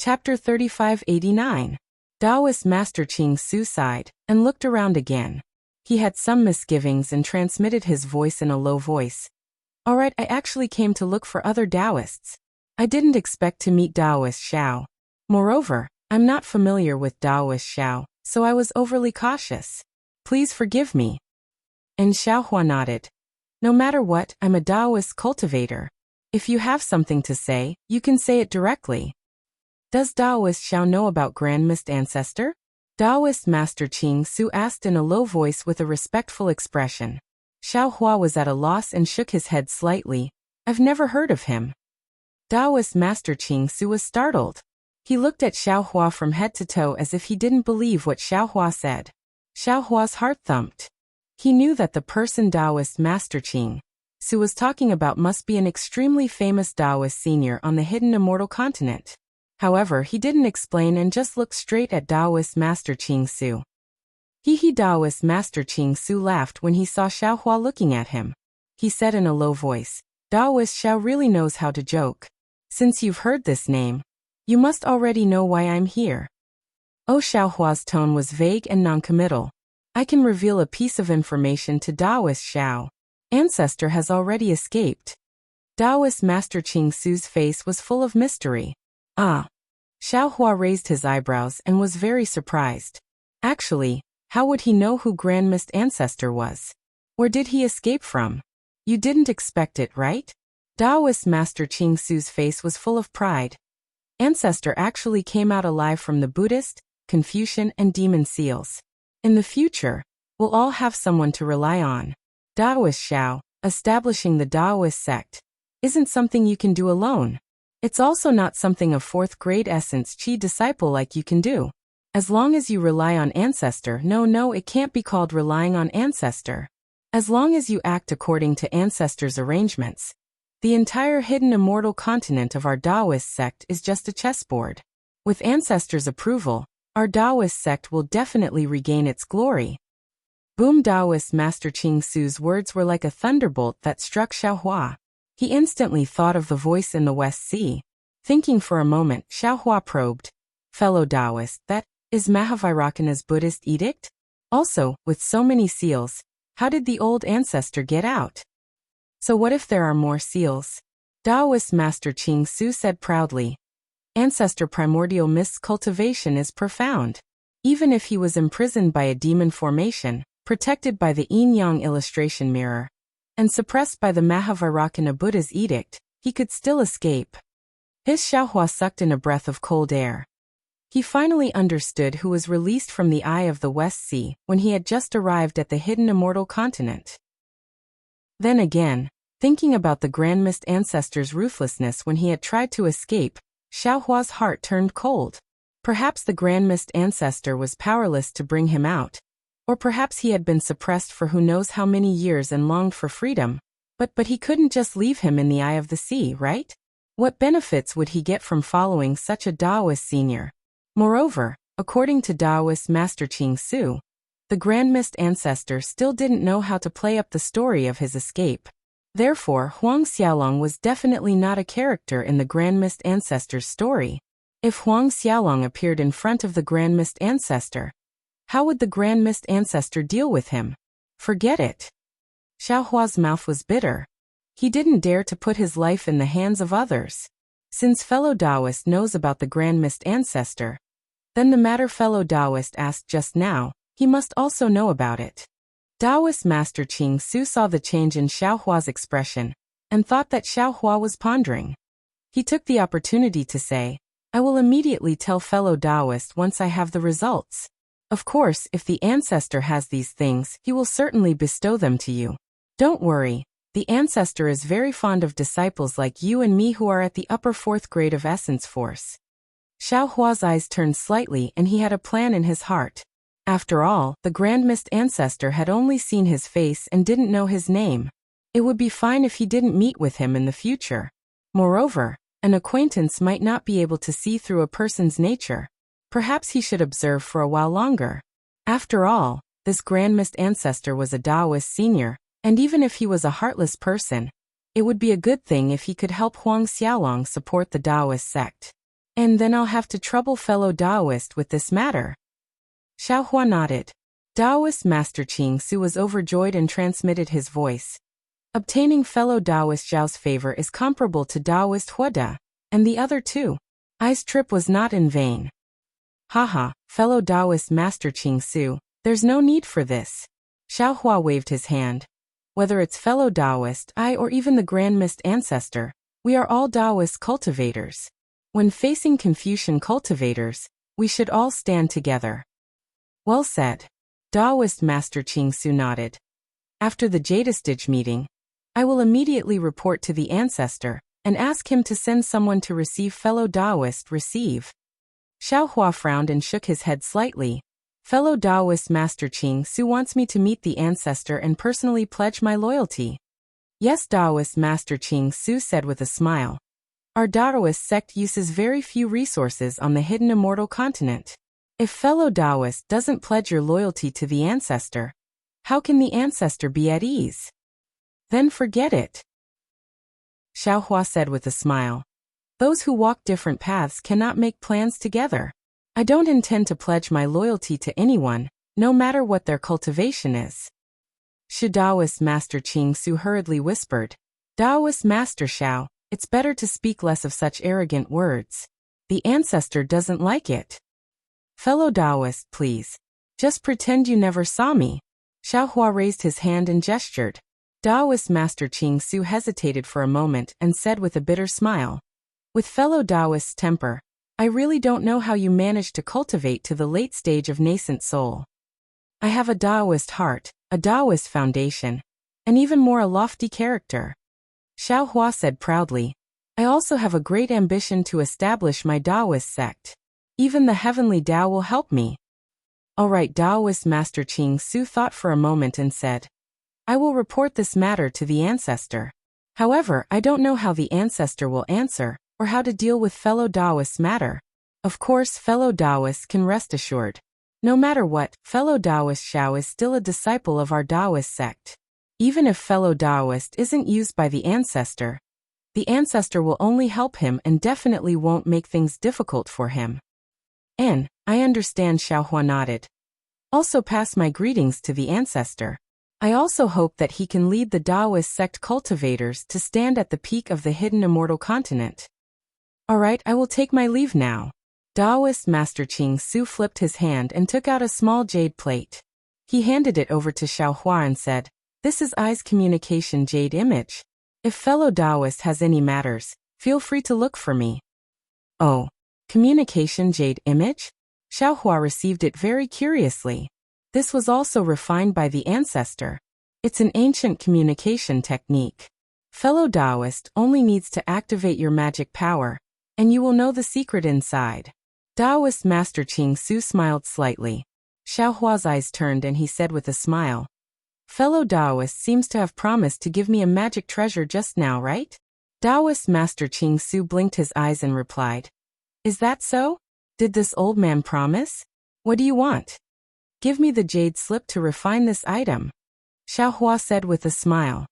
Chapter 3589. Taoist Master Ching Su sighed and looked around again. He had some misgivings and transmitted his voice in a low voice. All right, I actually came to look for other Taoists. I didn't expect to meet Taoist Xiao. Moreover, I'm not familiar with Taoist Xiao, so I was overly cautious. Please forgive me. And Xiaohua nodded. No matter what, I'm a Taoist cultivator. If you have something to say, you can say it directly. Does Taoist Xiao know about Grand Mist Ancestor? Taoist Master Ching Su asked in a low voice with a respectful expression. Xiaohua was at a loss and shook his head slightly. I've never heard of him. Taoist Master Ching Su was startled. He looked at Xiaohua from head to toe as if he didn't believe what Xiaohua said. Xiaohua's heart thumped. He knew that the person Taoist Master Ching Su was talking about must be an extremely famous Taoist senior on the hidden immortal continent. However, he didn't explain and just looked straight at Taoist Master Ching Su. Taoist Master Ching Su laughed when he saw Xiaohua looking at him. He said in a low voice, Taoist Xiao really knows how to joke. Since you've heard this name, you must already know why I'm here. Oh, Xiaohua's tone was vague and noncommittal. I can reveal a piece of information to Taoist Xiao. Ancestor has already escaped. Taoist Master Ching Su's face was full of mystery. Ah. Xiaohua raised his eyebrows and was very surprised. Actually, how would he know who Grand Mist Ancestor was? Where did he escape from? You didn't expect it, right? Taoist Master Ching Su's face was full of pride. Ancestor actually came out alive from the Buddhist, Confucian and demon seals. In the future, we'll all have someone to rely on. Taoist Xiao, establishing the Taoist sect, isn't something you can do alone. It's also not something a 4th grade Essence Chi disciple like you can do. As long as you rely on Ancestor, no, it can't be called relying on Ancestor. As long as you act according to Ancestor's arrangements, the entire hidden immortal continent of our Taoist sect is just a chessboard. With Ancestor's approval, our Taoist sect will definitely regain its glory. Boom! Taoist Master Ching Su's words were like a thunderbolt that struck Xiaohua. He instantly thought of the voice in the West Sea. Thinking for a moment, Xiaohua probed. Fellow Taoist, that is Mahavairakana's Buddhist edict? Also, with so many seals, how did the old ancestor get out? So what if there are more seals? Taoist Master Ching Su said proudly. Ancestor Primordial Mist's cultivation is profound. Even if he was imprisoned by a demon formation, protected by the yin-yang illustration mirror, and suppressed by the Mahavairakana Buddha's edict, he could still escape. His Xiaohua sucked in a breath of cold air. He finally understood who was released from the eye of the West Sea when he had just arrived at the hidden immortal continent. Then again, thinking about the Grand Mist Ancestor's ruthlessness when he had tried to escape, Xiaohua's heart turned cold. Perhaps the Grand Mist Ancestor was powerless to bring him out. Or perhaps he had been suppressed for who knows how many years and longed for freedom. But he couldn't just leave him in the eye of the sea, right? What benefits would he get from following such a Taoist senior? Moreover, according to Taoist Master Ching Su, the Grand Mist Ancestor still didn't know how to play up the story of his escape. Therefore, Huang Xiaolong was definitely not a character in the Grand Mist Ancestor's story. If Huang Xiaolong appeared in front of the Grand Mist Ancestor, how would the Grand Mist Ancestor deal with him? Forget it. Xiaohua's mouth was bitter. He didn't dare to put his life in the hands of others. Since fellow Taoist knows about the Grand Mist Ancestor, then the matter fellow Taoist asked just now, he must also know about it. Taoist Master Ching Su saw the change in Xiaohua's expression, and thought that Xiaohua was pondering. He took the opportunity to say, I will immediately tell fellow Taoist once I have the results. Of course, if the ancestor has these things, he will certainly bestow them to you. Don't worry, the ancestor is very fond of disciples like you and me who are at the upper 4th grade of Essence Force. Xiaohua's eyes turned slightly and he had a plan in his heart. After all, the Grand Mist Ancestor had only seen his face and didn't know his name. It would be fine if he didn't meet with him in the future. Moreover, an acquaintance might not be able to see through a person's nature. Perhaps he should observe for a while longer. After all, this Grand Mist Ancestor was a Taoist senior, and even if he was a heartless person, it would be a good thing if he could help Huang Xiaolong support the Taoist sect. And then I'll have to trouble fellow Taoist with this matter. Xiaohua nodded. Taoist Master Qing Su was overjoyed and transmitted his voice. Obtaining fellow Taoist Zhao's favor is comparable to Taoist Huada, and the other two. I's trip was not in vain. Haha, fellow Taoist Master Qing Su, there's no need for this. Xiaohua waved his hand. Whether it's fellow Taoist, I or even the Grand Mist Ancestor, we are all Taoist cultivators. When facing Confucian cultivators, we should all stand together. Well said. Taoist Master Qing Su nodded. After the Jadestige meeting, I will immediately report to the Ancestor and ask him to send someone to receive fellow Taoist receive. Xiaohua frowned and shook his head slightly. Fellow Taoist Master Qing Su wants me to meet the Ancestor and personally pledge my loyalty. Yes, Taoist Master Qing Su said with a smile. Our Taoist sect uses very few resources on the hidden immortal continent. If fellow Taoist doesn't pledge your loyalty to the Ancestor, how can the Ancestor be at ease? Then forget it. Xiaohua said with a smile. Those who walk different paths cannot make plans together. I don't intend to pledge my loyalty to anyone, no matter what their cultivation is. Taoist Master Qing Su hurriedly whispered. Taoist Master Xiao, it's better to speak less of such arrogant words. The Ancestor doesn't like it. Fellow Taoist, please. Just pretend you never saw me. Xiaohua raised his hand and gestured. Taoist Master Qing Su hesitated for a moment and said with a bitter smile. With fellow Taoist's temper, I really don't know how you managed to cultivate to the late stage of nascent soul. I have a Taoist heart, a Taoist foundation, and even more a lofty character. Xiaohua said proudly. I also have a great ambition to establish my Taoist sect. Even the heavenly Tao will help me. All right, Taoist Master Qing Su thought for a moment and said, I will report this matter to the Ancestor. However, I don't know how the Ancestor will answer, or how to deal with fellow Taoist's matter. Of course, fellow Taoists can rest assured. No matter what, fellow Taoist Xiao is still a disciple of our Taoist sect. Even if fellow Taoist isn't used by the Ancestor will only help him and definitely won't make things difficult for him. I understand, Xiaohua nodded. Also pass my greetings to the Ancestor. I also hope that he can lead the Taoist sect cultivators to stand at the peak of the hidden immortal continent. All right, I will take my leave now. Taoist Master Qing Su flipped his hand and took out a small jade plate. He handed it over to Xiaohua and said, This is I's communication jade image. If fellow Taoist has any matters, feel free to look for me. Oh, communication jade image? Xiaohua received it very curiously. This was also refined by the Ancestor. It's an ancient communication technique. Fellow Taoist only needs to activate your magic power, and you will know the secret inside. Taoist Master Qing Su smiled slightly. Xiaohua's eyes turned and he said with a smile, Fellow Taoist seems to have promised to give me a magic treasure just now, right? Taoist Master Qing Su blinked his eyes and replied, Is that so? Did this old man promise? What do you want? Give me the jade slip to refine this item. Xiaohua said with a smile.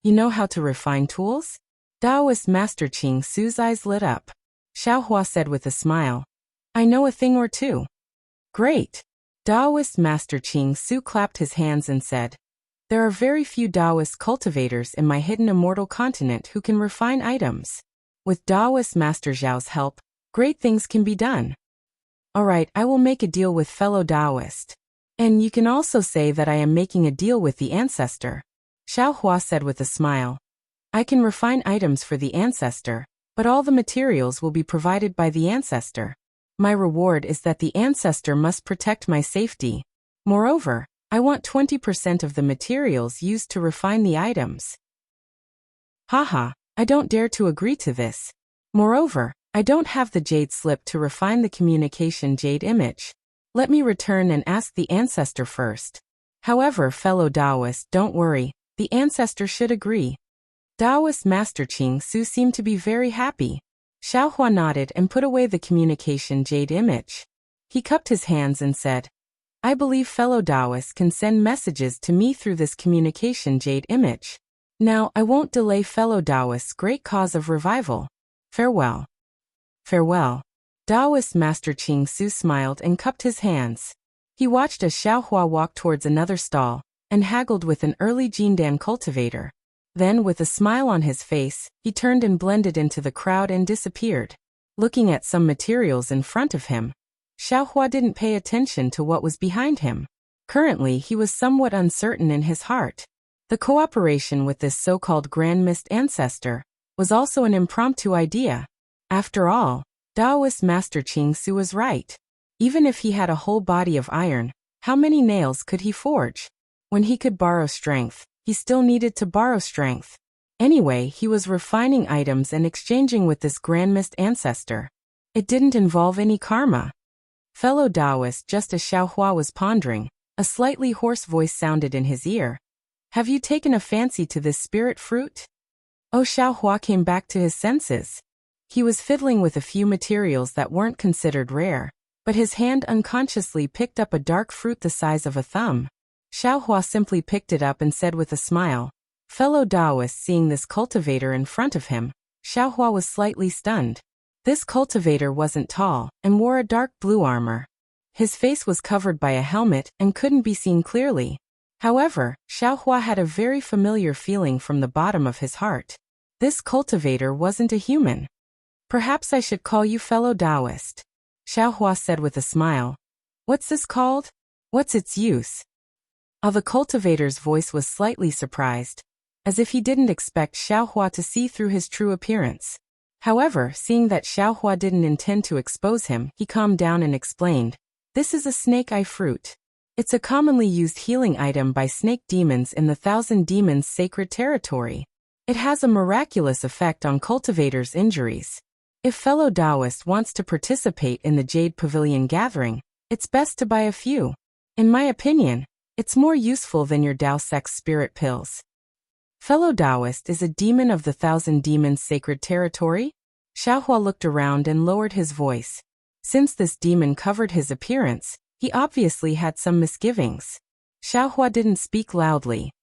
You know how to refine tools? Taoist Master Qing Su's eyes lit up. Xiaohua said with a smile. I know a thing or two. Great. Taoist Master Qing Su clapped his hands and said, There are very few Taoist cultivators in my hidden immortal continent who can refine items. With Taoist Master Zhao's help, great things can be done. All right, I will make a deal with fellow Taoist. And you can also say that I am making a deal with the Ancestor. Xiaohua said with a smile. I can refine items for the Ancestor, but all the materials will be provided by the Ancestor. My reward is that the Ancestor must protect my safety. Moreover, I want 20% of the materials used to refine the items. Haha, I don't dare to agree to this. Moreover, I don't have the jade slip to refine the communication jade image. Let me return and ask the Ancestor first. However, fellow Taoist, don't worry, the Ancestor should agree. Taoist Master Qing Su seemed to be very happy. Xiaohua nodded and put away the communication jade image. He cupped his hands and said, I believe fellow Taoists can send messages to me through this communication jade image. Now, I won't delay fellow Taoists' great cause of revival. Farewell. Farewell. Taoist Master Qing Su smiled and cupped his hands. He watched as Xiaohua walked towards another stall and haggled with an early Jindan cultivator. Then, with a smile on his face, he turned and blended into the crowd and disappeared. Looking at some materials in front of him, Xiaohua didn't pay attention to what was behind him. Currently, he was somewhat uncertain in his heart. The cooperation with this so-called Grand Mist ancestor was also an impromptu idea. After all, Taoist Master Qing Su was right. Even if he had a whole body of iron, how many nails could he forge? When he could borrow strength, he still needed to borrow strength. Anyway, he was refining items and exchanging with this Grand Mist ancestor. It didn't involve any karma. Fellow Taoist, just as Xiaohua was pondering, a slightly hoarse voice sounded in his ear. Have you taken a fancy to this spirit fruit? Oh, Xiaohua came back to his senses. He was fiddling with a few materials that weren't considered rare, but his hand unconsciously picked up a dark fruit the size of a thumb. Xiaohua simply picked it up and said with a smile. Fellow Taoist, seeing this cultivator in front of him, Xiaohua was slightly stunned. This cultivator wasn't tall and wore a dark blue armor. His face was covered by a helmet and couldn't be seen clearly. However, Xiaohua had a very familiar feeling from the bottom of his heart. This cultivator wasn't a human. Perhaps I should call you fellow Taoist, Xiaohua said with a smile. What's this called? What's its use? The cultivator's voice was slightly surprised, as if he didn't expect Xiaohua to see through his true appearance. However, seeing that Xiaohua didn't intend to expose him, he calmed down and explained. This is a snake-eye fruit. It's a commonly used healing item by snake demons in the Thousand Demons sacred territory. It has a miraculous effect on cultivators' injuries. If fellow Taoist wants to participate in the Jade Pavilion gathering, it's best to buy a few. In my opinion, it's more useful than your Tao Sex spirit pills. Fellow Taoist is a demon of the Thousand Demons sacred territory? Xiaohua looked around and lowered his voice. Since this demon covered his appearance, he obviously had some misgivings. Xiaohua didn't speak loudly.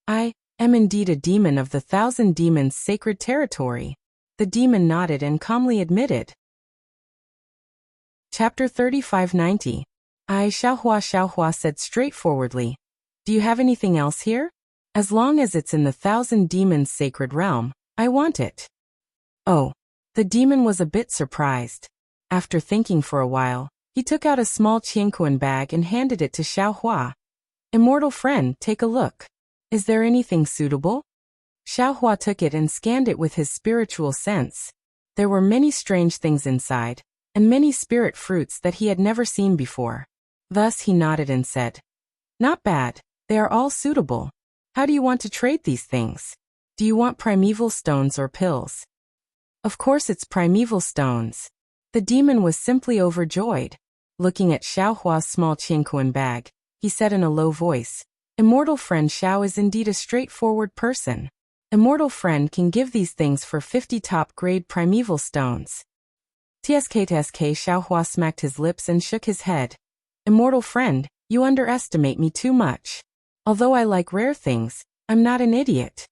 I am indeed a demon of the Thousand Demons sacred territory. The demon nodded and calmly admitted. Chapter 3590. Xiaohua said straightforwardly. Do you have anything else here? As long as it's in the Thousand Demons sacred realm, I want it. Oh. The demon was a bit surprised. After thinking for a while, he took out a small qianquan bag and handed it to Xiaohua. Immortal friend, take a look. Is there anything suitable? Xiaohua took it and scanned it with his spiritual sense. There were many strange things inside, and many spirit fruits that he had never seen before. Thus he nodded and said, Not bad, they are all suitable. How do you want to trade these things? Do you want primeval stones or pills? Of course it's primeval stones. The demon was simply overjoyed. Looking at Xiaohua's small qianquan bag, he said in a low voice, Immortal friend Xiao is indeed a straightforward person. Immortal friend can give these things for 50 top-grade primeval stones. TSK Xiaohua smacked his lips and shook his head. Immortal friend, you underestimate me too much. Although I like rare things, I'm not an idiot.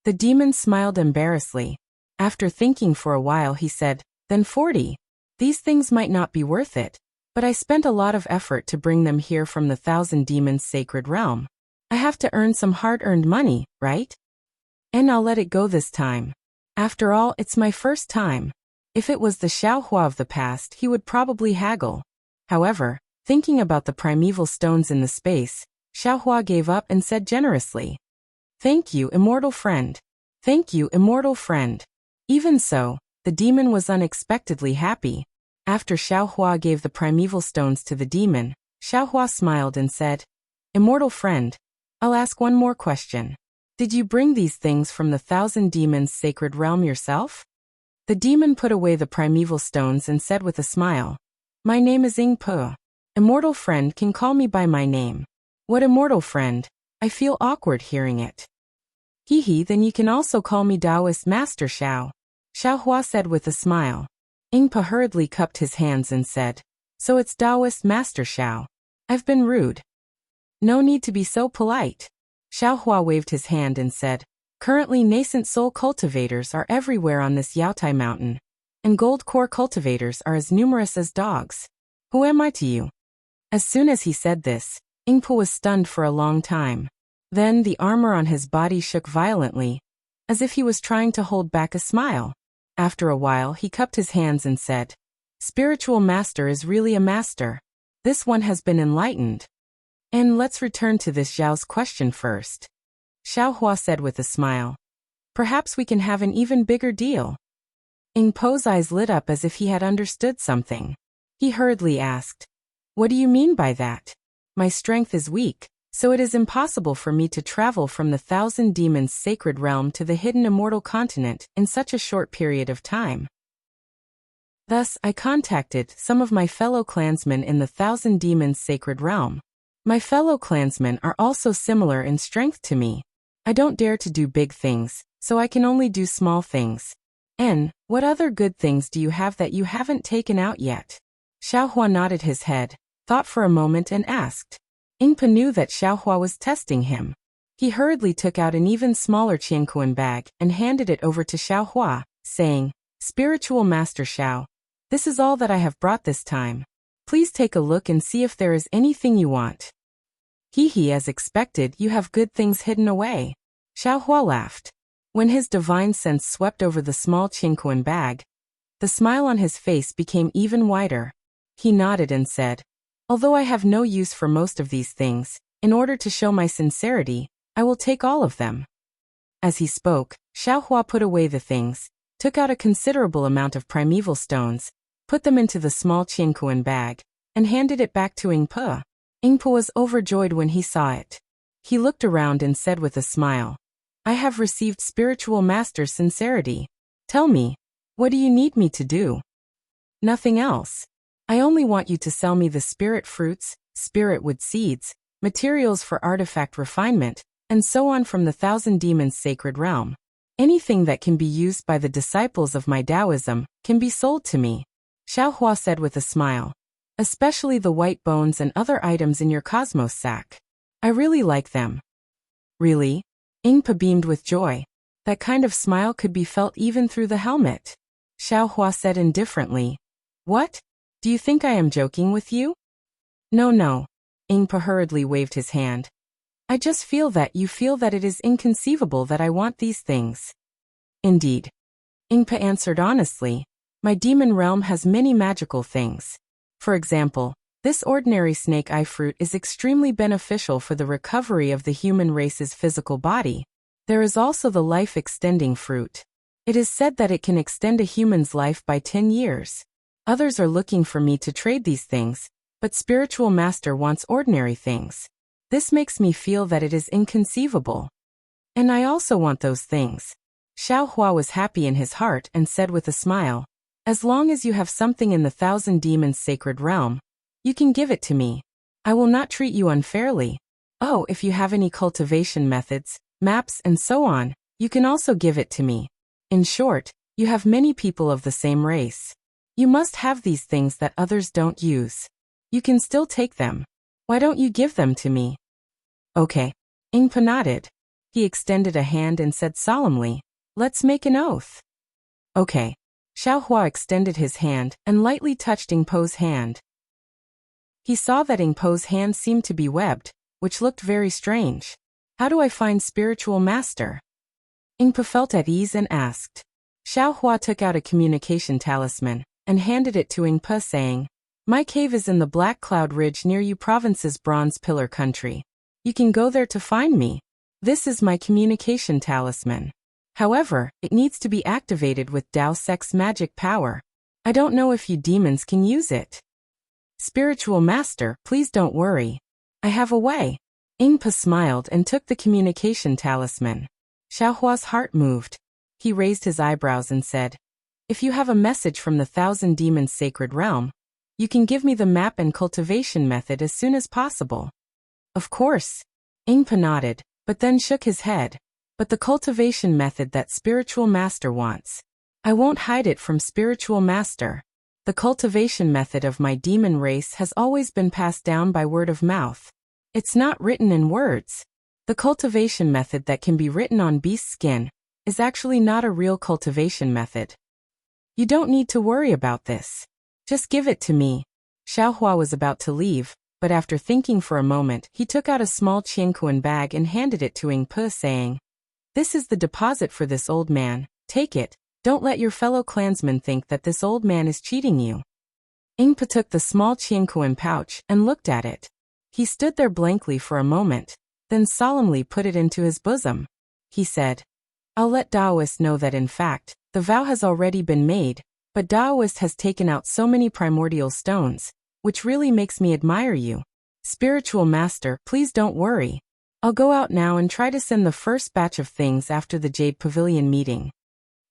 The demon smiled embarrassedly. After thinking for a while he said, Then 40. These things might not be worth it, but I spent a lot of effort to bring them here from the Thousand Demons sacred realm. I have to earn some hard-earned money, right? And I'll let it go this time. After all, it's my first time. If it was the Xiaohua of the past, he would probably haggle. However, thinking about the primeval stones in the space, Xiaohua gave up and said generously, Thank you, immortal friend. Thank you, immortal friend. Even so, the demon was unexpectedly happy. After Xiaohua gave the primeval stones to the demon, Xiaohua smiled and said, Immortal friend, I'll ask one more question. Did you bring these things from the Thousand Demons sacred realm yourself? The demon put away the primeval stones and said with a smile, My name is Ying Po. Immortal friend can call me by my name. What immortal friend? I feel awkward hearing it. Hee, then you can also call me Taoist Master Xiao, Xiaohua said with a smile. Ying Po hurriedly cupped his hands and said, So it's Taoist Master Xiao. I've been rude. No need to be so polite. Xiaohua waved his hand and said, Currently nascent soul cultivators are everywhere on this Yaotai mountain. and gold core cultivators are as numerous as dogs. Who am I to you? As soon as he said this, Ingpa was stunned for a long time. Then the armor on his body shook violently, as if he was trying to hold back a smile. After a while he cupped his hands and said, "Spiritual master is really a master. This one has been enlightened." And let's return to this Zhao's question first. Xiao Hua said with a smile. Perhaps we can have an even bigger deal. Ingpo's eyes lit up as if he had understood something. He hurriedly asked, "What do you mean by that? My strength is weak, so it is impossible for me to travel from the Thousand Demons' sacred realm to the hidden immortal continent in such a short period of time. Thus, I contacted some of my fellow clansmen in the Thousand Demons' sacred realm. My fellow clansmen are also similar in strength to me. I don't dare to do big things, so I can only do small things. And what other good things do you have that you haven't taken out yet?" Xiao Hua nodded his head, thought for a moment and asked. Ingpa knew that Xiao Hua was testing him. He hurriedly took out an even smaller Qianquan bag and handed it over to Xiao Hua, saying, "Spiritual Master Xiao, this is all that I have brought this time. Please take a look and see if there is anything you want." "Hee, as expected, you have good things hidden away." Xiao Hua laughed. When his divine sense swept over the small Qianquan bag, the smile on his face became even wider. He nodded and said, "Although I have no use for most of these things, in order to show my sincerity, I will take all of them." As he spoke, Xiao Hua put away the things, took out a considerable amount of primeval stones, put them into the small Qianquan bag, and handed it back to Ingpa. Ingpa was overjoyed when he saw it. He looked around and said with a smile, "I have received spiritual master's sincerity. Tell me, what do you need me to do?" "Nothing else. I only want you to sell me the spirit fruits, spirit wood seeds, materials for artifact refinement, and so on from the Thousand Demons' sacred realm. Anything that can be used by the disciples of my Taoism can be sold to me," Xiao Hua said with a smile. "Especially the white bones and other items in your cosmos sack. I really like them." "Really?" Ingpa beamed with joy. That kind of smile could be felt even through the helmet. Xiao Hua said indifferently, "What? Do you think I am joking with you?" No. Ingpa hurriedly waved his hand. "I just feel that you feel that it is inconceivable that I want these things." "Indeed." Ingpa answered honestly, "My demon realm has many magical things. For example, this ordinary snake eye fruit is extremely beneficial for the recovery of the human race's physical body. There is also the life-extending fruit. It is said that it can extend a human's life by 10 years. Others are looking for me to trade these things, but Spiritual Master wants ordinary things. This makes me feel that it is inconceivable. And I also want those things." Xiao Hua was happy in his heart and said with a smile, "As long as you have something in the Thousand Demons' sacred realm, you can give it to me. I will not treat you unfairly. Oh, if you have any cultivation methods, maps and so on, you can also give it to me. In short, you have many people of the same race. You must have these things that others don't use. You can still take them. Why don't you give them to me?" "Okay." Ingpa nodded. He extended a hand and said solemnly, "Let's make an oath." "Okay." Xiao Hua extended his hand and lightly touched Ingpo's hand. He saw that Ingpo's hand seemed to be webbed, which looked very strange. "How do I find Spiritual Master?" Ingpa felt at ease and asked. Xiao Hua took out a communication talisman and handed it to Ingpa, saying, "My cave is in the Black Cloud Ridge near Yu Province's Bronze Pillar country. You can go there to find me. This is my communication talisman. However, it needs to be activated with Dao Sec's magic power. I don't know if you demons can use it." "Spiritual Master, please don't worry. I have a way." Ingpa smiled and took the communication talisman. Xiao Hua's heart moved. He raised his eyebrows and said, "If you have a message from the Thousand Demons' sacred realm, you can give me the map and cultivation method as soon as possible." "Of course." Ingpa nodded, but then shook his head. "But the cultivation method that Spiritual Master wants. I won't hide it from Spiritual Master. The cultivation method of my demon race has always been passed down by word of mouth. It's not written in words. The cultivation method that can be written on beast skin is actually not a real cultivation method." You don't need to worry about this. Just give it to me. Xiao Hua was about to leave, but after thinking for a moment, he took out a small Qianquan bag and handed it to Ying Pe, saying, "This is the deposit for this old man. Take it. Don't let your fellow clansmen think that this old man is cheating you." Ying Pe took the small Qianquan pouch and looked at it. He stood there blankly for a moment, then solemnly put it into his bosom. He said, "I'll let Daoist know that in fact, the vow has already been made, but Daoist has taken out so many primordial stones, which really makes me admire you. Spiritual master, please don't worry. I'll go out now and try to send the first batch of things after the Jade Pavilion meeting."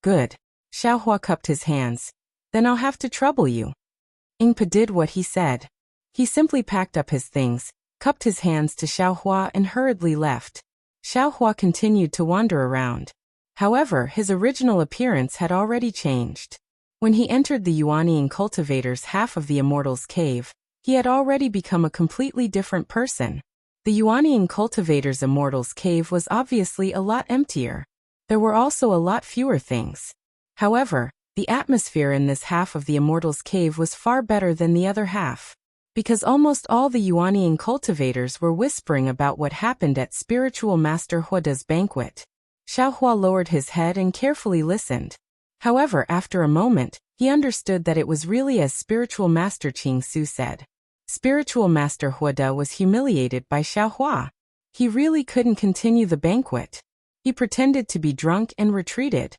"Good." Xiao Hua cupped his hands. "Then I'll have to trouble you." Ying Pe did what he said. He simply packed up his things, cupped his hands to Xiao Hua and hurriedly left. Xiao Hua continued to wander around. However, his original appearance had already changed. When he entered the Yuanying cultivator's half of the Immortal's cave, he had already become a completely different person. The Yuanying cultivator's Immortal's cave was obviously a lot emptier. There were also a lot fewer things. However, the atmosphere in this half of the Immortal's cave was far better than the other half, because almost all the Yuanying cultivators were whispering about what happened at Spiritual Master Huoda's banquet. Xiao Hua lowered his head and carefully listened. However, after a moment, he understood that it was really as Spiritual Master Qing Su said. Spiritual Master Huoda was humiliated by Xiao Hua. He really couldn't continue the banquet. He pretended to be drunk and retreated.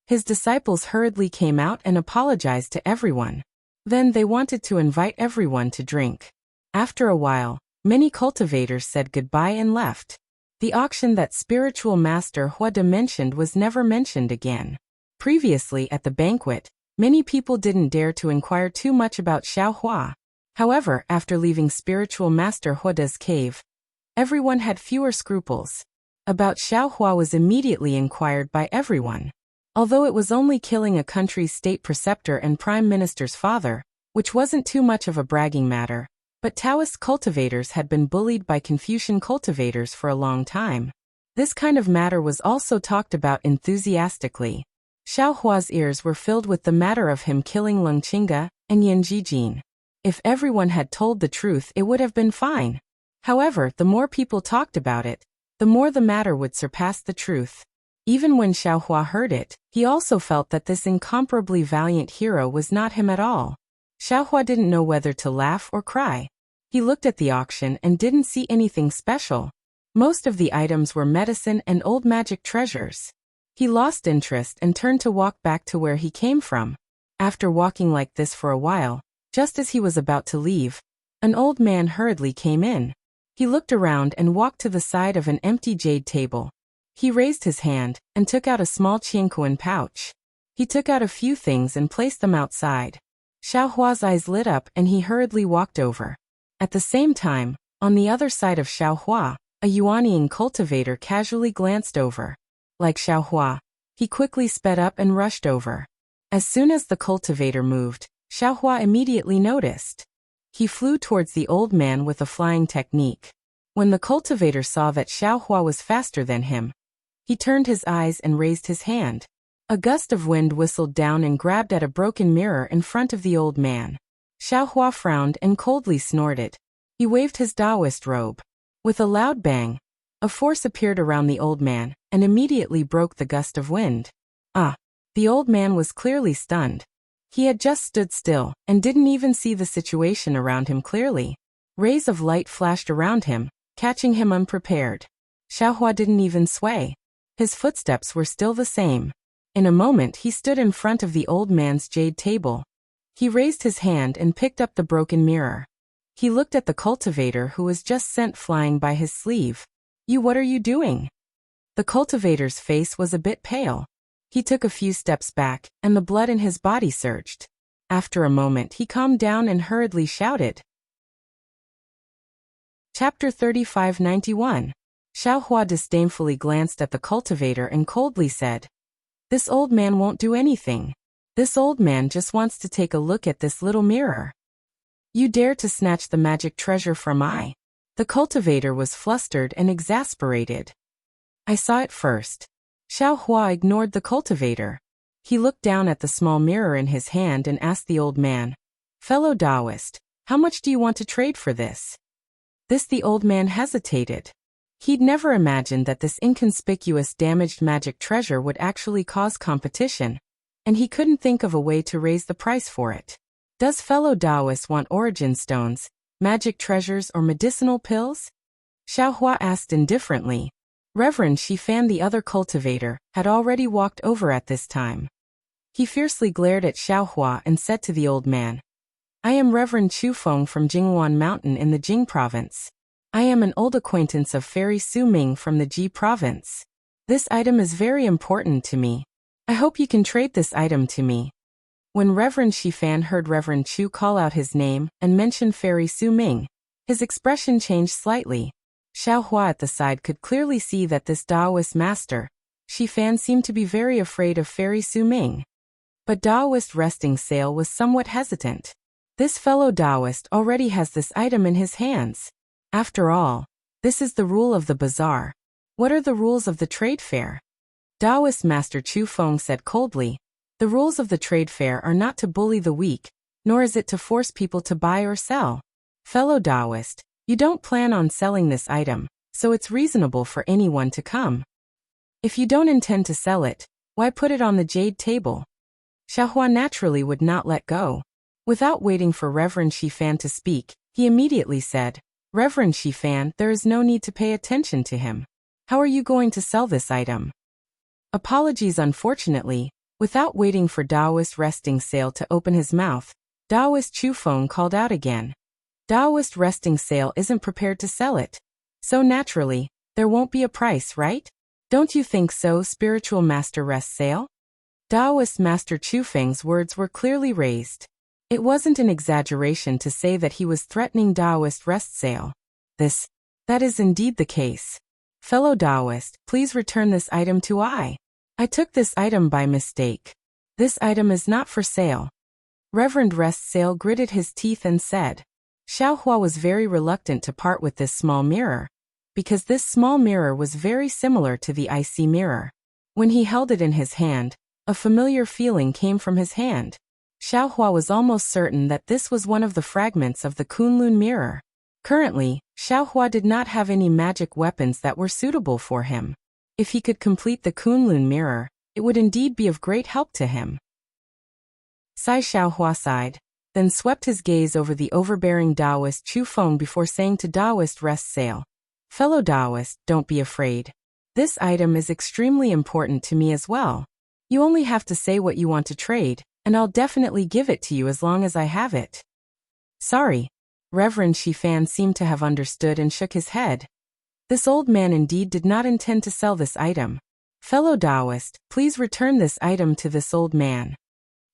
His disciples hurriedly came out and apologized to everyone. Then they wanted to invite everyone to drink. After a while, many cultivators said goodbye and left. The auction that Spiritual Master Huoda mentioned was never mentioned again. Previously at the banquet, many people didn't dare to inquire too much about Xiao Hua. However, after leaving Spiritual Master Huoda's cave, everyone had fewer scruples. About Xiao Hua was immediately inquired by everyone. Although it was only killing a country's state preceptor and prime minister's father, which wasn't too much of a bragging matter, but Taoist cultivators had been bullied by Confucian cultivators for a long time. This kind of matter was also talked about enthusiastically. Xiao Hua's ears were filled with the matter of him killing Leng Qingge and Yan Jijin. If everyone had told the truth, it would have been fine. However, the more people talked about it, the more the matter would surpass the truth. Even when Xiao Hua heard it, he also felt that this incomparably valiant hero was not him at all. Xiao Hua didn't know whether to laugh or cry. He looked at the auction and didn't see anything special. Most of the items were medicine and old magic treasures. He lost interest and turned to walk back to where he came from. After walking like this for a while, just as he was about to leave, an old man hurriedly came in. He looked around and walked to the side of an empty jade table. He raised his hand and took out a small Qianquan pouch. He took out a few things and placed them outside. Xiao Hua's eyes lit up and he hurriedly walked over. At the same time, on the other side of Xiao Hua, a Yuanying cultivator casually glanced over. Like Xiao Hua, he quickly sped up and rushed over. As soon as the cultivator moved, Xiao Hua immediately noticed. He flew towards the old man with a flying technique. When the cultivator saw that Xiao Hua was faster than him, he turned his eyes and raised his hand. A gust of wind whistled down and grabbed at a broken mirror in front of the old man. Xiao Hua frowned and coldly snorted. He waved his Taoist robe. With a loud bang, a force appeared around the old man and immediately broke the gust of wind. The old man was clearly stunned. He had just stood still and didn't even see the situation around him clearly. Rays of light flashed around him, catching him unprepared. Xiao Hua didn't even sway. His footsteps were still the same. In a moment he stood in front of the old man's jade table. He raised his hand and picked up the broken mirror. He looked at the cultivator who was just sent flying by his sleeve. What are you doing?" The cultivator's face was a bit pale. He took a few steps back, and the blood in his body surged. After a moment he calmed down and hurriedly shouted. Chapter 3591. Xiao Hua disdainfully glanced at the cultivator and coldly said, "This old man won't do anything. This old man just wants to take a look at this little mirror. You dare to snatch the magic treasure from I?" The cultivator was flustered and exasperated. "I saw it first." Xiao Hua ignored the cultivator. He looked down at the small mirror in his hand and asked the old man, "Fellow Taoist, how much do you want to trade for this?" The old man hesitated. He'd never imagined that this inconspicuous damaged magic treasure would actually cause competition, and he couldn't think of a way to raise the price for it. Does fellow Taoist want origin stones, magic treasures, or medicinal pills? Xiaohua asked indifferently. Reverend Shifan, the other cultivator, had already walked over at this time. He fiercely glared at Xiaohua and said to the old man, "I am Reverend Chufeng from Jinghuan Mountain in the Jing province. I am an old acquaintance of Fairy Su Ming from the Ji province. This item is very important to me. I hope you can trade this item to me." When Reverend Shifan heard Reverend Chu call out his name and mention Fairy Su Ming, his expression changed slightly. Xiaohua at the side could clearly see that this Taoist master, Shifan, seemed to be very afraid of Fairy Su Ming. But Taoist resting sail was somewhat hesitant. This fellow Taoist already has this item in his hands. After all, this is the rule of the bazaar. What are the rules of the trade fair? Taoist Master Chu Feng said coldly, "The rules of the trade fair are not to bully the weak, nor is it to force people to buy or sell. Fellow Taoist, you don't plan on selling this item, so it's reasonable for anyone to come. If you don't intend to sell it, why put it on the jade table?" Xiaohua naturally would not let go. Without waiting for Reverend Shifan to speak, he immediately said, "Reverend Shifan, there is no need to pay attention to him. How are you going to sell this item?" Apologies. Unfortunately, without waiting for Taoist resting sail to open his mouth, Taoist Chufeng called out again. Taoist resting sail isn't prepared to sell it. So naturally, there won't be a price, right? Don't you think so, spiritual master rest sail? Taoist Master Chufeng's words were clearly raised. It wasn't an exaggeration to say that he was threatening Taoist rest sail. That is indeed the case. Fellow Taoist, please return this item to I took this item by mistake. This item is not for sale. Reverend Rest Sail gritted his teeth and said. Xiaohua was very reluctant to part with this small mirror, because this small mirror was very similar to the icy mirror. When he held it in his hand, a familiar feeling came from his hand. Xiaohua was almost certain that this was one of the fragments of the Kunlun mirror. Currently, Xiaohua did not have any magic weapons that were suitable for him. If he could complete the Kunlun mirror, it would indeed be of great help to him. Xiaohua sighed, then swept his gaze over the overbearing Taoist Chufeng before saying to Taoist Rest Sail, "Fellow Taoist, don't be afraid. This item is extremely important to me as well. You only have to say what you want to trade, and I'll definitely give it to you as long as I have it." Sorry. Reverend Shifan seemed to have understood and shook his head. This old man indeed did not intend to sell this item. Fellow Taoist, please return this item to this old man.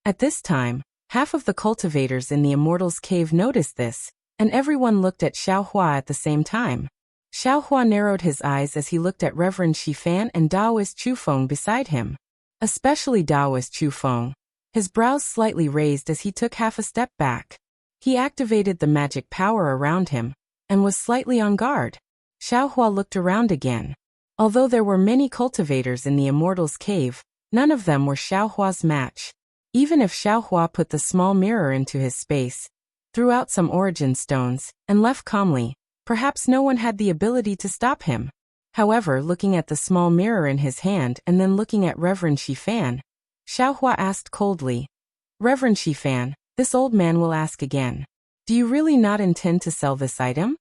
At this time, half of the cultivators in the Immortals Cave noticed this, and everyone looked at Xiaohua at the same time. Xiaohua narrowed his eyes as he looked at Reverend Shifan and Taoist Chufeng beside him. Especially Taoist Chufeng. His brows slightly raised as he took half a step back. He activated the magic power around him, and was slightly on guard. Xiaohua looked around again. Although there were many cultivators in the Immortals Cave, none of them were Xiaohua's match. Even if Xiaohua put the small mirror into his space, threw out some origin stones, and left calmly, perhaps no one had the ability to stop him. However, looking at the small mirror in his hand and then looking at Reverend Shifan, Xiaohua asked coldly, "Reverend Shifan, this old man will ask again. Do you really not intend to sell this item?"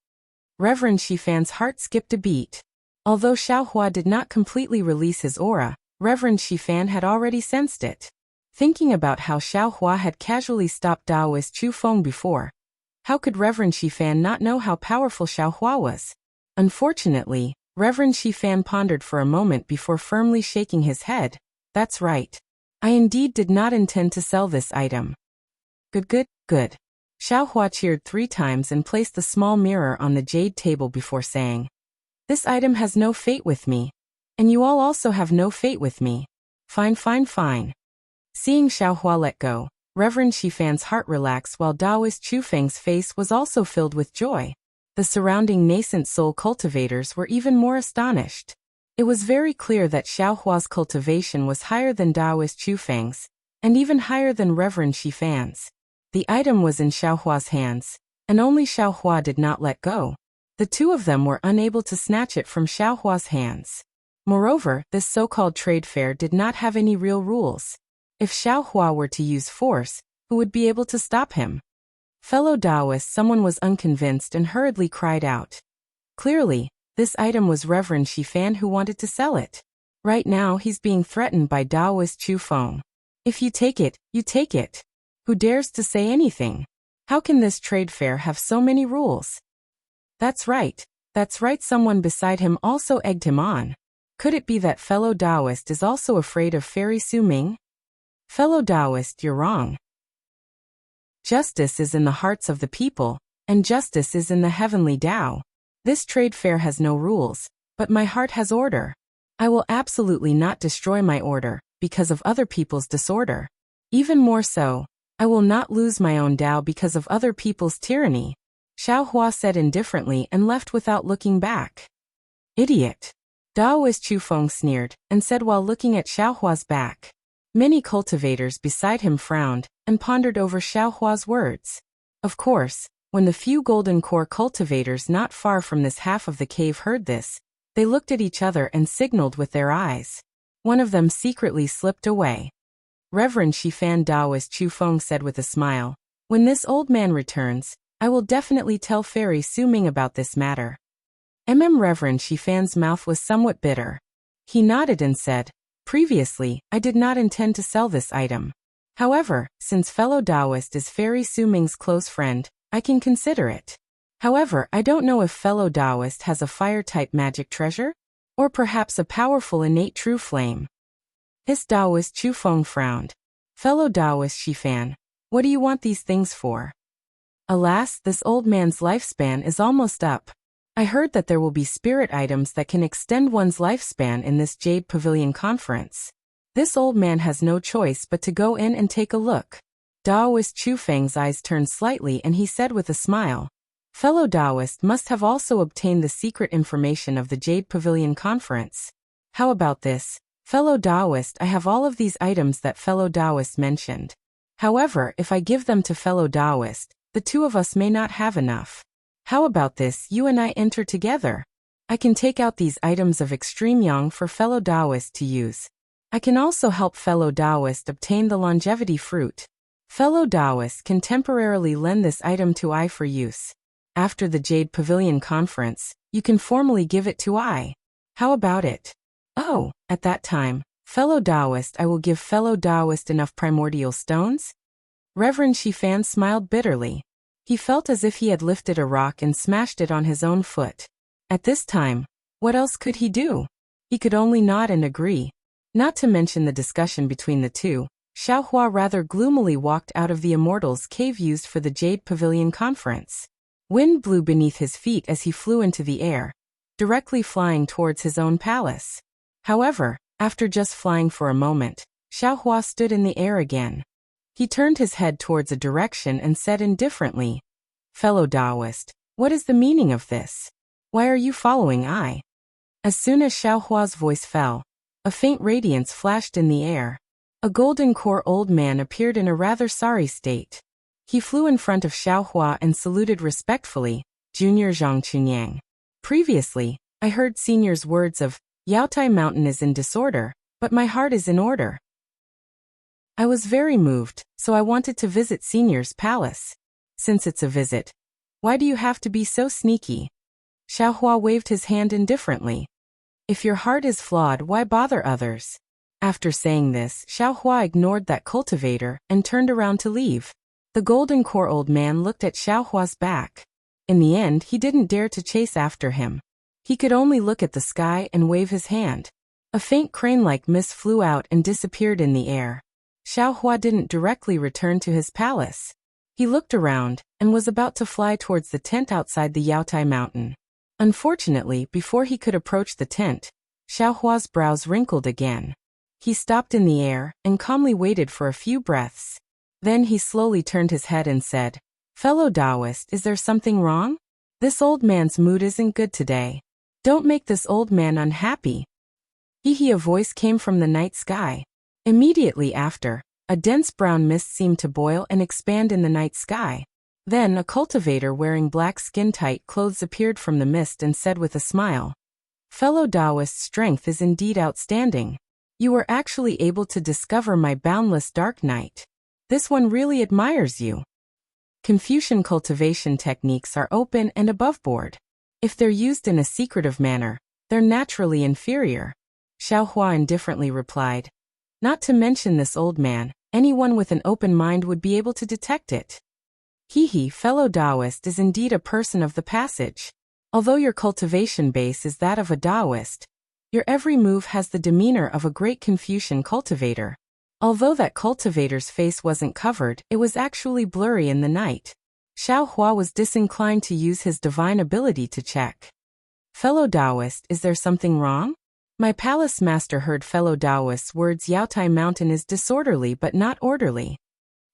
Reverend Shifan's heart skipped a beat. Although Xiaohua did not completely release his aura, Reverend Shifan had already sensed it. Thinking about how Xiaohua had casually stopped Taoist Chufeng before, how could Reverend Shifan not know how powerful Xiaohua was? Unfortunately, Reverend Shifan pondered for a moment before firmly shaking his head. "That's right. I indeed did not intend to sell this item." Good. Xiaohua cheered 3 times and placed the small mirror on the jade table before saying, "This item has no fate with me. And you all also have no fate with me. Fine. Seeing Xiaohua let go, Reverend Shifan's heart relaxed while Taoist Chufeng's face was also filled with joy. The surrounding nascent soul cultivators were even more astonished. It was very clear that Xiaohua's cultivation was higher than Daoist Chufeng's, and even higher than Reverend Shifan's. The item was in Xiaohua's hands, and only Xiaohua did not let go. The two of them were unable to snatch it from Xiaohua's hands. Moreover, this so-called trade fair did not have any real rules. If Xiaohua were to use force, who would be able to stop him? Fellow Taoist, someone was unconvinced and hurriedly cried out. Clearly, this item was Reverend Shifan who wanted to sell it. Right now he's being threatened by Taoist Chu Feng. If you take it, you take it. Who dares to say anything? How can this trade fair have so many rules? That's right, someone beside him also egged him on. Could it be that fellow Taoist is also afraid of Fairy Su Ming? Fellow Taoist, you're wrong. Justice is in the hearts of the people, and justice is in the heavenly Tao. This trade fair has no rules, but my heart has order. I will absolutely not destroy my order, because of other people's disorder. Even more so, I will not lose my own Tao because of other people's tyranny. Xiaohua said indifferently and left without looking back. Idiot. Taoist Chu Feng sneered, and said while looking at Xiaohua's back. Many cultivators beside him frowned, and pondered over Xiaohua's words. Of course, when the few golden core cultivators not far from this half of the cave heard this, they looked at each other and signaled with their eyes. One of them secretly slipped away. Reverend Shifan Taoist Chu Feng said with a smile, when this old man returns, I will definitely tell Fairy Su Ming about this matter. Reverend Shifan's mouth was somewhat bitter. He nodded and said, previously, I did not intend to sell this item. However, since fellow Taoist is Fairy Su Ming's close friend, I can consider it. However, I don't know if fellow Taoist has a fire-type magic treasure? Or perhaps a powerful innate true flame. His Taoist Chu Feng frowned. Fellow Taoist Shifan, what do you want these things for? Alas, this old man's lifespan is almost up. I heard that there will be spirit items that can extend one's lifespan in this Jade Pavilion conference. This old man has no choice but to go in and take a look. Taoist Chu Feng's eyes turned slightly and he said with a smile, fellow Taoist must have also obtained the secret information of the Jade Pavilion conference. How about this? Fellow Taoist, I have all of these items that fellow Taoist mentioned. However, if I give them to fellow Taoist, the two of us may not have enough. How about this, you and I enter together? I can take out these items of extreme yang for fellow Taoist to use. I can also help fellow Taoist obtain the longevity fruit. Fellow Taoist can temporarily lend this item to I for use. After the Jade Pavilion conference, you can formally give it to I. How about it? Oh, at that time, fellow Taoist, I will give fellow Taoist enough primordial stones? Reverend Shifan smiled bitterly. He felt as if he had lifted a rock and smashed it on his own foot. At this time, what else could he do? He could only nod and agree. Not to mention the discussion between the two, Xiaohua rather gloomily walked out of the Immortals' cave used for the Jade Pavilion conference. Wind blew beneath his feet as he flew into the air, directly flying towards his own palace. However, after just flying for a moment, Xiaohua stood in the air again. He turned his head towards a direction and said indifferently, fellow Taoist, what is the meaning of this? Why are you following I? As soon as Xiaohua's voice fell, a faint radiance flashed in the air. A golden core old man appeared in a rather sorry state. He flew in front of Xiaohua and saluted respectfully, Junior Zhang Chunyang. Previously, I heard Senior's words of, Yaotai Mountain is in disorder, but my heart is in order. I was very moved, so I wanted to visit Senior's palace. Since it's a visit, why do you have to be so sneaky? Xiaohua waved his hand indifferently. If your heart is flawed, why bother others? After saying this, Xiaohua ignored that cultivator and turned around to leave. The golden core old man looked at Xiaohua's back. In the end, he didn't dare to chase after him. He could only look at the sky and wave his hand. A faint crane-like mist flew out and disappeared in the air. Xiaohua didn't directly return to his palace. He looked around and was about to fly towards the tent outside the Yaotai Mountain. Unfortunately, before he could approach the tent, Xiaohua's brows wrinkled again. He stopped in the air and calmly waited for a few breaths. Then he slowly turned his head and said, fellow Taoist, is there something wrong? This old man's mood isn't good today. Don't make this old man unhappy. Hee, a voice came from the night sky. Immediately after, a dense brown mist seemed to boil and expand in the night sky. Then a cultivator wearing black skin-tight clothes appeared from the mist and said with a smile, "Fellow Taoist, strength is indeed outstanding. You were actually able to discover my boundless dark night. This one really admires you." Confucian cultivation techniques are open and aboveboard. If they're used in a secretive manner, they're naturally inferior. Xiao Hua indifferently replied. Not to mention this old man, anyone with an open mind would be able to detect it. Hee, fellow Taoist is indeed a person of the passage. Although your cultivation base is that of a Taoist, your every move has the demeanor of a great Confucian cultivator. Although that cultivator's face wasn't covered, it was actually blurry in the night. Xiao Hua was disinclined to use his divine ability to check. Fellow Taoist, is there something wrong? My palace master heard fellow Taoist's words. Yaotai Mountain is disorderly but not orderly.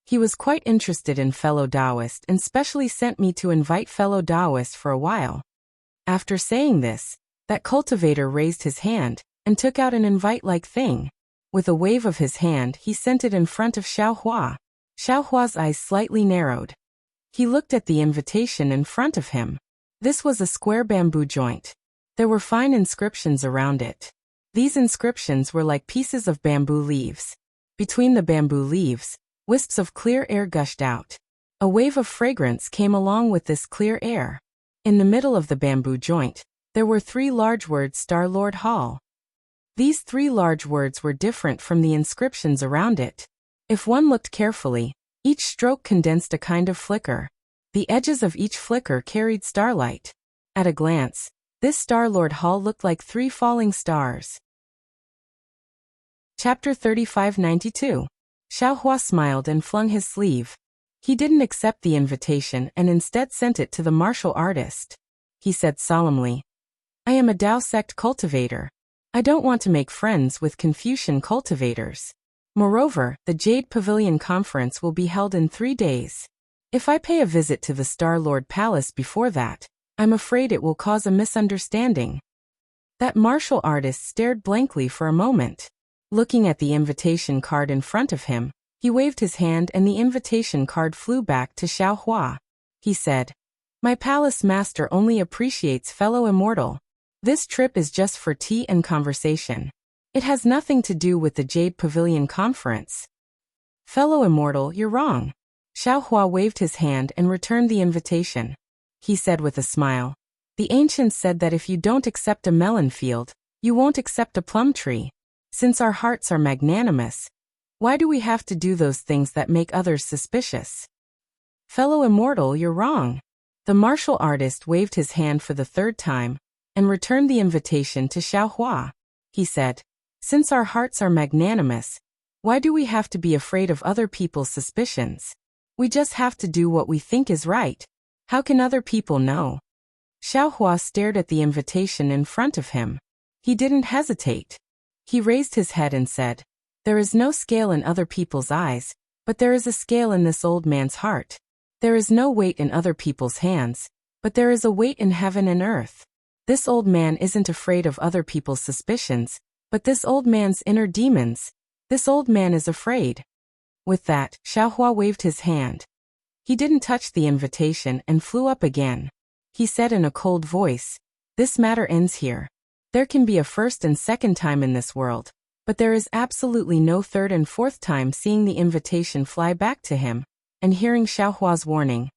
He was quite interested in fellow Taoist and specially sent me to invite fellow Taoist for a while. After saying this, that cultivator raised his hand and took out an invite-like thing. With a wave of his hand, he sent it in front of Xiao Hua. Xiao Hua's eyes slightly narrowed. He looked at the invitation in front of him. This was a square bamboo joint. There were fine inscriptions around it. These inscriptions were like pieces of bamboo leaves. Between the bamboo leaves, wisps of clear air gushed out. A wave of fragrance came along with this clear air. In the middle of the bamboo joint, there were 3 large words: Star-Lord Hall. These 3 large words were different from the inscriptions around it. If one looked carefully, each stroke condensed a kind of flicker. The edges of each flicker carried starlight. At a glance, this Star-Lord Hall looked like 3 falling stars. Chapter 3592. Xiao Hua smiled and flung his sleeve. He didn't accept the invitation and instead sent it to the martial artist. He said solemnly, I am a Tao sect cultivator. I don't want to make friends with Confucian cultivators. Moreover, the Jade Pavilion conference will be held in 3 days. If I pay a visit to the Star-Lord Palace before that, I'm afraid it will cause a misunderstanding. That martial artist stared blankly for a moment. Looking at the invitation card in front of him, he waved his hand and the invitation card flew back to Xiao Hua. He said, My palace master only appreciates fellow immortal. This trip is just for tea and conversation. It has nothing to do with the Jade Pavilion conference. Fellow immortal, you're wrong. Xiao Hua waved his hand and returned the invitation. He said with a smile, The ancients said that if you don't accept a melon field, you won't accept a plum tree. Since our hearts are magnanimous, why do we have to do those things that make others suspicious? Fellow immortal, you're wrong. The martial artist waved his hand for the 3rd time and returned the invitation to Xiao Hua. He said, Since our hearts are magnanimous, why do we have to be afraid of other people's suspicions? We just have to do what we think is right. How can other people know? Xiao Hua stared at the invitation in front of him. He didn't hesitate. He raised his head and said, There is no scale in other people's eyes, but there is a scale in this old man's heart. There is no weight in other people's hands, but there is a weight in heaven and earth. This old man isn't afraid of other people's suspicions, but this old man's inner demons. This old man is afraid. With that, Xiao Hua waved his hand. He didn't touch the invitation and flew up again. He said in a cold voice, This matter ends here. There can be a 1st and 2nd time in this world, but there is absolutely no 3rd and 4th time. Seeing the invitation fly back to him, and hearing Xiao Hua's warning,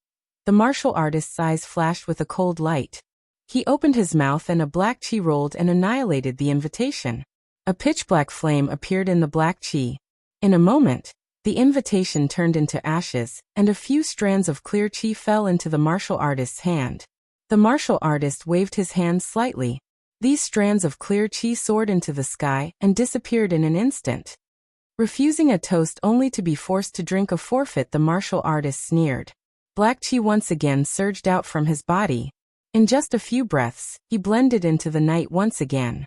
the martial artist's eyes flashed with a cold light. He opened his mouth and a black chi rolled and annihilated the invitation. A pitch-black flame appeared in the black chi. In a moment, the invitation turned into ashes, and a few strands of clear chi fell into the martial artist's hand. The martial artist waved his hand slightly. These strands of clear chi soared into the sky and disappeared in an instant. Refusing a toast only to be forced to drink a forfeit, the martial artist sneered. Black chi once again surged out from his body. In just a few breaths, he blended into the night once again.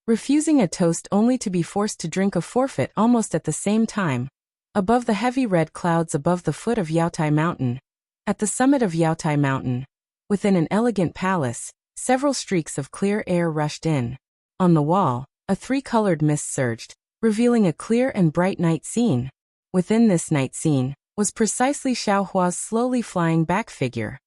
Refusing a toast only to be forced to drink a forfeit almost at the same time. Above the heavy red clouds above the foot of Yaotai Mountain. At the summit of Yaotai Mountain, within an elegant palace, several streaks of clear air rushed in. On the wall, a three-colored mist surged, revealing a clear and bright night scene. Within this night scene was precisely Xiao Hua's slowly flying back figure.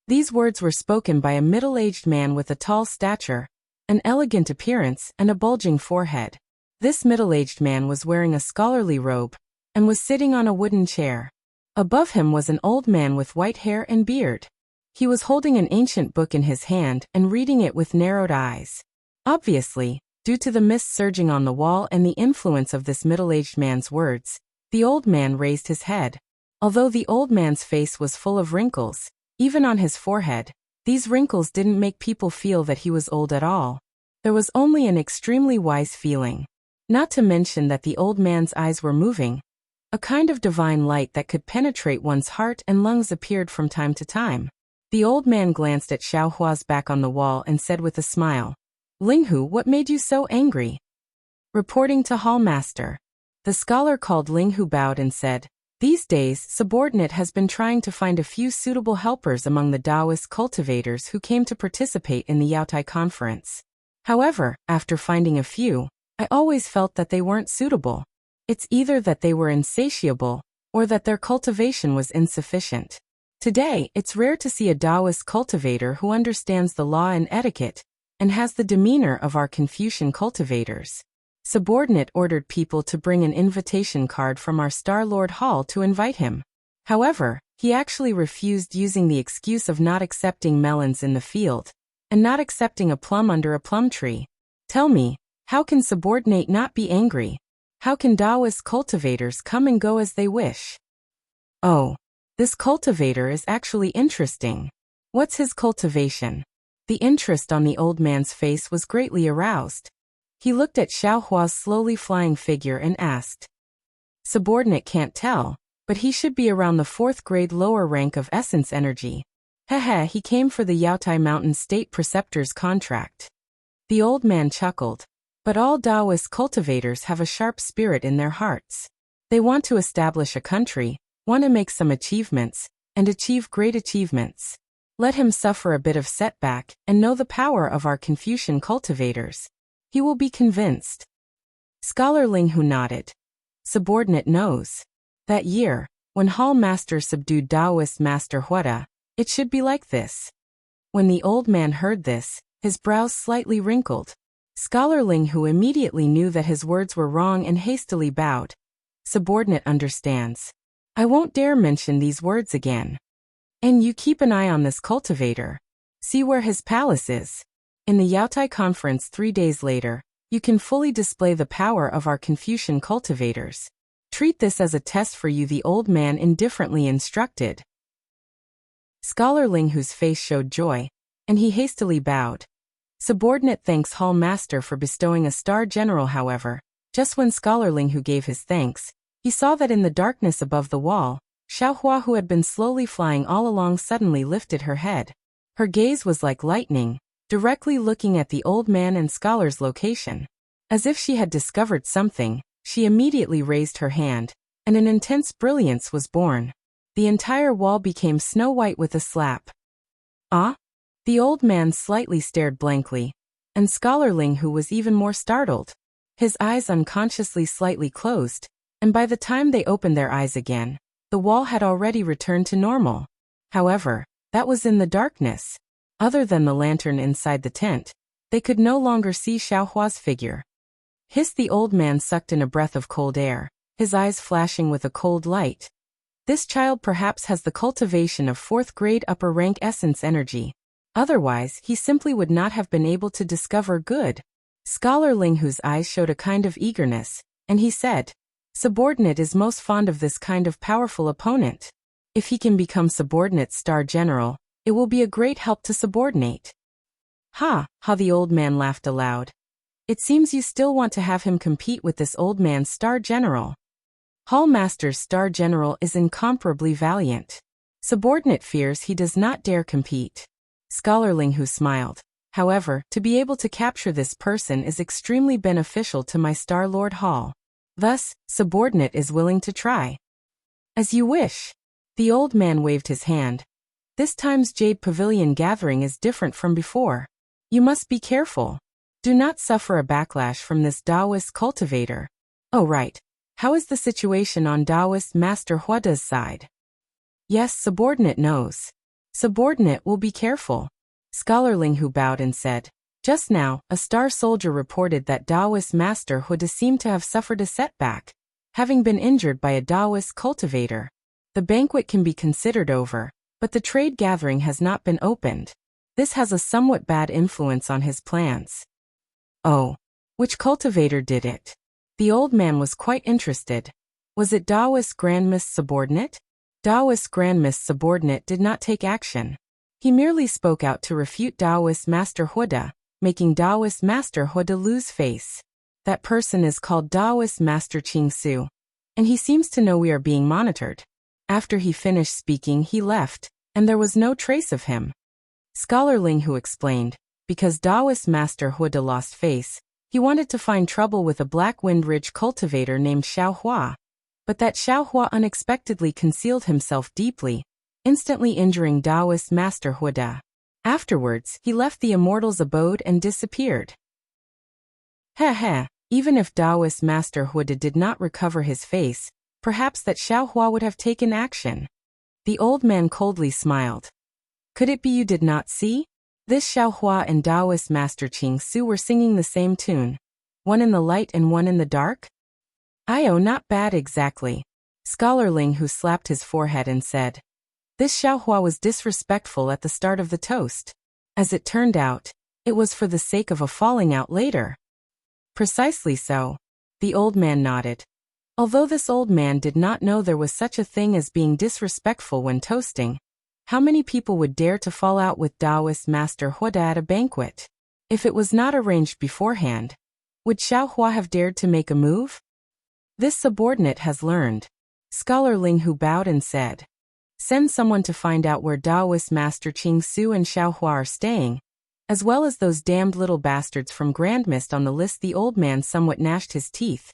These words were spoken by a middle-aged man with a tall stature, an elegant appearance, and a bulging forehead. This middle-aged man was wearing a scholarly robe and was sitting on a wooden chair. Above him was an old man with white hair and beard. He was holding an ancient book in his hand and reading it with narrowed eyes. Obviously, due to the mist surging on the wall and the influence of this middle-aged man's words, the old man raised his head. Although the old man's face was full of wrinkles, even on his forehead, these wrinkles didn't make people feel that he was old at all. There was only an extremely wise feeling. Not to mention that the old man's eyes were moving. A kind of divine light that could penetrate one's heart and lungs appeared from time to time. The old man glanced at Xiao Hua's back on the wall and said with a smile, "Linghu, what made you so angry?" Reporting to Hallmaster. The scholar called Linghu bowed and said, "These days, Subordinate has been trying to find a few suitable helpers among the Taoist cultivators who came to participate in the Yaotai conference. However, after finding a few, I always felt that they weren't suitable. It's either that they were insatiable, or that their cultivation was insufficient. Today, it's rare to see a Taoist cultivator who understands the law and etiquette, and has the demeanor of our Confucian cultivators." Subordinate ordered people to bring an invitation card from our Star Lord Hall to invite him. However, he actually refused using the excuse of not accepting melons in the field, and not accepting a plum under a plum tree. Tell me, how can Subordinate not be angry? How can Taoist cultivators come and go as they wish? Oh, this cultivator is actually interesting. What's his cultivation? The interest on the old man's face was greatly aroused. He looked at Xiao Hua's slowly flying figure and asked. Subordinate can't tell, but he should be around the 4th grade lower rank of essence energy. Heh, he came for the Yaotai Mountain State Preceptor's contract. The old man chuckled. But all Taoist cultivators have a sharp spirit in their hearts. They want to establish a country, want to make some achievements, and achieve great achievements. Let him suffer a bit of setback and know the power of our Confucian cultivators. He will be convinced. Scholar Linghu nodded. Subordinate knows. That year, when Hall Master subdued Taoist Master Huada, it should be like this. When the old man heard this, his brows slightly wrinkled. Scholar Linghu immediately knew that his words were wrong and hastily bowed. Subordinate understands. I won't dare mention these words again. And you keep an eye on this cultivator. See where his palace is. In the Yaotai conference 3 days later, you can fully display the power of our Confucian cultivators. Treat this as a test for you, the old man indifferently instructed. Scholar Linghu's face showed joy, and he hastily bowed. Subordinate thanks Hall Master for bestowing a Star General. However, just when Scholar Linghu gave his thanks, he saw that in the darkness above the wall, Xiao Hua, who had been slowly flying all along, suddenly lifted her head. Her gaze was like lightning, directly looking at the old man and Scholar's location. As if she had discovered something, she immediately raised her hand, and an intense brilliance was born. The entire wall became snow white with a slap. Ah? The old man slightly stared blankly, and Scholar Linghu was even more startled. His eyes unconsciously slightly closed, and by the time they opened their eyes again, the wall had already returned to normal. However, that was in the darkness. Other than the lantern inside the tent, they could no longer see Xiao Hua's figure. Hissed the old man, sucked in a breath of cold air, his eyes flashing with a cold light. This child perhaps has the cultivation of 4th grade upper rank essence energy. Otherwise, he simply would not have been able to discover good. Scholar Linghu's eyes showed a kind of eagerness, and he said, Subordinate is most fond of this kind of powerful opponent. If he can become Subordinate's Star General, it will be a great help to Subordinate. Ha, the old man laughed aloud. It seems you still want to have him compete with this old man's Star General. Hall Master's Star General is incomparably valiant. Subordinate fears he does not dare compete. Scholar Linghu smiled. However, to be able to capture this person is extremely beneficial to my Star Lord Hall. Thus, Subordinate is willing to try. As you wish. The old man waved his hand. This time's Jade Pavilion gathering is different from before. You must be careful. Do not suffer a backlash from this Taoist cultivator. Oh right. How is the situation on Taoist Master Huada's side? Yes, subordinate knows. Subordinate will be careful. Scholar Ling Hu bowed and said, just now, a star soldier reported that Taoist Master Huada seemed to have suffered a setback, having been injured by a Taoist cultivator. The banquet can be considered over, but the trade gathering has not been opened. This has a somewhat bad influence on his plans. Oh, which cultivator did it? The old man was quite interested. Was it Taoist Grand Miss Subordinate? Taoist Grand Miss Subordinate did not take action. He merely spoke out to refute Taoist Master Huada, making Taoist Master Huada lose face. That person is called Taoist Master Ching Su, and he seems to know we are being monitored. After he finished speaking, he left, and there was no trace of him. Scholar Ling Hu explained, because Taoist Master Huada lost face, he wanted to find trouble with a Black Wind Ridge cultivator named Xiao Hua. But that Xiao Hua unexpectedly concealed himself deeply, instantly injuring Taoist Master Huada. Afterwards, he left the immortal's abode and disappeared. Heh, even if Taoist Master Huada did not recover his face, perhaps that Xiao Hua would have taken action. The old man coldly smiled. Could it be you did not see? This Xiao Hua and Taoist Master Ching Su were singing the same tune. One in the light and one in the dark? Not bad exactly. Scholar Ling Hu slapped his forehead and said, this Xiao Hua was disrespectful at the start of the toast. As it turned out, it was for the sake of a falling out later. Precisely so. The old man nodded. Although this old man did not know there was such a thing as being disrespectful when toasting, how many people would dare to fall out with Taoist Master Huada at a banquet? If it was not arranged beforehand, would Xiao Hua have dared to make a move? This subordinate has learned. Scholar Ling Hu bowed and said, send someone to find out where Taoist Master Ching Su and Xiao Hua are staying, as well as those damned little bastards from Grand Mist on the list. The old man somewhat gnashed his teeth.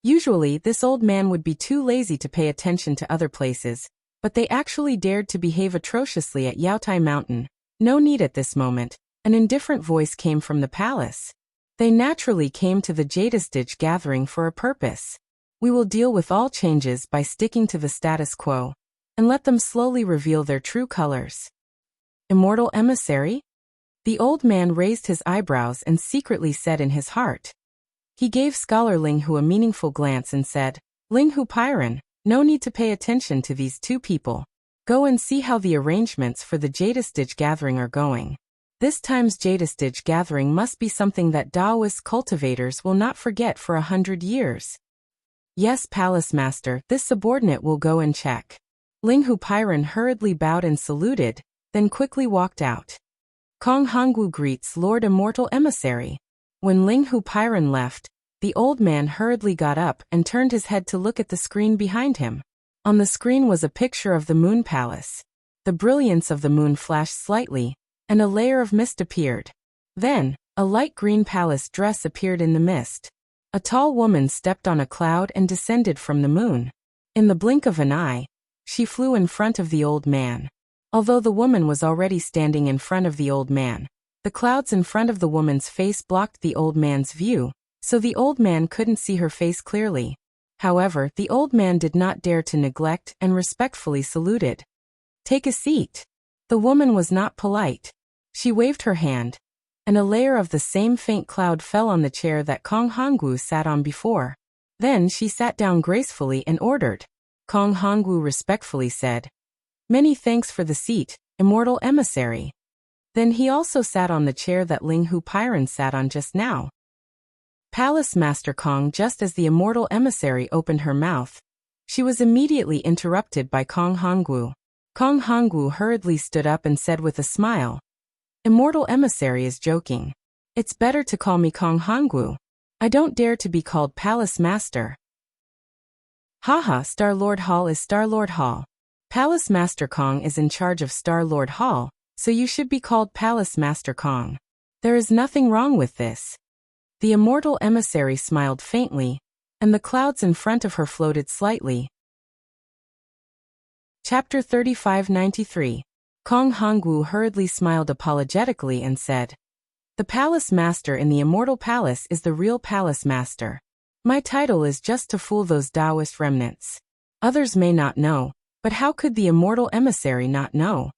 Usually, this old man would be too lazy to pay attention to other places, but they actually dared to behave atrociously at Yaotai Mountain. No need at this moment. An indifferent voice came from the palace. They naturally came to the Jadestige gathering for a purpose. We will deal with all changes by sticking to the status quo, and let them slowly reveal their true colors. Immortal emissary? The old man raised his eyebrows and secretly said in his heart. He gave Scholar Ling Hu a meaningful glance and said, Ling Hu Pyron, no need to pay attention to these two people. Go and see how the arrangements for the Jadestige gathering are going. This time's Jadestige gathering must be something that Taoist cultivators will not forget for 100 years. Yes, Palace Master, this subordinate will go and check. Ling Hu Pyron hurriedly bowed and saluted, then quickly walked out. Kong Hongwu greets Lord Immortal Emissary. When Ling Hu Pyron left, the old man hurriedly got up and turned his head to look at the screen behind him. On the screen was a picture of the Moon Palace. The brilliance of the moon flashed slightly, and a layer of mist appeared. Then, a light green palace dress appeared in the mist. A tall woman stepped on a cloud and descended from the moon. In the blink of an eye, she flew in front of the old man. Although the woman was already standing in front of the old man, the clouds in front of the woman's face blocked the old man's view, so the old man couldn't see her face clearly. However, the old man did not dare to neglect and respectfully saluted. Take a seat. The woman was not polite. She waved her hand, and a layer of the same faint cloud fell on the chair that Kong Hongwu sat on before. Then she sat down gracefully and ordered. Kong Hongwu respectfully said, Many thanks for the seat, Immortal Emissary. Then he also sat on the chair that Ling Hu Pyron sat on just now. Palace Master Kong. Just as the Immortal Emissary opened her mouth, she was immediately interrupted by Kong Hongwu. Kong Hongwu hurriedly stood up and said with a smile, Immortal Emissary is joking. It's better to call me Kong Hongwu. I don't dare to be called Palace Master. Haha, Star-Lord Hall is Star-Lord Hall. Palace Master Kong is in charge of Star-Lord Hall, so you should be called Palace Master Kong. There is nothing wrong with this. The Immortal Emissary smiled faintly, and the clouds in front of her floated slightly. Chapter 3593. Kong Hongwu hurriedly smiled apologetically and said, The palace master in the immortal palace is the real palace master. My title is just to fool those Taoist remnants. Others may not know, but how could the immortal emissary not know?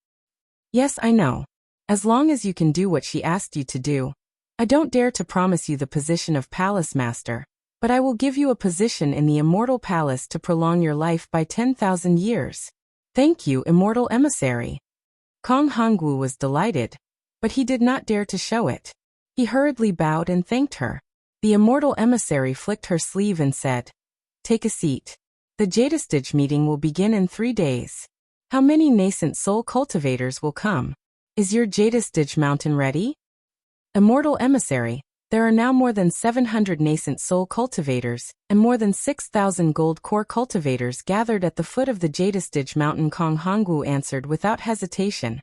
Yes, I know. As long as you can do what she asked you to do. I don't dare to promise you the position of palace master, but I will give you a position in the immortal palace to prolong your life by 10,000 years. Thank you, immortal emissary. Kong Hongwu was delighted, but he did not dare to show it. He hurriedly bowed and thanked her. The immortal emissary flicked her sleeve and said, "Take a seat. The Jadestage meeting will begin in 3 days. How many nascent soul cultivators will come? Is your Jadestage mountain ready?" Immortal emissary, there are now more than 700 nascent soul cultivators, and more than 6,000 gold core cultivators gathered at the foot of the Jadestage mountain, Kong Hongwu answered without hesitation.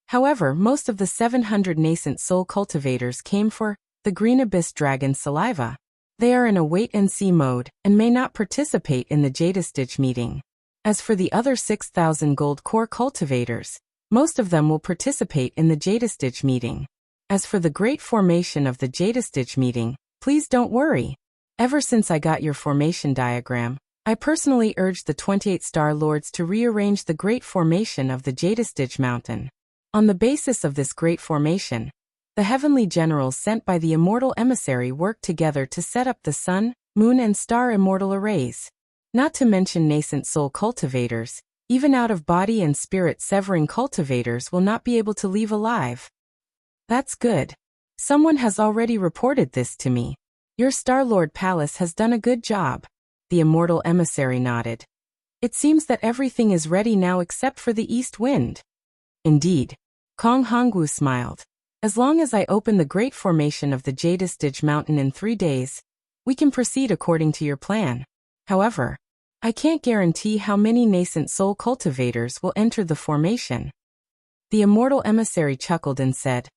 However, most of the 700 nascent soul cultivators came for the Green Abyss Dragon Saliva. They are in a wait-and-see mode, and may not participate in the Jadestage meeting. As for the other 6,000 gold core cultivators, most of them will participate in the Jadestage meeting. As for the great formation of the Jadestage meeting, please don't worry. Ever since I got your formation diagram, I personally urged the 28 Star Lords to rearrange the great formation of the Jadestage mountain. On the basis of this great formation, the heavenly generals sent by the immortal emissary worked together to set up the sun, moon and star immortal arrays. Not to mention nascent soul cultivators, even out of body and spirit severing cultivators will not be able to leave alive. That's good. Someone has already reported this to me. Your Star-Lord Palace has done a good job. The immortal emissary nodded. It seems that everything is ready now except for the east wind. Indeed. Kong Hongwu smiled. As long as I open the great formation of the Jadestage mountain in 3 days, we can proceed according to your plan. However, I can't guarantee how many nascent soul cultivators will enter the formation. The immortal emissary chuckled and said,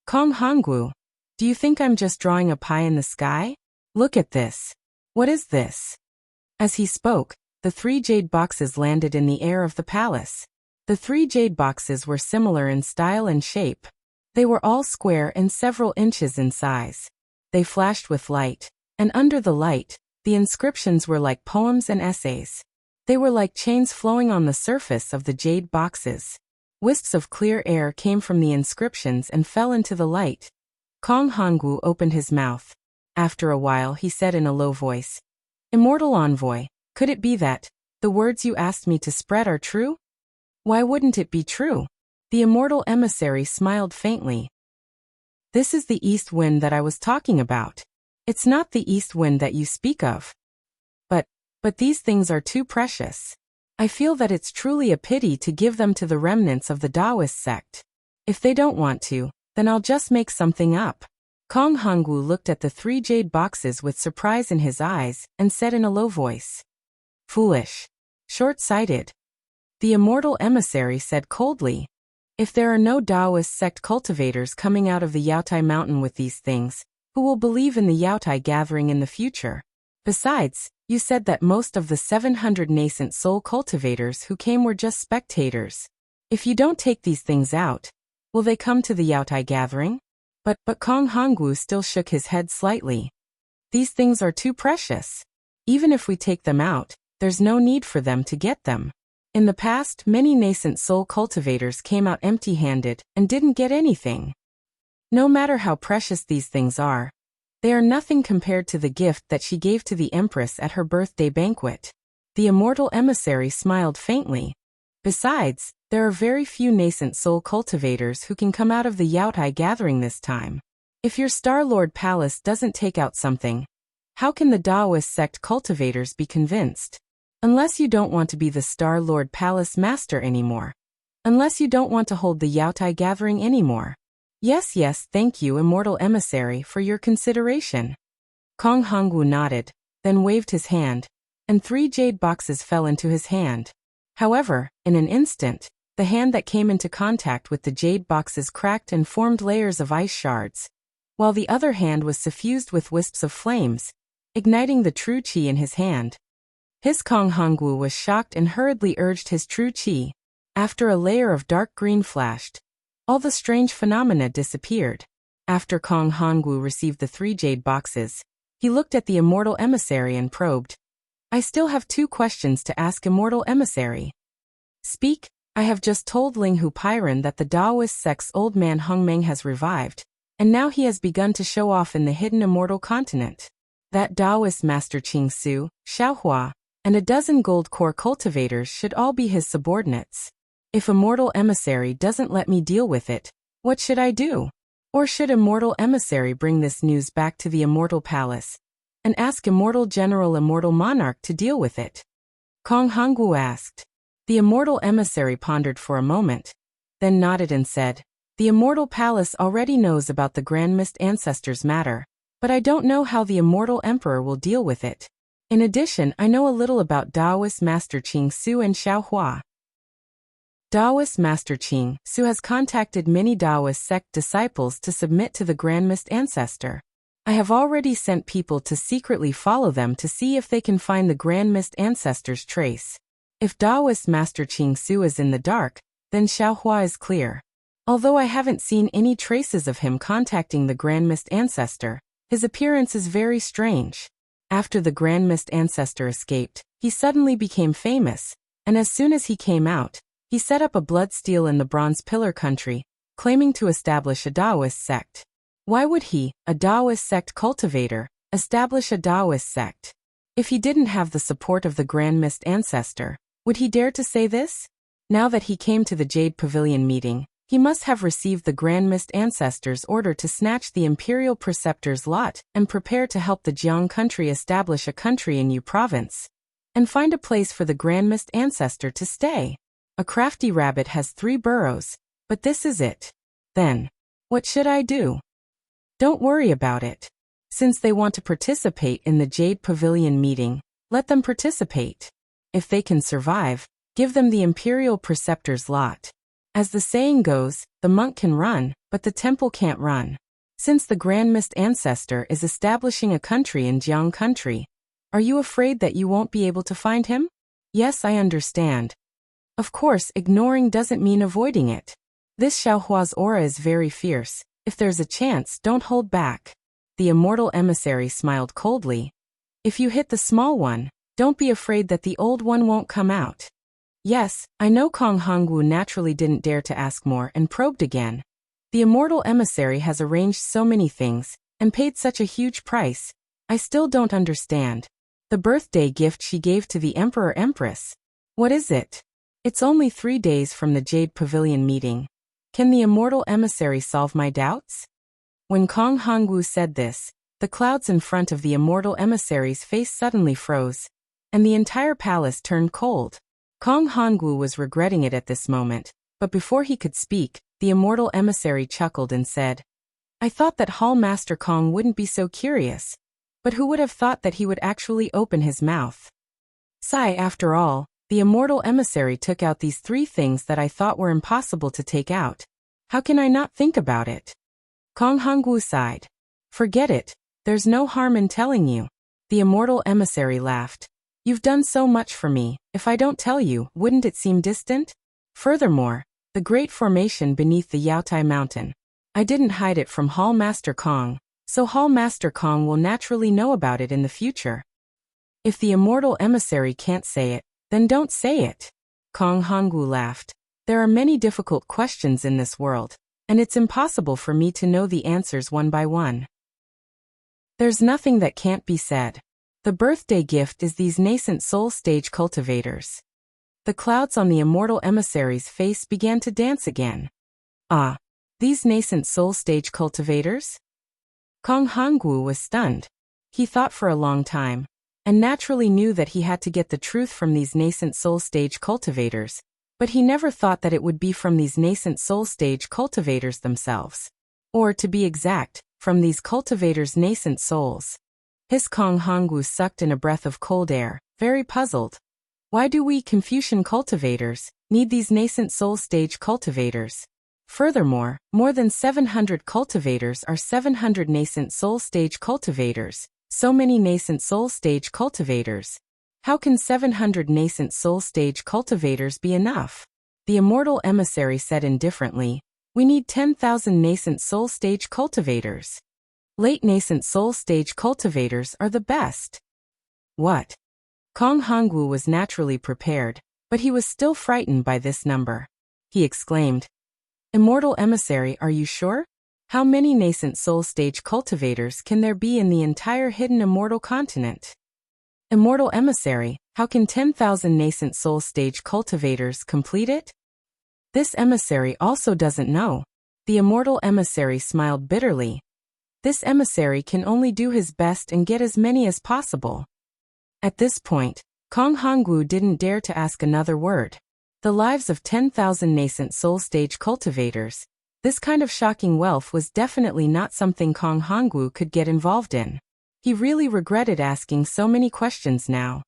Kong Hongwu, do you think I'm just drawing a pie in the sky? Look at this. What is this? As he spoke, the 3 jade boxes landed in the air of the palace. The 3 jade boxes were similar in style and shape. They were all square and several inches in size. They flashed with light, and under the light, the inscriptions were like poems and essays. They were like chains flowing on the surface of the jade boxes. Wisps of clear air came from the inscriptions and fell into the light. Kong Hongwu opened his mouth. After a while he said in a low voice, Immortal Envoy, could it be that the words you asked me to spread are true? Why wouldn't it be true? The immortal emissary smiled faintly. This is the east wind that I was talking about. It's not the east wind that you speak of. But these things are too precious. I feel that it's truly a pity to give them to the remnants of the Taoist sect. If they don't want to, then I'll just make something up. Kong Hongwu looked at the 3 jade boxes with surprise in his eyes and said in a low voice, Foolish. Short-sighted. The immortal emissary said coldly, If there are no Taoist sect cultivators coming out of the Yaotai mountain with these things, who will believe in the Yaotai gathering in the future? Besides, you said that most of the 700 nascent soul cultivators who came were just spectators. If you don't take these things out, will they come to the Yaotai gathering? But Kong Hongwu still shook his head slightly. These things are too precious. Even if we take them out, there's no need for them to get them. In the past, many nascent soul cultivators came out empty-handed and didn't get anything. No matter how precious these things are, they are nothing compared to the gift that she gave to the Empress at her birthday banquet. The immortal emissary smiled faintly. Besides, there are very few nascent soul cultivators who can come out of the Yaotai gathering this time. If your Star-Lord Palace doesn't take out something, how can the Taoist sect cultivators be convinced? Unless you don't want to be the Star-Lord Palace Master anymore. Unless you don't want to hold the Yaotai gathering anymore. Yes, thank you, immortal emissary, for your consideration. Kong Hongwu nodded, then waved his hand, and 3 jade boxes fell into his hand. However, in an instant, the hand that came into contact with the jade boxes cracked and formed layers of ice shards, while the other hand was suffused with wisps of flames, igniting the true qi in his hand. His Kong Hongwu was shocked and hurriedly urged his true qi. After a layer of dark green flashed, all the strange phenomena disappeared. After Kong Hongwu received the 3 jade boxes, he looked at the immortal emissary and probed. I still have 2 questions to ask immortal emissary. Speak. I have just told Linghu Pairan that the Taoist sect's old man Hongmeng has revived, and now he has begun to show off in the hidden immortal continent. That Taoist master Qing Su, Xiaohua, and a dozen gold core cultivators should all be his subordinates. If immortal emissary doesn't let me deal with it, what should I do? Or should immortal emissary bring this news back to the immortal palace and ask immortal general immortal monarch to deal with it? Kong Hongwu asked. The immortal emissary pondered for a moment, then nodded and said, the immortal palace already knows about the Grand Mist ancestors matter, but I don't know how the immortal emperor will deal with it. In addition, I know a little about Taoist master Qing Su and Xiaohua. Taoist master Qing Su has contacted many Taoist sect disciples to submit to the Grand Mist ancestor. I have already sent people to secretly follow them to see if they can find the Grand Mist ancestor's trace. If Taoist master Qing Su is in the dark, then Xiaohua is clear. Although I haven't seen any traces of him contacting the Grand Mist ancestor, his appearance is very strange. After the Grand Mist ancestor escaped, he suddenly became famous, and as soon as he came out, he set up a blood steel in the Bronze Pillar country, claiming to establish a Taoist sect. Why would he, a Taoist sect cultivator, establish a Taoist sect? If he didn't have the support of the Grand Mist ancestor, would he dare to say this? Now that he came to the Jade Pavilion meeting, he must have received the Grand Mist ancestor's order to snatch the Imperial Preceptor's lot and prepare to help the Jiang country establish a country in Yu province, and find a place for the Grand Mist ancestor to stay. A crafty rabbit has 3 burrows, but this is it. Then, what should I do? Don't worry about it. Since they want to participate in the Jade Pavilion meeting, let them participate. If they can survive, give them the Imperial Preceptor's lot. As the saying goes, the monk can run, but the temple can't run. Since the Grand Mist ancestor is establishing a country in Jiang country, are you afraid that you won't be able to find him? Yes, I understand. Of course, ignoring doesn't mean avoiding it. This Xiaohua's aura is very fierce. If there's a chance, don't hold back. The immortal emissary smiled coldly. If you hit the small one, don't be afraid that the old one won't come out. Yes, I know. Kong Hongwu naturally didn't dare to ask more and probed again. The immortal emissary has arranged so many things, and paid such a huge price. I still don't understand. The birthday gift she gave to the Emperor Empress. What is it? It's only 3 days from the Jade Pavilion meeting. Can the immortal emissary solve my doubts? When Kong Hongwu said this, the clouds in front of the immortal emissary's face suddenly froze, and the entire palace turned cold. Kong Hongwu was regretting it at this moment, but before he could speak, the immortal emissary chuckled and said, I thought that Hall Master Kong wouldn't be so curious, but who would have thought that he would actually open his mouth? Sigh, after all, the immortal emissary took out these 3 things that I thought were impossible to take out. How can I not think about it? Kong Hongwu sighed. Forget it, there's no harm in telling you. The immortal emissary laughed. You've done so much for me, if I don't tell you, wouldn't it seem distant? Furthermore, the great formation beneath the Yaotai mountain. I didn't hide it from Hall Master Kong, so Hall Master Kong will naturally know about it in the future. If the immortal emissary can't say it, then don't say it. Kong Hongwu laughed. There are many difficult questions in this world, and it's impossible for me to know the answers one by one. There's nothing that can't be said. The birthday gift is these nascent soul stage cultivators. The clouds on the immortal emissary's face began to dance again. Ah, these nascent soul stage cultivators? Kong Hongwu was stunned. He thought for a long time, and naturally knew that he had to get the truth from these nascent soul stage cultivators, but he never thought that it would be from these nascent soul stage cultivators themselves. Or, to be exact, from these cultivators' nascent souls. His Kong Hongwu sucked in a breath of cold air, very puzzled. Why do we Confucian cultivators need these nascent soul stage cultivators? Furthermore, more than 700 cultivators are 700 nascent soul stage cultivators. So many nascent soul stage cultivators. How can 700 nascent soul stage cultivators be enough? The immortal emissary said indifferently, We need 10,000 nascent soul stage cultivators. Late nascent soul stage cultivators are the best. What? Kong Hongwu was naturally prepared, but he was still frightened by this number. He exclaimed, Immortal Emissary, are you sure? How many nascent soul stage cultivators can there be in the entire hidden immortal continent? Immortal Emissary, how can 10,000 nascent soul stage cultivators complete it? This emissary also doesn't know. The immortal emissary smiled bitterly. This emissary can only do his best and get as many as possible. At this point, Kong Hongwu didn't dare to ask another word. The lives of 10,000 nascent soul stage cultivators, this kind of shocking wealth was definitely not something Kong Hongwu could get involved in. He really regretted asking so many questions now.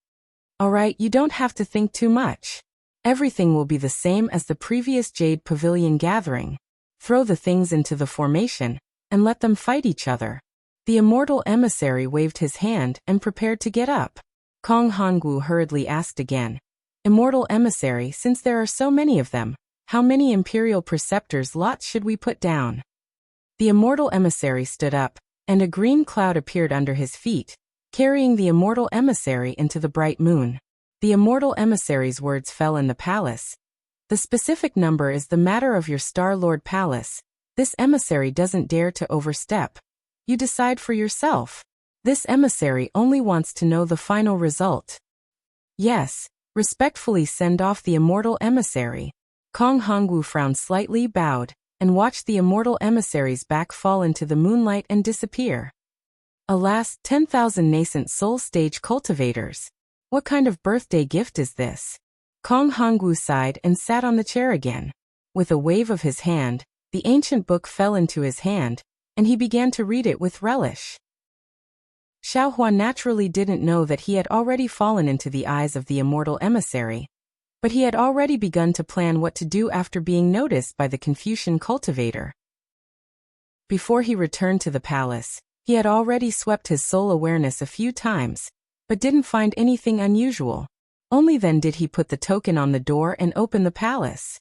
Alright, you don't have to think too much. Everything will be the same as the previous Jade Pavilion gathering. Throw the things into the formation, and let them fight each other. The immortal emissary waved his hand and prepared to get up. Kong Hongwu hurriedly asked again, Immortal emissary, since there are so many of them, how many imperial preceptors lots should we put down? The immortal emissary stood up, and a green cloud appeared under his feet, carrying the immortal emissary into the bright moon. The immortal emissary's words fell in the palace. The specific number is the matter of your Star Lord Palace. This emissary doesn't dare to overstep. You decide for yourself. This emissary only wants to know the final result. Yes, respectfully send off the immortal emissary. Kong Hongwu frowned slightly, bowed, and watched the immortal emissary's back fall into the moonlight and disappear. Alas, 10,000 nascent soul stage cultivators. What kind of birthday gift is this? Kong Hongwu sighed and sat on the chair again. With a wave of his hand, the ancient book fell into his hand, and he began to read it with relish. Xiaohua naturally didn't know that he had already fallen into the eyes of the immortal emissary, but he had already begun to plan what to do after being noticed by the Confucian cultivator. Before he returned to the palace, he had already swept his soul awareness a few times, but didn't find anything unusual. Only then did he put the token on the door and open the palace.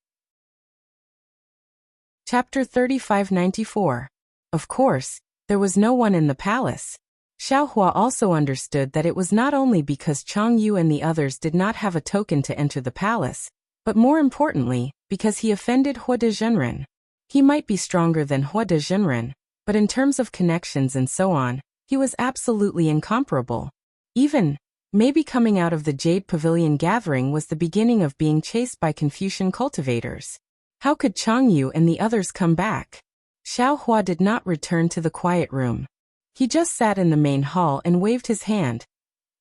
Chapter 3594. Of course, there was no one in the palace. Xiaohua also understood that it was not only because Chang Yu and the others did not have a token to enter the palace, but more importantly, because he offended Hua de Zhenren. He might be stronger than Hua de Zhenren, but in terms of connections and so on, he was absolutely incomparable. Even, maybe coming out of the Jade Pavilion gathering was the beginning of being chased by Confucian cultivators. How could Chang Yu and the others come back? Xiaohua did not return to the quiet room. He just sat in the main hall and waved his hand,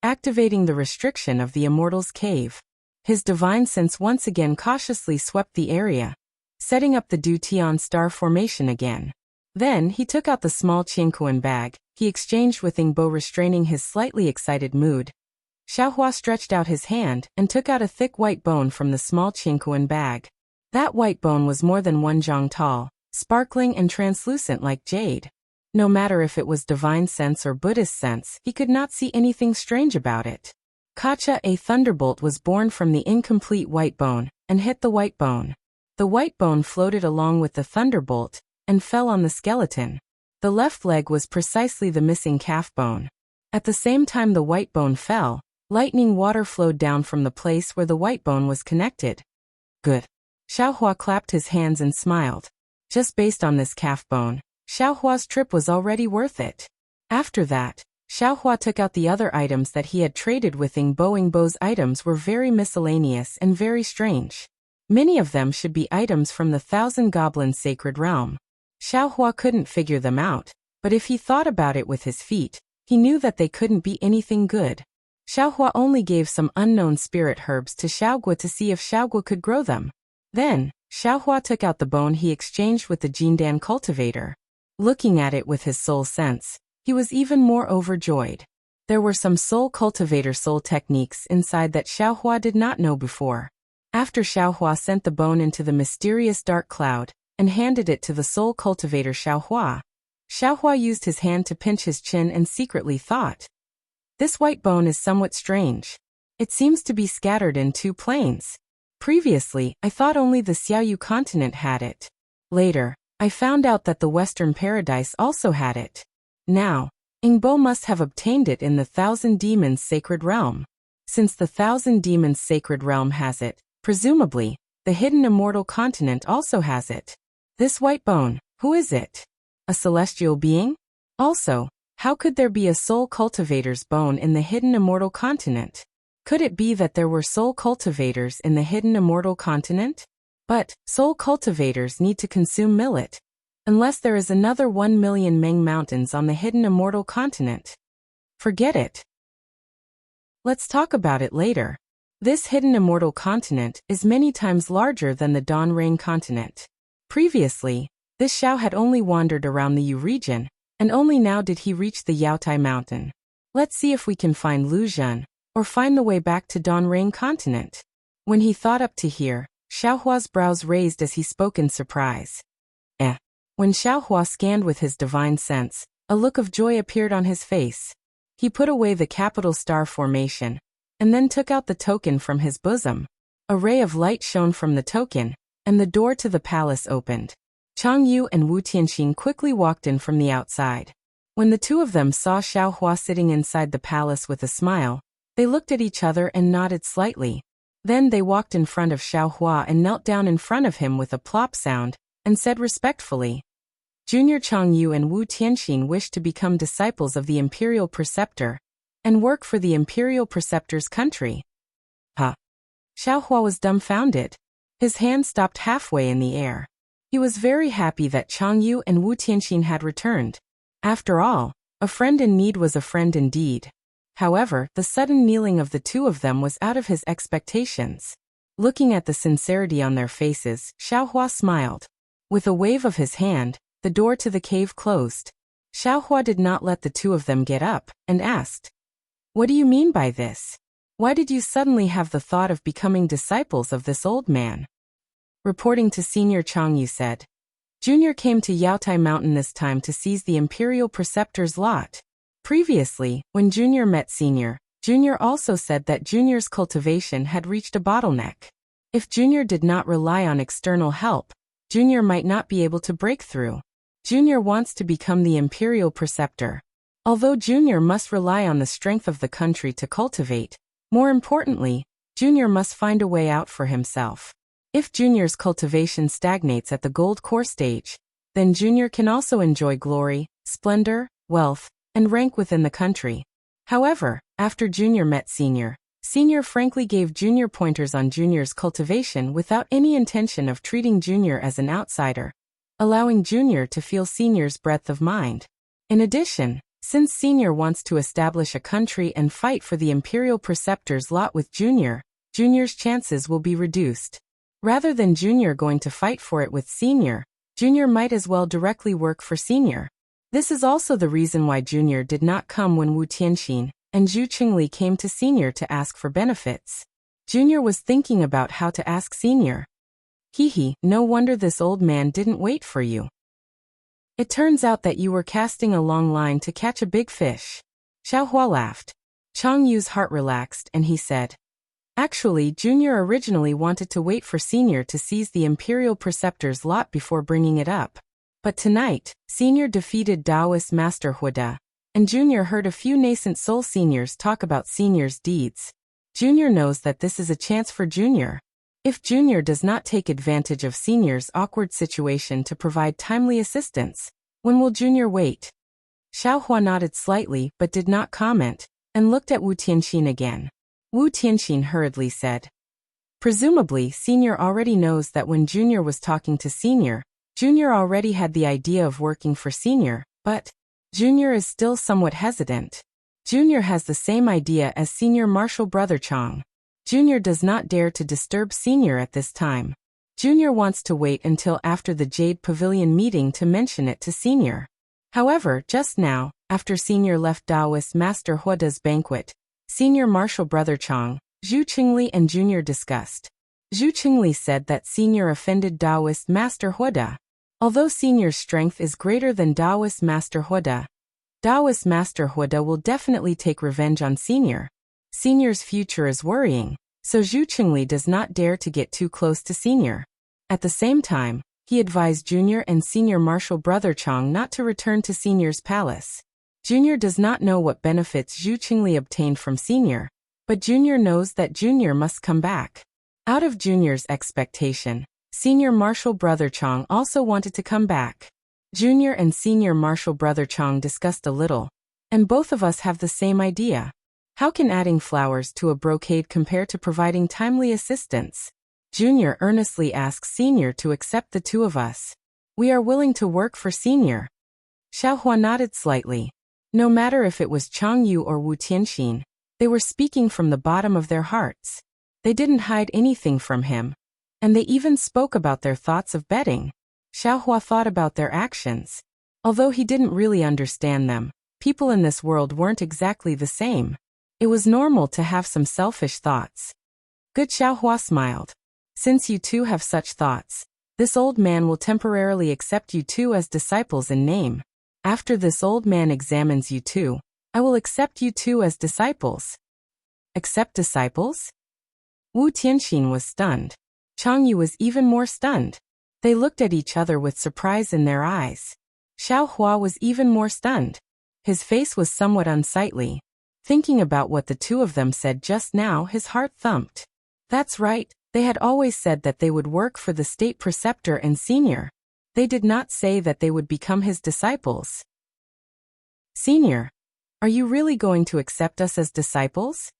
activating the restriction of the Immortal's Cave. His divine sense once again cautiously swept the area, setting up the Du Tian star formation again. Then he took out the small Qingkuan bag. He exchanged with Yingbo, restraining his slightly excited mood. Xiaohua stretched out his hand and took out a thick white bone from the small Qingkuan bag. That white bone was more than 1 zhang tall, sparkling and translucent like jade. No matter if it was divine sense or Buddhist sense, he could not see anything strange about it. Kacha, a thunderbolt, was born from the incomplete white bone and hit the white bone. The white bone floated along with the thunderbolt and fell on the skeleton. The left leg was precisely the missing calf bone. At the same time the white bone fell, lightning water flowed down from the place where the white bone was connected. Good. Xiaohua clapped his hands and smiled. Just based on this calf bone, Xiaohua's trip was already worth it. After that, Xiaohua took out the other items that he had traded with Yingbo. Yingbo's items were very miscellaneous and very strange. Many of them should be items from the Thousand Goblins Sacred Realm. Xiaohua couldn't figure them out, but if he thought about it with his feet, he knew that they couldn't be anything good. Xiaohua only gave some unknown spirit herbs to Xiaogua to see if Xiaogua could grow them. Then, Xiaohua took out the bone he exchanged with the Jindan cultivator. Looking at it with his soul sense, he was even more overjoyed. There were some soul cultivator soul techniques inside that Xiaohua did not know before. After Xiaohua sent the bone into the mysterious dark cloud and handed it to the soul cultivator Xiaohua, Xiaohua used his hand to pinch his chin and secretly thought, "This white bone is somewhat strange. It seems to be scattered in 2 planes. Previously, I thought only the Xiaoyu continent had it." Later, I found out that the Western Paradise also had it. Now, Ingbo must have obtained it in the Thousand Demons Sacred Realm. Since the Thousand Demons Sacred Realm has it, presumably, the Hidden Immortal Continent also has it. This white bone, who is it? A celestial being? Also, how could there be a soul cultivator's bone in the Hidden Immortal Continent? Could it be that there were soul cultivators in the Hidden Immortal Continent? But, soul cultivators need to consume millet. Unless there is another 1 million Meng mountains on the Hidden Immortal Continent. Forget it. Let's talk about it later. This Hidden Immortal Continent is many times larger than the Dawn Rain Continent. Previously, this Xiao had only wandered around the Yu region, and only now did he reach the Yaotai Mountain. Let's see if we can find Lu Zhen, or find the way back to Dawn Rain Continent. When he thought up to here, Xiaohua's brows raised as he spoke in surprise. When Xiaohua scanned with his divine sense, a look of joy appeared on his face. He put away the capital star formation, and then took out the token from his bosom. A ray of light shone from the token, and the door to the palace opened. Chang Yu and Wu Tianxin quickly walked in from the outside. When the two of them saw Xiaohua sitting inside the palace with a smile, they looked at each other and nodded slightly. Then they walked in front of Xiaohua and knelt down in front of him with a plop sound, and said respectfully, Junior Chang Yu and Wu Tianxin wish to become disciples of the Imperial Preceptor, and work for the Imperial Preceptor's country. Xiaohua was dumbfounded. His hand stopped halfway in the air. He was very happy that Chang Yu and Wu Tianxin had returned. After all, a friend in need was a friend indeed. However, the sudden kneeling of the two of them was out of his expectations. Looking at the sincerity on their faces, Xiaohua smiled. With a wave of his hand, the door to the cave closed. Xiaohua did not let the two of them get up, and asked, What do you mean by this? Why did you suddenly have the thought of becoming disciples of this old man? Reporting to Senior Chang Yu said, Junior came to Yaotai Mountain this time to seize the Imperial Preceptor's lot. Previously, when Junior met Senior, Junior also said that Junior's cultivation had reached a bottleneck. If Junior did not rely on external help, Junior might not be able to break through. Junior wants to become the Imperial Preceptor. Although Junior must rely on the strength of the country to cultivate, more importantly, Junior must find a way out for himself. If Junior's cultivation stagnates at the gold core stage, then Junior can also enjoy glory, splendor, wealth, and rank within the country. However, after Junior met Senior, Senior frankly gave Junior pointers on Junior's cultivation without any intention of treating Junior as an outsider, allowing Junior to feel Senior's breadth of mind. In addition, since Senior wants to establish a country and fight for the Imperial Preceptor's lot with Junior, Junior's chances will be reduced. Rather than Junior going to fight for it with Senior, Junior might as well directly work for Senior. This is also the reason why Junior did not come when Wu Tianxin and Zhu Qingli came to Senior to ask for benefits. Junior was thinking about how to ask Senior. No wonder this old man didn't wait for you. It turns out that you were casting a long line to catch a big fish. Xiaohua laughed. Chang Yu's heart relaxed and he said, Actually, Junior originally wanted to wait for Senior to seize the Imperial Preceptor's lot before bringing it up. But tonight, Senior defeated Taoist Master Huda, and Junior heard a few nascent soul seniors talk about Senior's deeds. Junior knows that this is a chance for Junior. If Junior does not take advantage of Senior's awkward situation to provide timely assistance, when will Junior wait? Xiaohua nodded slightly but did not comment, and looked at Wu Tianxin again. Wu Tianxin hurriedly said, Presumably, Senior already knows that when Junior was talking to Senior, Junior already had the idea of working for Senior, but Junior is still somewhat hesitant. Junior has the same idea as Senior Marshal Brother Chang. Junior does not dare to disturb Senior at this time. Junior wants to wait until after the Jade Pavilion meeting to mention it to Senior. However, just now, after Senior left Taoist Master Huda's banquet, Senior Marshal Brother Chang, Zhu Qingli and Junior discussed. Zhu Qingli said that Senior offended Taoist Master Huda. Although Senior's strength is greater than Taoist Master Huda, Taoist Master Huda will definitely take revenge on Senior. Senior's future is worrying, so Zhu Qingli does not dare to get too close to Senior. At the same time, He advised Junior and Senior Marshal Brother Chang not to return to Senior's palace. Junior does not know what benefits Zhu Qingli obtained from Senior, but Junior knows that Junior must come back. Out of Junior's expectation, Senior Marshal Brother Chang also wanted to come back. Junior and Senior Marshal Brother Chang discussed a little, and both of us have the same idea. How can adding flowers to a brocade compare to providing timely assistance? Junior earnestly asks Senior to accept the two of us. We are willing to work for Senior. Xiaohua nodded slightly. No matter if it was Chang Yu or Wu Tianxin, they were speaking from the bottom of their hearts. They didn't hide anything from him. And they even spoke about their thoughts of betting. Xiaohua thought about their actions. Although he didn't really understand them, people in this world weren't exactly the same. It was normal to have some selfish thoughts. Good, Xiaohua smiled. Since you two have such thoughts, this old man will temporarily accept you two as disciples in name. After this old man examines you two, I will accept you two as disciples. Accept disciples? Wu Tianxin was stunned. Chang Yu was even more stunned. They looked at each other with surprise in their eyes. Xiaohua was even more stunned. His face was somewhat unsightly. Thinking about what the two of them said just now, his heart thumped. That's right, they had always said that they would work for the state preceptor and Senior. They did not say that they would become his disciples. Senior, are you really going to accept us as disciples?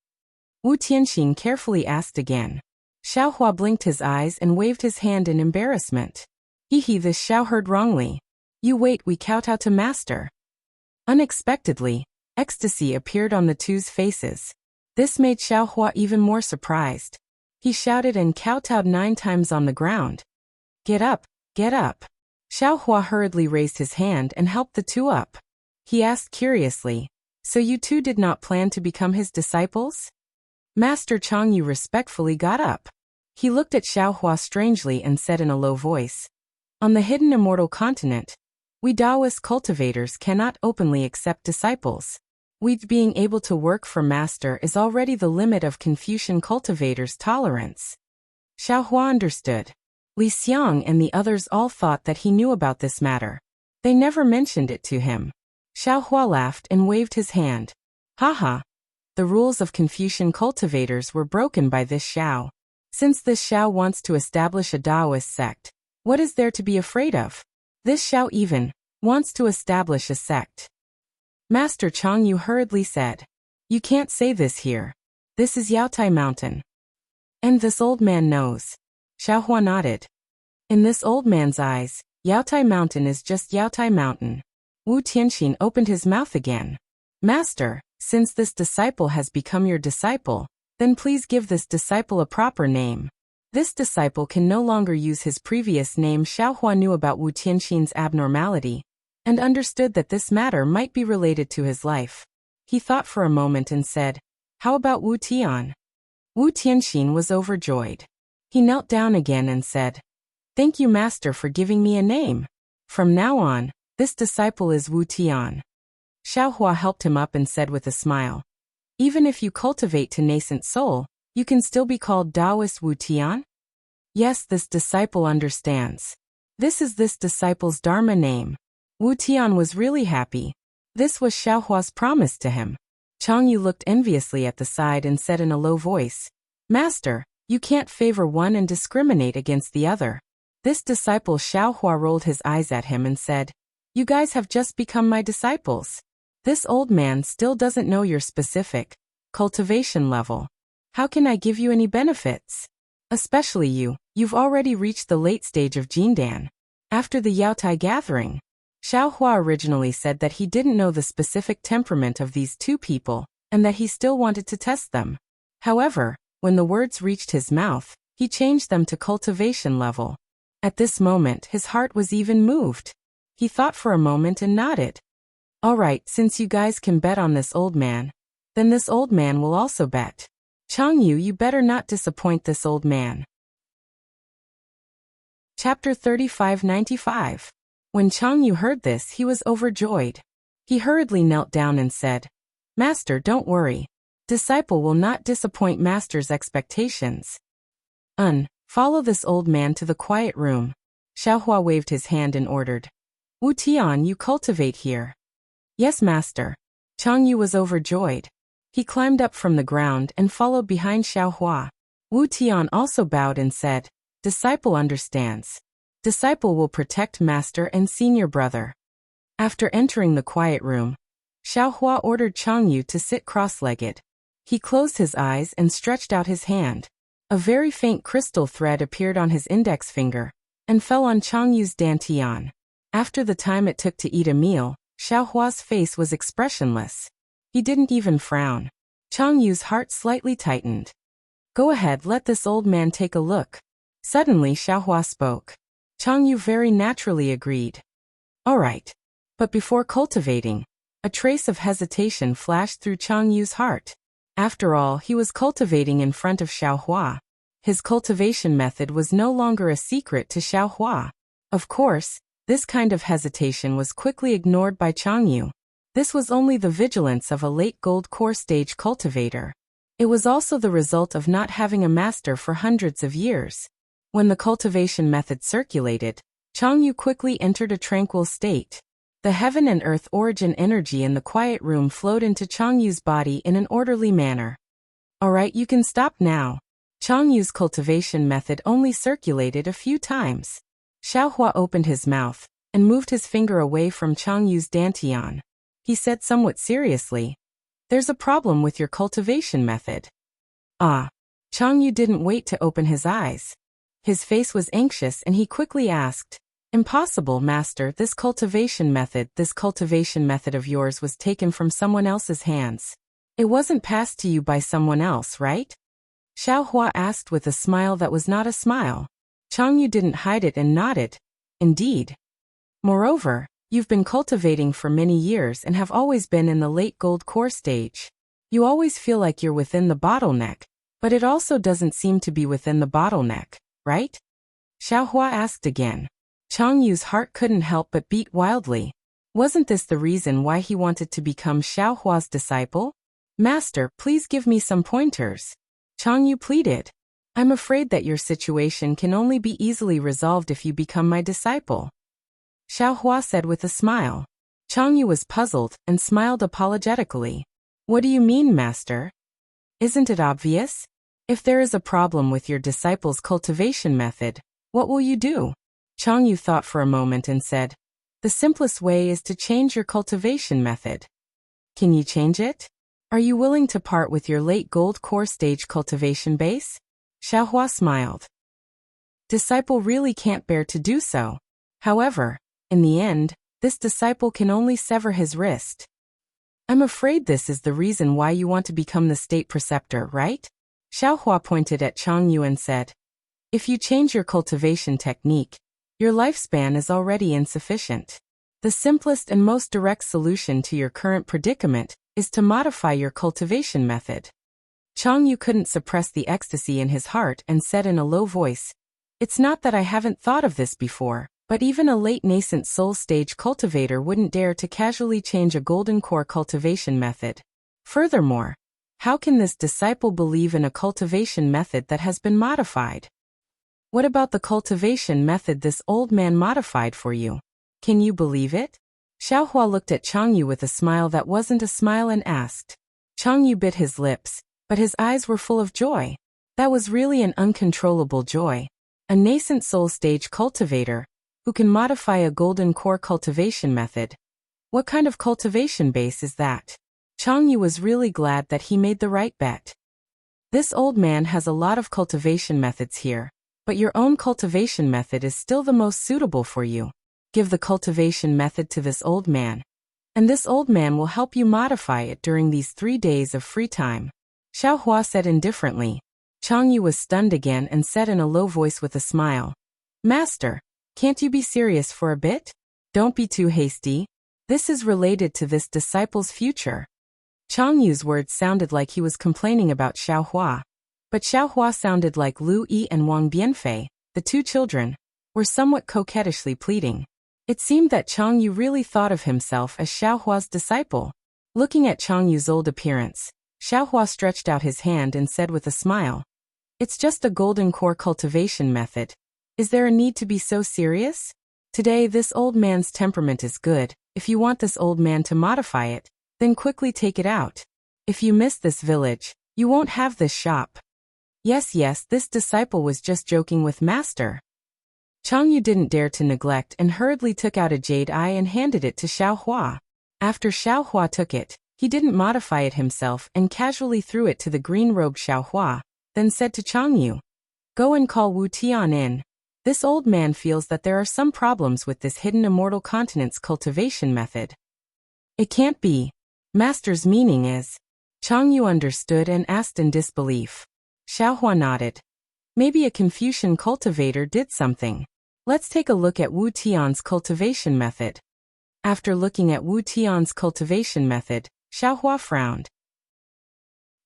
Wu Tianxin carefully asked again. Xiaohua blinked his eyes and waved his hand in embarrassment. Hehe, this Xiao heard wrongly. You wait, we kowtow to master. Unexpectedly, ecstasy appeared on the two's faces. This made Xiaohua even more surprised. He shouted and kowtowed 9 times on the ground. Get up, get up. Xiaohua hurriedly raised his hand and helped the two up. He asked curiously, so you two did not plan to become his disciples? Master Chang Yu respectfully got up. He looked at Xiaohua strangely and said in a low voice, on the hidden immortal continent, we Taoist cultivators cannot openly accept disciples. We being able to work for master is already the limit of Confucian cultivators' tolerance. Xiaohua understood. Li Xiang and the others all thought that he knew about this matter. They never mentioned it to him. Xiaohua laughed and waved his hand. Haha. The rules of Confucian cultivators were broken by this Xiao. Since this Xiao wants to establish a Taoist sect, what is there to be afraid of? This Xiao even wants to establish a sect. Master Chang Yu hurriedly said, you can't say this here. This is Yaotai Mountain. And this old man knows. Xiaohua nodded. In this old man's eyes, Yaotai Mountain is just Yaotai Mountain. Wu Tianxin opened his mouth again. Master, since this disciple has become your disciple, then please give this disciple a proper name. This disciple can no longer use his previous name. Xiaohua knew about Wu Tianxin's abnormality, and understood that this matter might be related to his life. He thought for a moment and said, how about Wu Tian? Wu Tianxin was overjoyed. He knelt down again and said, thank you, Master, for giving me a name. From now on, this disciple is Wu Tian. Xiaohua helped him up and said with a smile, even if you cultivate to nascent soul, you can still be called Taoist Wu Tian? Yes, this disciple understands. This is this disciple's Dharma name. Wu Tian was really happy. This was Xiaohua's promise to him. Chang Yu looked enviously at the side and said in a low voice, Master, you can't favor one and discriminate against the other. This disciple Xiaohua rolled his eyes at him and said, you guys have just become my disciples. This old man still doesn't know your specific cultivation level. How can I give you any benefits? Especially you, you've already reached the late stage of Jindan. After the Yaotai gathering, Xiaohua originally said that he didn't know the specific temperament of these two people, and that he still wanted to test them. However, when the words reached his mouth, he changed them to cultivation level. At this moment, his heart was even moved. He thought for a moment and nodded. All right, since you guys can bet on this old man, then this old man will also bet. Chang Yu, you better not disappoint this old man. Chapter 3595. When Chang Yu heard this, he was overjoyed. He hurriedly knelt down and said, Master, don't worry. Disciple will not disappoint Master's expectations. Follow this old man to the quiet room. Xiaohua waved his hand and ordered. Wu Tian, you cultivate here. Yes, master. Changyu was overjoyed. He climbed up from the ground and followed behind Xiaohua. Wu Tian also bowed and said, Disciple understands. Disciple will protect master and senior brother. After entering the quiet room, Xiaohua ordered Changyu to sit cross-legged. He closed his eyes and stretched out his hand. A very faint crystal thread appeared on his index finger and fell on Changyu's dantian. After the time it took to eat a meal, Xiaohua's face was expressionless. He didn't even frown. Changyu's heart slightly tightened. Go ahead, let this old man take a look. Suddenly Xiaohua spoke. Changyu very naturally agreed. All right. But before cultivating, a trace of hesitation flashed through Changyu's heart. After all, he was cultivating in front of Xiaohua. His cultivation method was no longer a secret to Xiaohua. Of course, this kind of hesitation was quickly ignored by Changyu. This was only the vigilance of a late gold core stage cultivator. It was also the result of not having a master for hundreds of years. When the cultivation method circulated, Changyu quickly entered a tranquil state. The heaven and earth origin energy in the quiet room flowed into Changyu's body in an orderly manner. Alright, you can stop now. Changyu's cultivation method only circulated a few times. Xiaohua opened his mouth and moved his finger away from Changyu's dantian. He said somewhat seriously, There's a problem with your cultivation method. Ah. Changyu didn't wait to open his eyes. His face was anxious and he quickly asked, Impossible, master, this cultivation method of yours was taken from someone else's hands. It wasn't passed to you by someone else, right? Xiaohua asked with a smile that was not a smile. Changyu didn't hide it and nodded. Indeed. Moreover, you've been cultivating for many years and have always been in the late gold core stage. You always feel like you're within the bottleneck, but it also doesn't seem to be within the bottleneck, right? Xiaohua asked again. Changyu's heart couldn't help but beat wildly. Wasn't this the reason why he wanted to become Xiaohua's disciple? Master, please give me some pointers. Changyu pleaded. I'm afraid that your situation can only be easily resolved if you become my disciple. Xiaohua said with a smile. Changyu was puzzled and smiled apologetically. What do you mean, master? Isn't it obvious? If there is a problem with your disciple's cultivation method, what will you do? Changyu thought for a moment and said, The simplest way is to change your cultivation method. Can you change it? Are you willing to part with your late gold core stage cultivation base? Xiaohua smiled. Disciple really can't bear to do so. However, in the end, this disciple can only sever his wrist. I'm afraid this is the reason why you want to become the state preceptor, right? Xiaohua pointed at Changyu and said, If you change your cultivation technique, your lifespan is already insufficient. The simplest and most direct solution to your current predicament is to modify your cultivation method. Changyu couldn't suppress the ecstasy in his heart and said in a low voice, It's not that I haven't thought of this before, but even a late nascent soul stage cultivator wouldn't dare to casually change a golden core cultivation method. Furthermore, how can this disciple believe in a cultivation method that has been modified? What about the cultivation method this old man modified for you? Can you believe it? Xiaohua looked at Changyu with a smile that wasn't a smile and asked. Changyu bit his lips, but his eyes were full of joy. That was really an uncontrollable joy. A nascent soul stage cultivator, who can modify a golden core cultivation method. What kind of cultivation base is that? Changyu was really glad that he made the right bet. This old man has a lot of cultivation methods here, but your own cultivation method is still the most suitable for you. Give the cultivation method to this old man, and this old man will help you modify it during these 3 days of free time. Xiaohua said indifferently. Changyu was stunned again and said in a low voice with a smile, Master, can't you be serious for a bit? Don't be too hasty. This is related to this disciple's future. Changyu's words sounded like he was complaining about Xiaohua, but Xiaohua sounded like Lu Yi and Wang Bianfei, the two children, were somewhat coquettishly pleading. It seemed that Changyu really thought of himself as Xiaohua's disciple. Looking at Changyu's old appearance, Xiaohua stretched out his hand and said with a smile, It's just a golden core cultivation method. Is there a need to be so serious? Today this old man's temperament is good. If you want this old man to modify it, then quickly take it out. If you miss this village, you won't have this shop. Yes, this disciple was just joking with master. Changyu didn't dare to neglect and hurriedly took out a jade eye and handed it to Xiaohua. After Xiaohua took it, he didn't modify it himself and casually threw it to the green-robed Xiaohua, then said to Changyu, "Go and call Wu Tian in. This old man feels that there are some problems with this hidden immortal continent's cultivation method." "It can't be. Master's meaning is..." Changyu understood and asked in disbelief. Xiaohua nodded. "Maybe a Confucian cultivator did something. Let's take a look at Wu Tian's cultivation method." After looking at Wu Tian's cultivation method, Xiaohua frowned.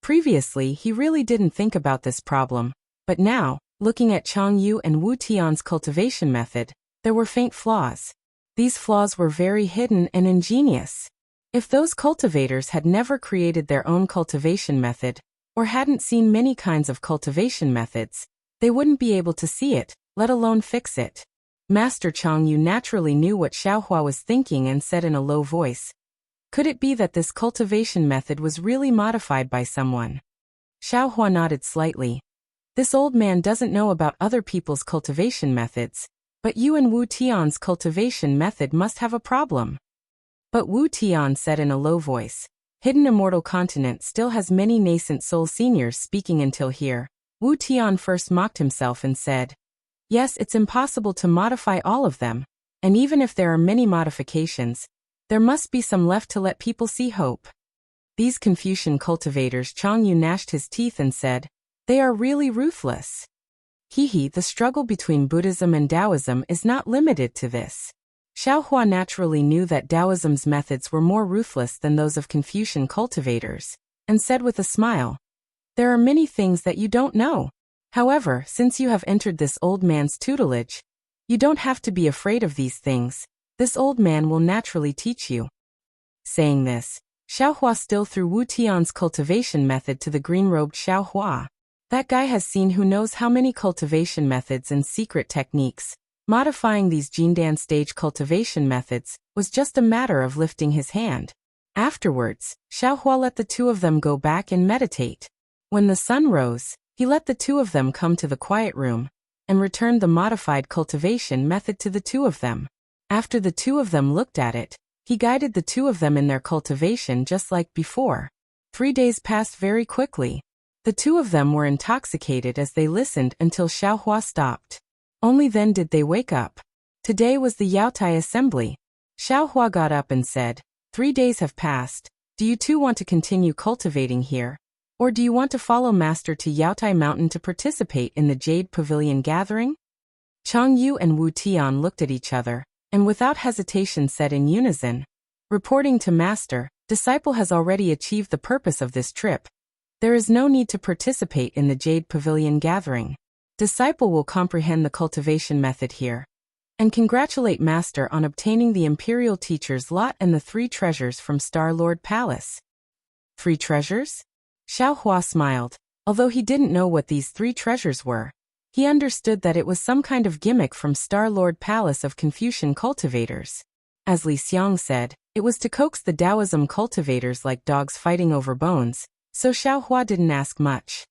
Previously, he really didn't think about this problem, but now, looking at Changyu and Wu Tian's cultivation method, there were faint flaws. These flaws were very hidden and ingenious. If those cultivators had never created their own cultivation method, or hadn't seen many kinds of cultivation methods, they wouldn't be able to see it, let alone fix it. Master Changyu naturally knew what Xiaohua was thinking and said in a low voice, "Could it be that this cultivation method was really modified by someone?" Xiaohua nodded slightly. "This old man doesn't know about other people's cultivation methods, but you and Wu Tian's cultivation method must have a problem." But Wu Tian said in a low voice, "Hidden Immortal Continent still has many nascent soul seniors speaking until here." Wu Tian first mocked himself and said, "Yes, it's impossible to modify all of them, and even if there are many modifications, there must be some left to let people see hope." These Confucian cultivators. Changyu gnashed his teeth and said, "They are really ruthless." The struggle between Buddhism and Taoism is not limited to this. Xiaohua naturally knew that Taoism's methods were more ruthless than those of Confucian cultivators, and said with a smile, "There are many things that you don't know. However, since you have entered this old man's tutelage, you don't have to be afraid of these things. This old man will naturally teach you." Saying this, Xiaohua still threw Wu Tian's cultivation method to the green-robed Xiaohua. "That guy has seen who knows how many cultivation methods and secret techniques. Modifying these Jindan stage cultivation methods was just a matter of lifting his hand." Afterwards, Xiaohua let the two of them go back and meditate. When the sun rose, he let the two of them come to the quiet room, and returned the modified cultivation method to the two of them. After the two of them looked at it, he guided the two of them in their cultivation just like before. 3 days passed very quickly. The two of them were intoxicated as they listened until Xiaohua stopped. Only then did they wake up. Today was the Yaotai assembly. Xiaohua got up and said, 3 days have passed. Do you two want to continue cultivating here? Or do you want to follow Master to Yaotai Mountain to participate in the Jade Pavilion gathering? Changyu and Wu Tian looked at each other, and without hesitation said in unison, "Reporting to Master, disciple has already achieved the purpose of this trip. There is no need to participate in the Jade Pavilion gathering. Disciple will comprehend the cultivation method here, and congratulate Master on obtaining the Imperial Teacher's lot and the 3 treasures from Star-Lord Palace." 3 treasures? Xiaohua smiled. Although he didn't know what these 3 treasures were, he understood that it was some kind of gimmick from Star-Lord Palace of Confucian cultivators. As Li Xiang said, it was to coax the Taoism cultivators like dogs fighting over bones, so Xiaohua didn't ask much.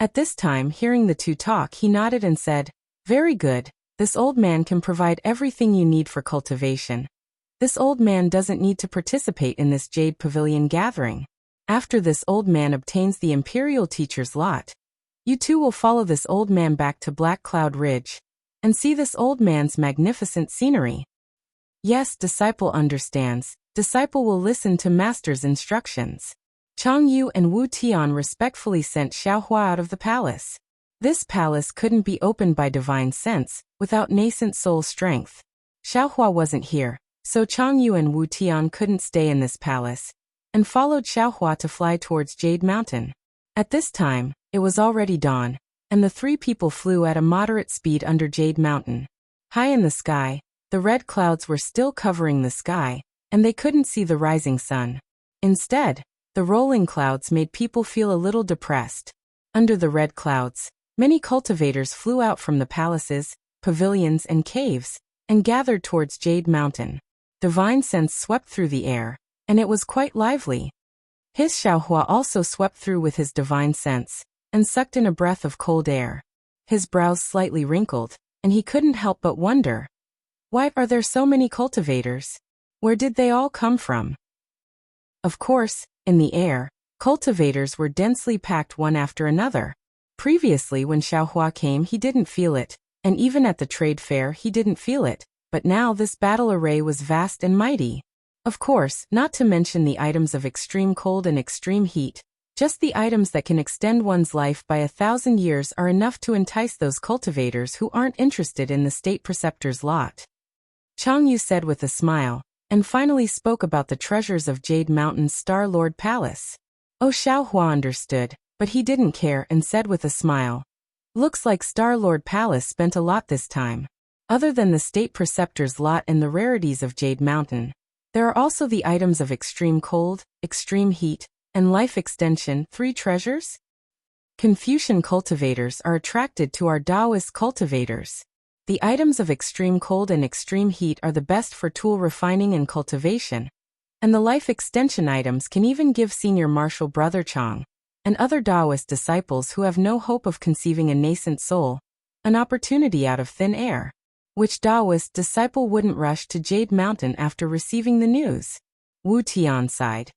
At this time, hearing the two talk, he nodded and said, "Very good. This old man can provide everything you need for cultivation. This old man doesn't need to participate in this Jade Pavilion gathering. After this old man obtains the Imperial Teacher's lot, you two will follow this old man back to Black Cloud Ridge and see this old man's magnificent scenery." Yes, disciple understands. Disciple will listen to Master's instructions. Changyu and Wu Tian respectfully sent Xiaohua out of the palace. This palace couldn't be opened by divine sense, without nascent soul strength. Xiaohua wasn't here, so Changyu and Wu Tian couldn't stay in this palace, and followed Xiaohua to fly towards Jade Mountain. At this time, it was already dawn, and the 3 people flew at a moderate speed under Jade Mountain. High in the sky, the red clouds were still covering the sky, and they couldn't see the rising sun. Instead, the rolling clouds made people feel a little depressed. Under the red clouds, Many cultivators flew out from the palaces, pavilions and caves, and gathered towards Jade Mountain. Divine scents swept through the air, and it was quite lively. His Xiaohua also swept through with his divine scents, and sucked in a breath of cold air. His brows slightly wrinkled, and he couldn't help but wonder. Why are there so many cultivators? Where did they all come from? Of course, in the air, cultivators were densely packed one after another. Previously when Xiaohua came he didn't feel it, and even at the trade fair he didn't feel it, but now this battle array was vast and mighty. Of course, not to mention the items of extreme cold and extreme heat, just the items that can extend one's life by 1,000 years are enough to entice those cultivators who aren't interested in the state preceptor's lot. Chang Yu said with a smile, and finally spoke about the treasures of Jade Mountain's Star Lord Palace. Oh, Xiaohua understood, but he didn't care and said with a smile. Looks like Star Lord Palace spent a lot this time. Other than the state preceptor's lot and the rarities of Jade Mountain, there are also the items of extreme cold, extreme heat, and life extension. 3 treasures? Confucian cultivators are attracted to our Taoist cultivators. The items of extreme cold and extreme heat are the best for tool refining and cultivation, and the life extension items can even give senior martial brother Chang and other Taoist disciples who have no hope of conceiving a nascent soul an opportunity out of thin air. Which Taoist disciple wouldn't rush to Jade Mountain after receiving the news? Wu Tian sighed.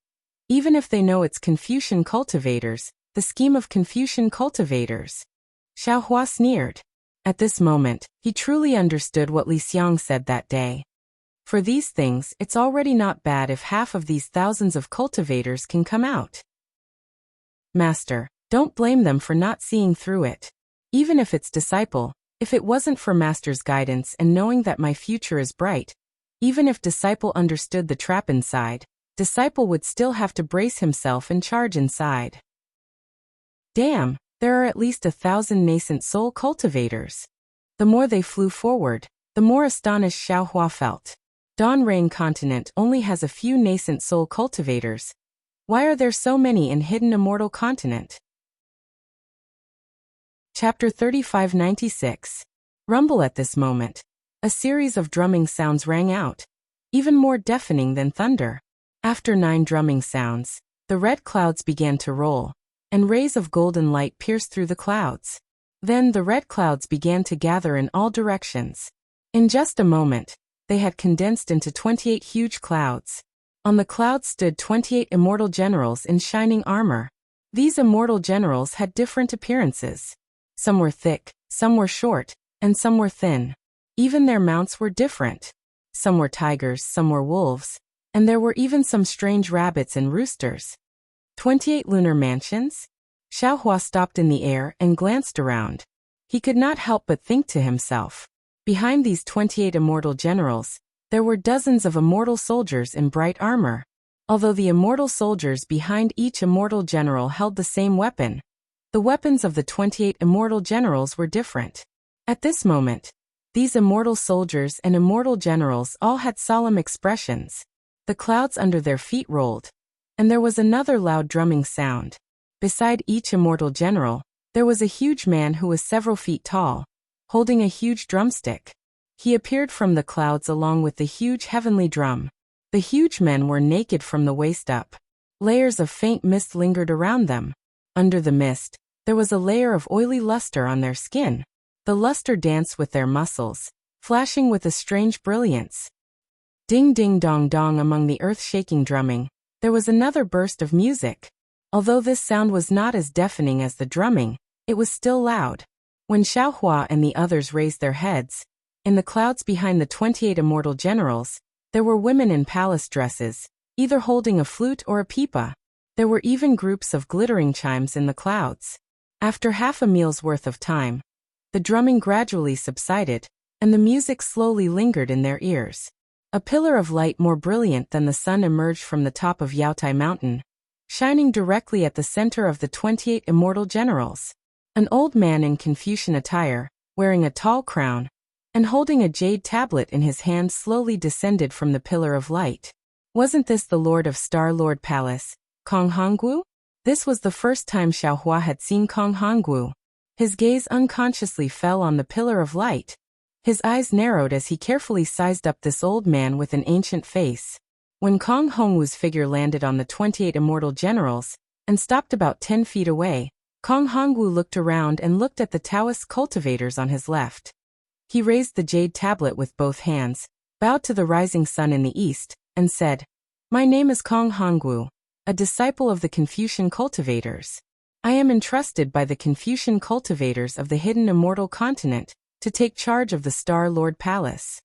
Even if they know it's Confucian cultivators, the scheme of Confucian cultivators. Xiaohua sneered. At this moment, he truly understood what Li Xiang said that day. For these things, it's already not bad if half of these thousands of cultivators can come out. Master, don't blame them for not seeing through it. Even if it's disciple, if it wasn't for Master's guidance and knowing that my future is bright, even if disciple understood the trap inside, disciple would still have to brace himself and charge inside. Damn, there are at least 1,000 nascent soul cultivators. The more they flew forward, the more astonished Xiaohua felt. Dawn Rain Continent only has a few nascent soul cultivators. Why are there so many in Hidden Immortal Continent? Chapter 3596. Rumble. At this moment, a series of drumming sounds rang out, even more deafening than thunder. After 9 drumming sounds, the red clouds began to roll, and rays of golden light pierced through the clouds. Then the red clouds began to gather in all directions. In just a moment, they had condensed into 28 huge clouds. On the clouds stood 28 immortal generals in shining armor. These immortal generals had different appearances. Some were thick, some were short, and some were thin. Even their mounts were different. Some were tigers, some were wolves, and there were even some strange rabbits and roosters. 28 lunar mansions? Xiaohua stopped in the air and glanced around. He could not help but think to himself. Behind these 28 immortal generals, there were dozens of immortal soldiers in bright armor. Although the immortal soldiers behind each immortal general held the same weapon, the weapons of the 28 immortal generals were different. At this moment, these immortal soldiers and immortal generals all had solemn expressions. The clouds under their feet rolled, and there was another loud drumming sound. Beside each immortal general, there was a huge man who was several feet tall, holding a huge drumstick. He appeared from the clouds along with the huge heavenly drum. The huge men were naked from the waist up. Layers of faint mist lingered around them. Under the mist, there was a layer of oily luster on their skin. The luster danced with their muscles, flashing with a strange brilliance. Ding ding dong dong. Among the earth-shaking drumming, there was another burst of music. Although this sound was not as deafening as the drumming, it was still loud. When Xiaohua and the others raised their heads, in the clouds behind the 28 immortal generals, there were women in palace dresses, either holding a flute or a pipa. There were even groups of glittering chimes in the clouds. After half a meal's worth of time, the drumming gradually subsided, and the music slowly lingered in their ears. A pillar of light more brilliant than the sun emerged from the top of Yaotai Mountain, shining directly at the center of the 28 immortal generals. An old man in Confucian attire, wearing a tall crown, and holding a jade tablet in his hand slowly descended from the pillar of light. Wasn't this the Lord of Star Lord Palace, Kong Honggu? This was the first time Xiaohua had seen Kong Honggu. His gaze unconsciously fell on the pillar of light. His eyes narrowed as he carefully sized up this old man with an ancient face. When Kong Hongwu's figure landed on the 28 immortal generals and stopped about 10 feet away, Kong Hongwu looked around and looked at the Taoist cultivators on his left. He raised the jade tablet with both hands, bowed to the rising sun in the east, and said, "My name is Kong Hongwu, a disciple of the Confucian cultivators. I am entrusted by the Confucian cultivators of the hidden immortal continent to take charge of the Star Lord Palace.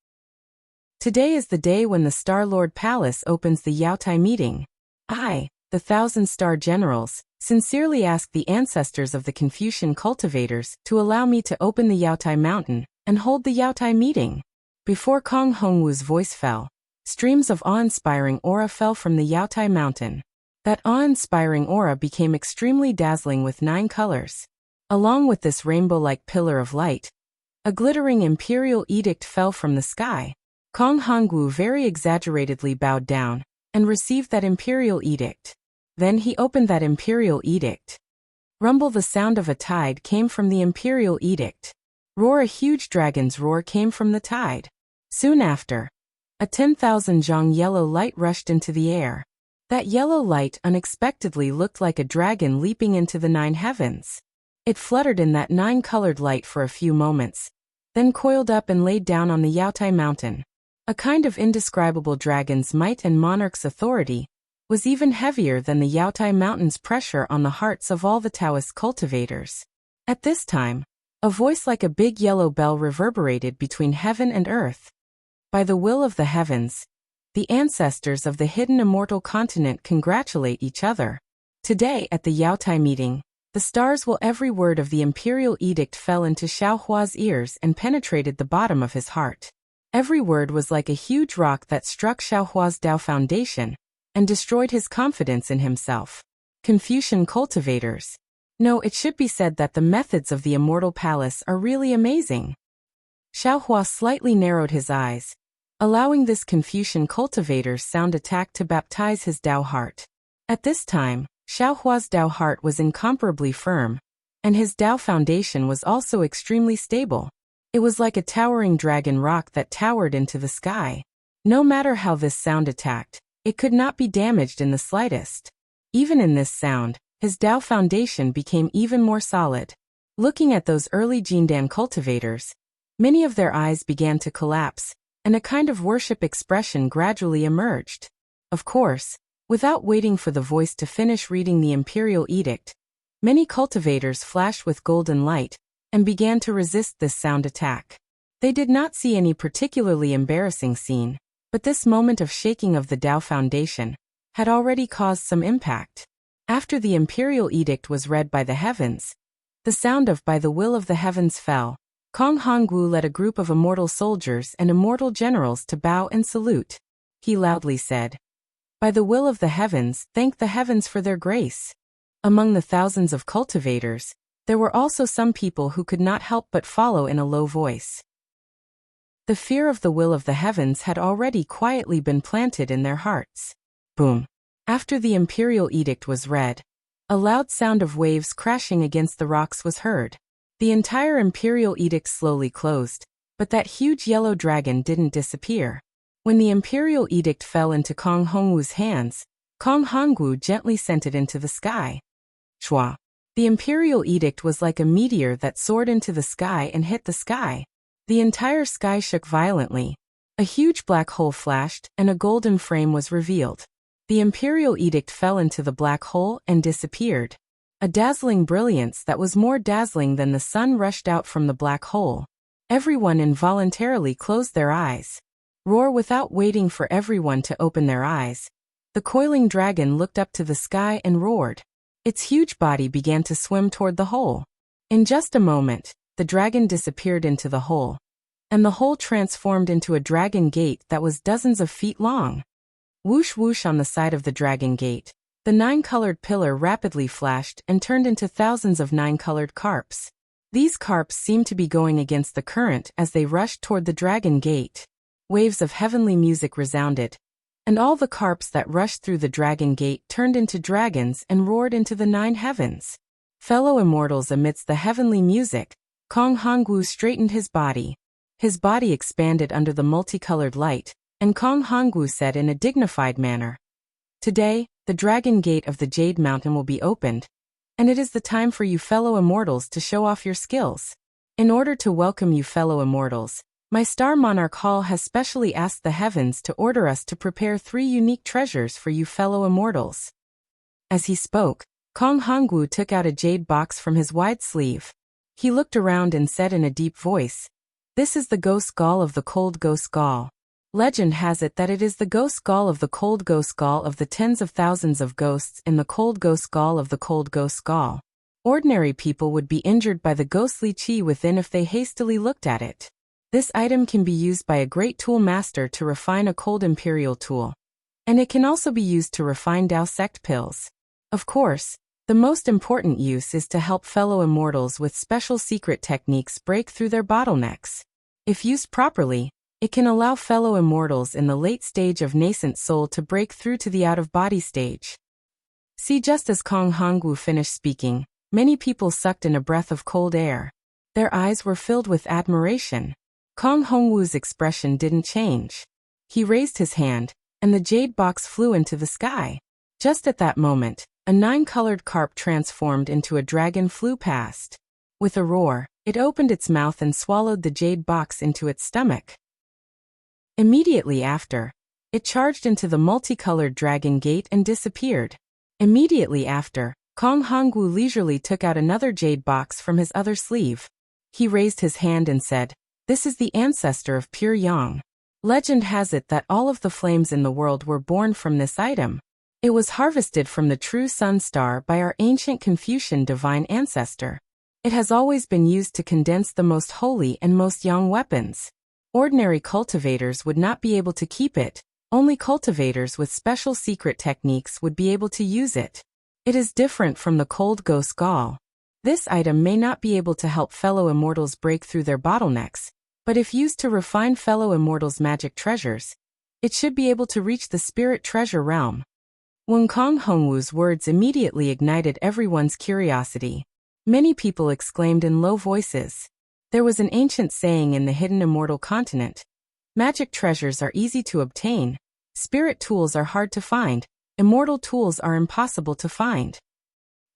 Today is the day when the Star Lord Palace opens the Yaotai meeting. I, the 1,000-star generals, sincerely ask the ancestors of the Confucian cultivators to allow me to open the Yaotai mountain and hold the Yaotai meeting." Before Kong Hongwu's voice fell, streams of awe-inspiring aura fell from the Yaotai mountain. That awe-inspiring aura became extremely dazzling with 9 colors. Along with this rainbow-like pillar of light, a glittering imperial edict fell from the sky. Kong Hongwu very exaggeratedly bowed down and received that imperial edict. Then he opened that imperial edict. Rumble, the sound of a tide came from the imperial edict. Roar, a huge dragon's roar came from the tide. Soon after, a 10,000 zhang yellow light rushed into the air. That yellow light unexpectedly looked like a dragon leaping into the 9 heavens. It fluttered in that 9-colored light for a few moments, then coiled up and laid down on the Yaotai mountain. A kind of indescribable dragon's might and monarch's authority was even heavier than the Yaotai mountain's pressure on the hearts of all the Taoist cultivators. At this time, a voice like a big yellow bell reverberated between heaven and earth. By the will of the heavens, the ancestors of the hidden immortal continent congratulate each other. Today at the Yaotai meeting, the stars will every word of the imperial edict fell into Xiao Hua's ears and penetrated the bottom of his heart. Every word was like a huge rock that struck Xiao Hua's Tao foundation and destroyed his confidence in himself. Confucian cultivators. No, it should be said that the methods of the immortal palace are really amazing. Xiao Hua slightly narrowed his eyes, allowing this Confucian cultivator's sound attack to baptize his Tao heart. At this time, Xiao Hua's Tao heart was incomparably firm, and his Tao foundation was also extremely stable. It was like a towering dragon rock that towered into the sky. No matter how this sound attacked, it could not be damaged in the slightest. Even in this sound, his Tao foundation became even more solid. Looking at those early Jindan cultivators, many of their eyes began to collapse, and a kind of worship expression gradually emerged. Of course, without waiting for the voice to finish reading the imperial edict, many cultivators flashed with golden light and began to resist this sound attack. They did not see any particularly embarrassing scene, but this moment of shaking of the Tao foundation had already caused some impact. After the imperial edict was read by the heavens, the sound of "by the will of the heavens" fell. Kong Hongwu led a group of immortal soldiers and immortal generals to bow and salute. He loudly said, "By the will of the heavens, thank the heavens for their grace." Among the thousands of cultivators, there were also some people who could not help but follow in a low voice. The fear of the will of the heavens had already quietly been planted in their hearts. Boom. After the imperial edict was read, a loud sound of waves crashing against the rocks was heard. The entire imperial edict slowly closed, but that huge yellow dragon didn't disappear. When the imperial edict fell into Kong Hongwu's hands, Kong Hongwu gently sent it into the sky. Shua. The imperial edict was like a meteor that soared into the sky and hit the sky. The entire sky shook violently. A huge black hole flashed, and a golden frame was revealed. The imperial edict fell into the black hole and disappeared. A dazzling brilliance that was more dazzling than the sun rushed out from the black hole. Everyone involuntarily closed their eyes. Roar, without waiting for everyone to open their eyes, the coiling dragon looked up to the sky and roared. Its huge body began to swim toward the hole. In just a moment, the dragon disappeared into the hole, and the hole transformed into a dragon gate that was dozens of feet long. Whoosh whoosh on the side of the dragon gate, the 9-colored pillar rapidly flashed and turned into thousands of 9-colored carps. These carps seemed to be going against the current as they rushed toward the dragon gate. Waves of heavenly music resounded, and all the carps that rushed through the dragon gate turned into dragons and roared into the 9 heavens. Fellow immortals, amidst the heavenly music, Kong Hongwu straightened his body. His body expanded under the multicolored light, and Kong Hongwu said in a dignified manner, "Today, the Dragon Gate of the Jade Mountain will be opened, and it is the time for you fellow immortals to show off your skills. In order to welcome you fellow immortals, my Star Monarch Hall has specially asked the heavens to order us to prepare 3 unique treasures for you fellow immortals." As he spoke, Kong Hongwu took out a jade box from his wide sleeve. He looked around and said in a deep voice, "This is the ghost gall of the cold ghost gall. Legend has it that it is the ghost gall of the cold ghost gall of the tens of thousands of ghosts in the cold ghost gall of the cold ghost gall. Ordinary people would be injured by the ghostly chi within if they hastily looked at it. This item can be used by a great tool master to refine a cold imperial tool, and it can also be used to refine Dao sect pills. Of course, the most important use is to help fellow immortals with special secret techniques break through their bottlenecks. If used properly, it can allow fellow immortals in the late stage of nascent soul to break through to the out-of-body stage." See, just as Kong Hongwu finished speaking, many people sucked in a breath of cold air. Their eyes were filled with admiration. Kong Hongwu's expression didn't change. He raised his hand, and the jade box flew into the sky. Just at that moment, a 9-colored carp transformed into a dragon flew past. With a roar, it opened its mouth and swallowed the jade box into its stomach. Immediately after, it charged into the multicolored dragon gate and disappeared. Immediately after, Kong Hongwu leisurely took out another jade box from his other sleeve. He raised his hand and said, "This is the ancestor of pure yang. Legend has it that all of the flames in the world were born from this item. It was harvested from the true sun star by our ancient Confucian divine ancestor. It has always been used to condense the most holy and most yang weapons. Ordinary cultivators would not be able to keep it, only cultivators with special secret techniques would be able to use it. It is different from the cold ghost gall. This item may not be able to help fellow immortals break through their bottlenecks, but if used to refine fellow immortals' magic treasures, it should be able to reach the spirit treasure realm." When Kong Hongwu's words immediately ignited everyone's curiosity. Many people exclaimed in low voices. There was an ancient saying in the hidden immortal continent: "Magic treasures are easy to obtain, spirit tools are hard to find, immortal tools are impossible to find."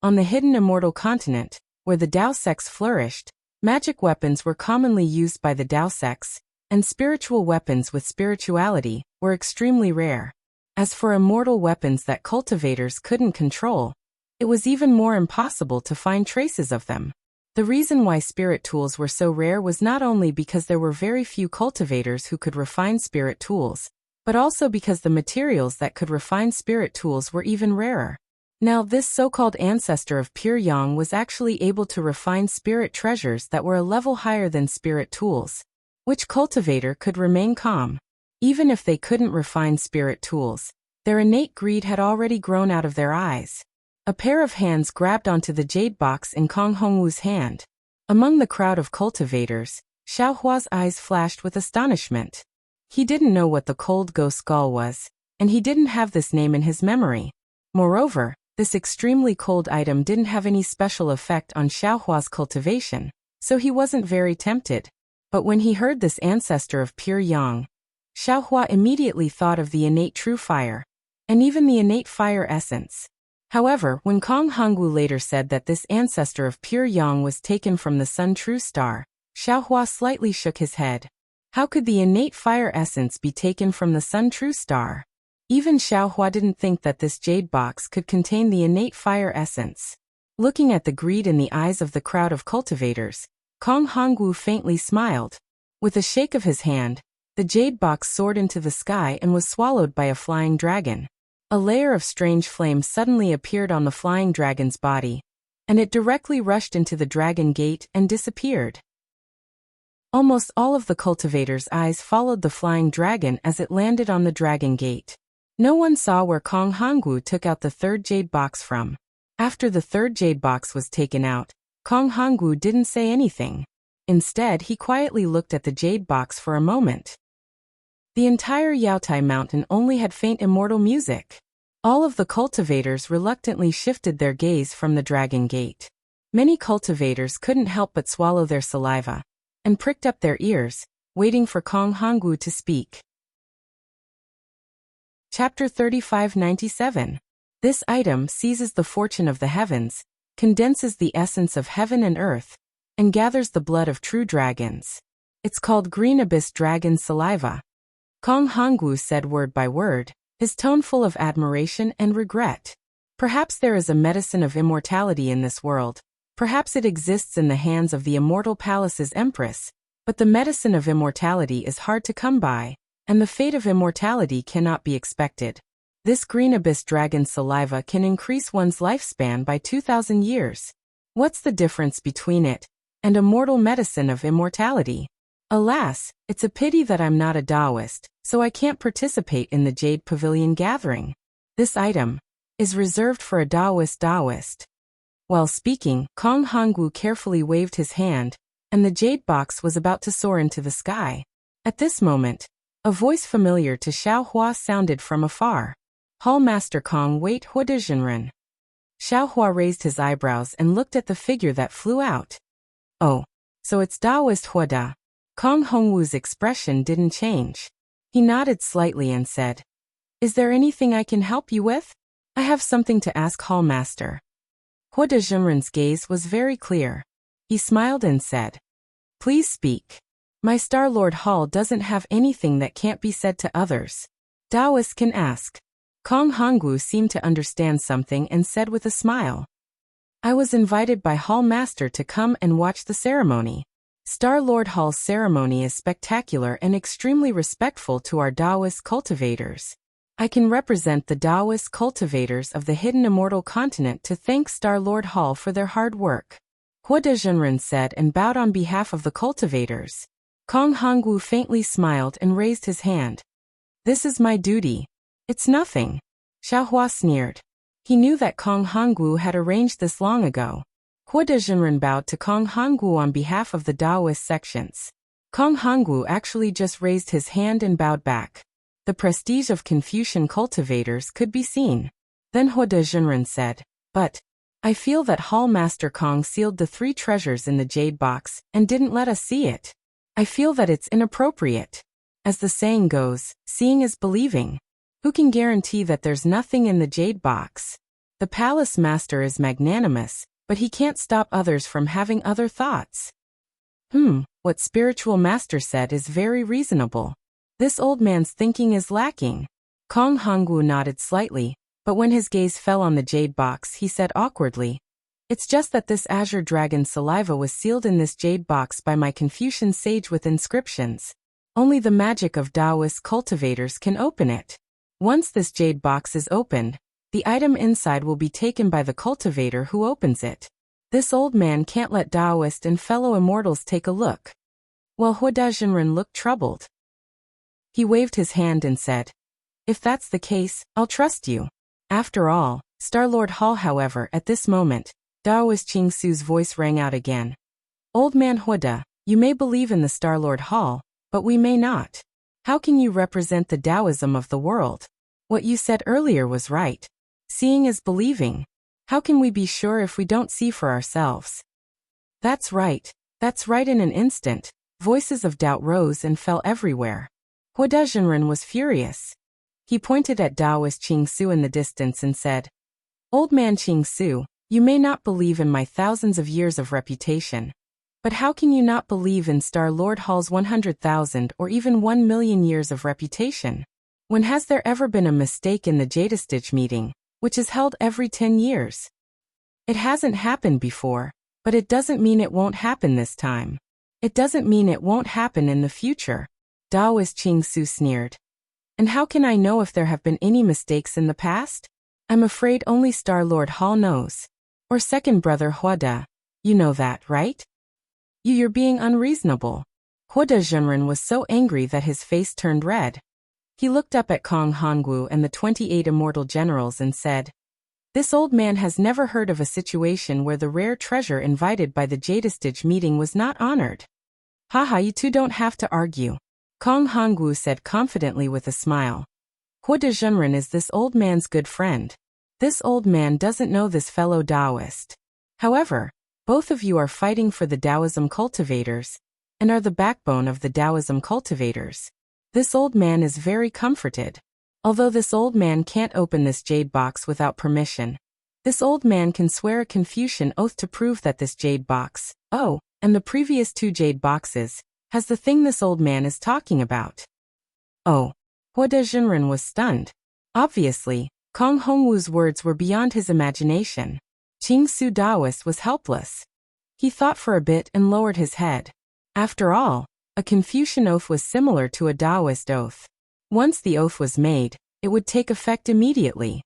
On the hidden immortal continent, where the Dao sects flourished, magic weapons were commonly used by the Dao sects, and spiritual weapons with spirituality were extremely rare. As for immortal weapons that cultivators couldn't control, it was even more impossible to find traces of them. The reason why spirit tools were so rare was not only because there were very few cultivators who could refine spirit tools, but also because the materials that could refine spirit tools were even rarer. Now, this so-called ancestor of pure yang was actually able to refine spirit treasures that were a level higher than spirit tools. Which cultivator could remain calm? Even if they couldn't refine spirit tools, their innate greed had already grown out of their eyes. A pair of hands grabbed onto the jade box in Kong Hongwu's hand. Among the crowd of cultivators, Xiaohua's eyes flashed with astonishment. He didn't know what the cold ghost gall was, and he didn't have this name in his memory. Moreover, this extremely cold item didn't have any special effect on Xiaohua's cultivation, so he wasn't very tempted. But when he heard this ancestor of pure yang, Xiaohua immediately thought of the innate true fire, and even the innate fire essence. However, when Kong Hongwu later said that this ancestor of pure yang was taken from the sun true star, Xiaohua slightly shook his head. How could the innate fire essence be taken from the sun true star? Even Xiaohua didn't think that this jade box could contain the innate fire essence. Looking at the greed in the eyes of the crowd of cultivators, Kong Hongwu faintly smiled. With a shake of his hand, the jade box soared into the sky and was swallowed by a flying dragon. A layer of strange flame suddenly appeared on the flying dragon's body, and it directly rushed into the dragon gate and disappeared. Almost all of the cultivators' eyes followed the flying dragon as it landed on the dragon gate. No one saw where Kong Hongwu took out the third jade box from. After the third jade box was taken out, Kong Hongwu didn't say anything. Instead, he quietly looked at the jade box for a moment. The entire Yaotai Mountain only had faint immortal music. All of the cultivators reluctantly shifted their gaze from the dragon gate. Many cultivators couldn't help but swallow their saliva and pricked up their ears, waiting for Kong Hongwu to speak. Chapter 3597. This item seizes the fortune of the heavens, condenses the essence of heaven and earth, and gathers the blood of true dragons. It's called Green Abyss Dragon Saliva. Kong Hongwu said word by word, his tone full of admiration and regret. Perhaps there is a medicine of immortality in this world. Perhaps it exists in the hands of the immortal palace's empress, but the medicine of immortality is hard to come by, and the fate of immortality cannot be expected. This Green Abyss Dragon Saliva can increase one's lifespan by 2,000 years. What's the difference between it and a mortal medicine of immortality? Alas, it's a pity that I'm not a Taoist, so I can't participate in the Jade Pavilion gathering. This item is reserved for a Taoist. While speaking, Kong Hongwu carefully waved his hand, and the jade box was about to soar into the sky. At this moment, a voice familiar to Xiao Hua sounded from afar. Hall Master Kong wait Huodazhenren. Xiao Hua raised his eyebrows and looked at the figure that flew out. Oh, so it's Taoist Huoda. Kong Hongwu's expression didn't change. He nodded slightly and said, "Is there anything I can help you with? I have something to ask Hall Master." Huodazhenren's gaze was very clear. He smiled and said, "Please speak. My Star Lord Hall doesn't have anything that can't be said to others. Taoists can ask." Kong Hongwu seemed to understand something and said with a smile, "I was invited by Hall Master to come and watch the ceremony. Star Lord Hall's ceremony is spectacular and extremely respectful to our Taoist cultivators. I can represent the Taoist cultivators of the hidden immortal continent to thank Star Lord Hall for their hard work." Huodazhenren said and bowed on behalf of the cultivators. Kong Hongwu faintly smiled and raised his hand. "This is my duty." "It's nothing." Xiao Hua sneered. He knew that Kong Hongwu had arranged this long ago. Huodazhenren bowed to Kong Hongwu on behalf of the Taoist sections. Kong Hongwu actually just raised his hand and bowed back. The prestige of Confucian cultivators could be seen. Then Huodazhenren said, "But I feel that Hall Master Kong sealed the 3 treasures in the jade box and didn't let us see it. I feel that it's inappropriate. As the saying goes, seeing is believing. Who can guarantee that there's nothing in the jade box? The palace master is magnanimous, but he can't stop others from having other thoughts." What spiritual master said is very reasonable. This old man's thinking is lacking. Kong Hongwu nodded slightly, but when his gaze fell on the jade box he said awkwardly, "It's just that this azure dragon saliva was sealed in this jade box by my Confucian sage with inscriptions. Only the magic of Taoist cultivators can open it. Once this jade box is opened, the item inside will be taken by the cultivator who opens it. This old man can't let Taoist and fellow immortals take a look." While Huodazhenren looked troubled, he waved his hand and said, "If that's the case, I'll trust you." After all, Star Lord Hall. However, at this moment, Taoist Ching Su's voice rang out again. "Old man Huoda, you may believe in the Star Lord Hall, but we may not. How can you represent the Taoism of the world? What you said earlier was right. Seeing is believing. How can we be sure if we don't see for ourselves?" That's right. In an instant, voices of doubt rose and fell everywhere. Huodazhenren was furious. He pointed at Taoist Ching Su in the distance and said, "Old man Ching Su, you may not believe in my thousands of years of reputation. But how can you not believe in Star Lord Hall's 100,000 or even 1,000,000 years of reputation? When has there ever been a mistake in the Jadestich meeting, which is held every 10 years? It hasn't happened before, but it doesn't mean it won't happen this time. It doesn't mean it won't happen in the future." Taoist Ching Su sneered. "And how can I know if there have been any mistakes in the past? I'm afraid only Star Lord Hall knows. Or second brother Huoda. You know that, right? You're being unreasonable." Huodazhenren was so angry that his face turned red. He looked up at Kong Hongwu and the 28 immortal generals and said, "This old man has never heard of a situation where the rare treasure invited by the Jadestich meeting was not honored. Haha, you two don't have to argue," Kong Hongwu said confidently with a smile. "Huodazhenren is this old man's good friend. This old man doesn't know this fellow Taoist. However, Both of you are fighting for the Taoism cultivators, and are the backbone of the Taoism cultivators. This old man is very comforted. Although this old man can't open this jade box without permission, this old man can swear a Confucian oath to prove that this jade box, and the previous 2 jade boxes, has the thing this old man is talking about. Oh. Hua Dezhenren was stunned. Obviously, Kong Hongwu's words were beyond his imagination. Qing Su Daoist was helpless. He thought for a bit and lowered his head. After all, a Confucian oath was similar to a Taoist oath. Once the oath was made, it would take effect immediately.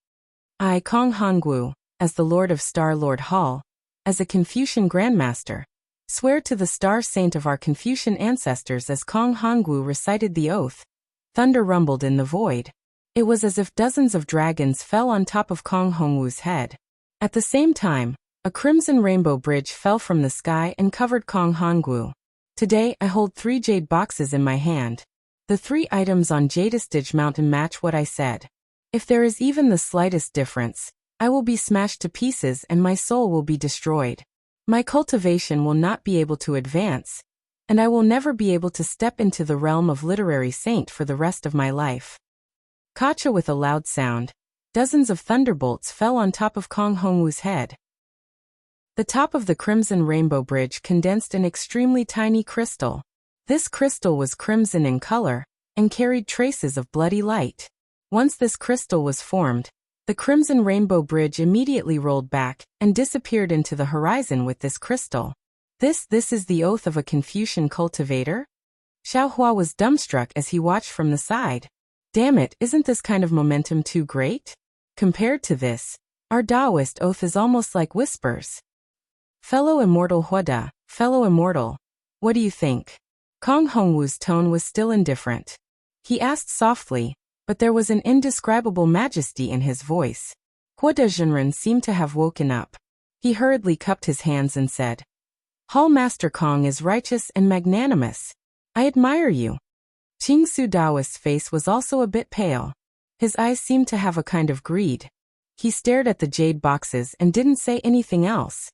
I, Kong Hongwu, as the Lord of Star Lord Hall, as a Confucian Grandmaster, swear to the Star Saint of our Confucian ancestors. As Kong Hongwu recited the oath, thunder rumbled in the void. It was as if dozens of dragons fell on top of Kong Hongwu's head. At the same time, a crimson rainbow bridge fell from the sky and covered Kong Hongwu. Today I hold 3 jade boxes in my hand. The 3 items on Jadestige Mountain match what I said. If there is even the slightest difference, I will be smashed to pieces and my soul will be destroyed. My cultivation will not be able to advance, and I will never be able to step into the realm of literary saint for the rest of my life. Kacha with a loud sound, dozens of thunderbolts fell on top of Kong Hongwu's head. The top of the crimson rainbow bridge condensed an extremely tiny crystal. This crystal was crimson in color, and carried traces of bloody light. Once this crystal was formed, the crimson rainbow bridge immediately rolled back, and disappeared into the horizon with this crystal. This is the oath of a Confucian cultivator? Xiao Hua was dumbstruck as he watched from the side. Damn it, isn't this kind of momentum too great? Compared to this, our Taoist oath is almost like whispers. Fellow immortal Huada, fellow immortal, what do you think? Kong Hongwu's tone was still indifferent. He asked softly, but there was an indescribable majesty in his voice. Hua Dezhenren seemed to have woken up. He hurriedly cupped his hands and said, Hall Master Kong is righteous and magnanimous. I admire you. Qing Su Daoist's face was also a bit pale. His eyes seemed to have a kind of greed. He stared at the jade boxes and didn't say anything else.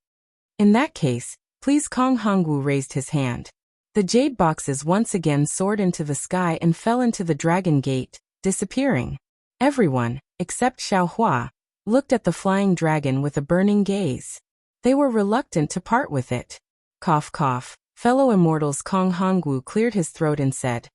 In that case, please. Kong Hongwu raised his hand. The jade boxes once again soared into the sky and fell into the dragon gate, disappearing. Everyone, except Xiao Hua, looked at the flying dragon with a burning gaze. They were reluctant to part with it. Cough cough. Fellow immortals. Kong Hongwu cleared his throat and said,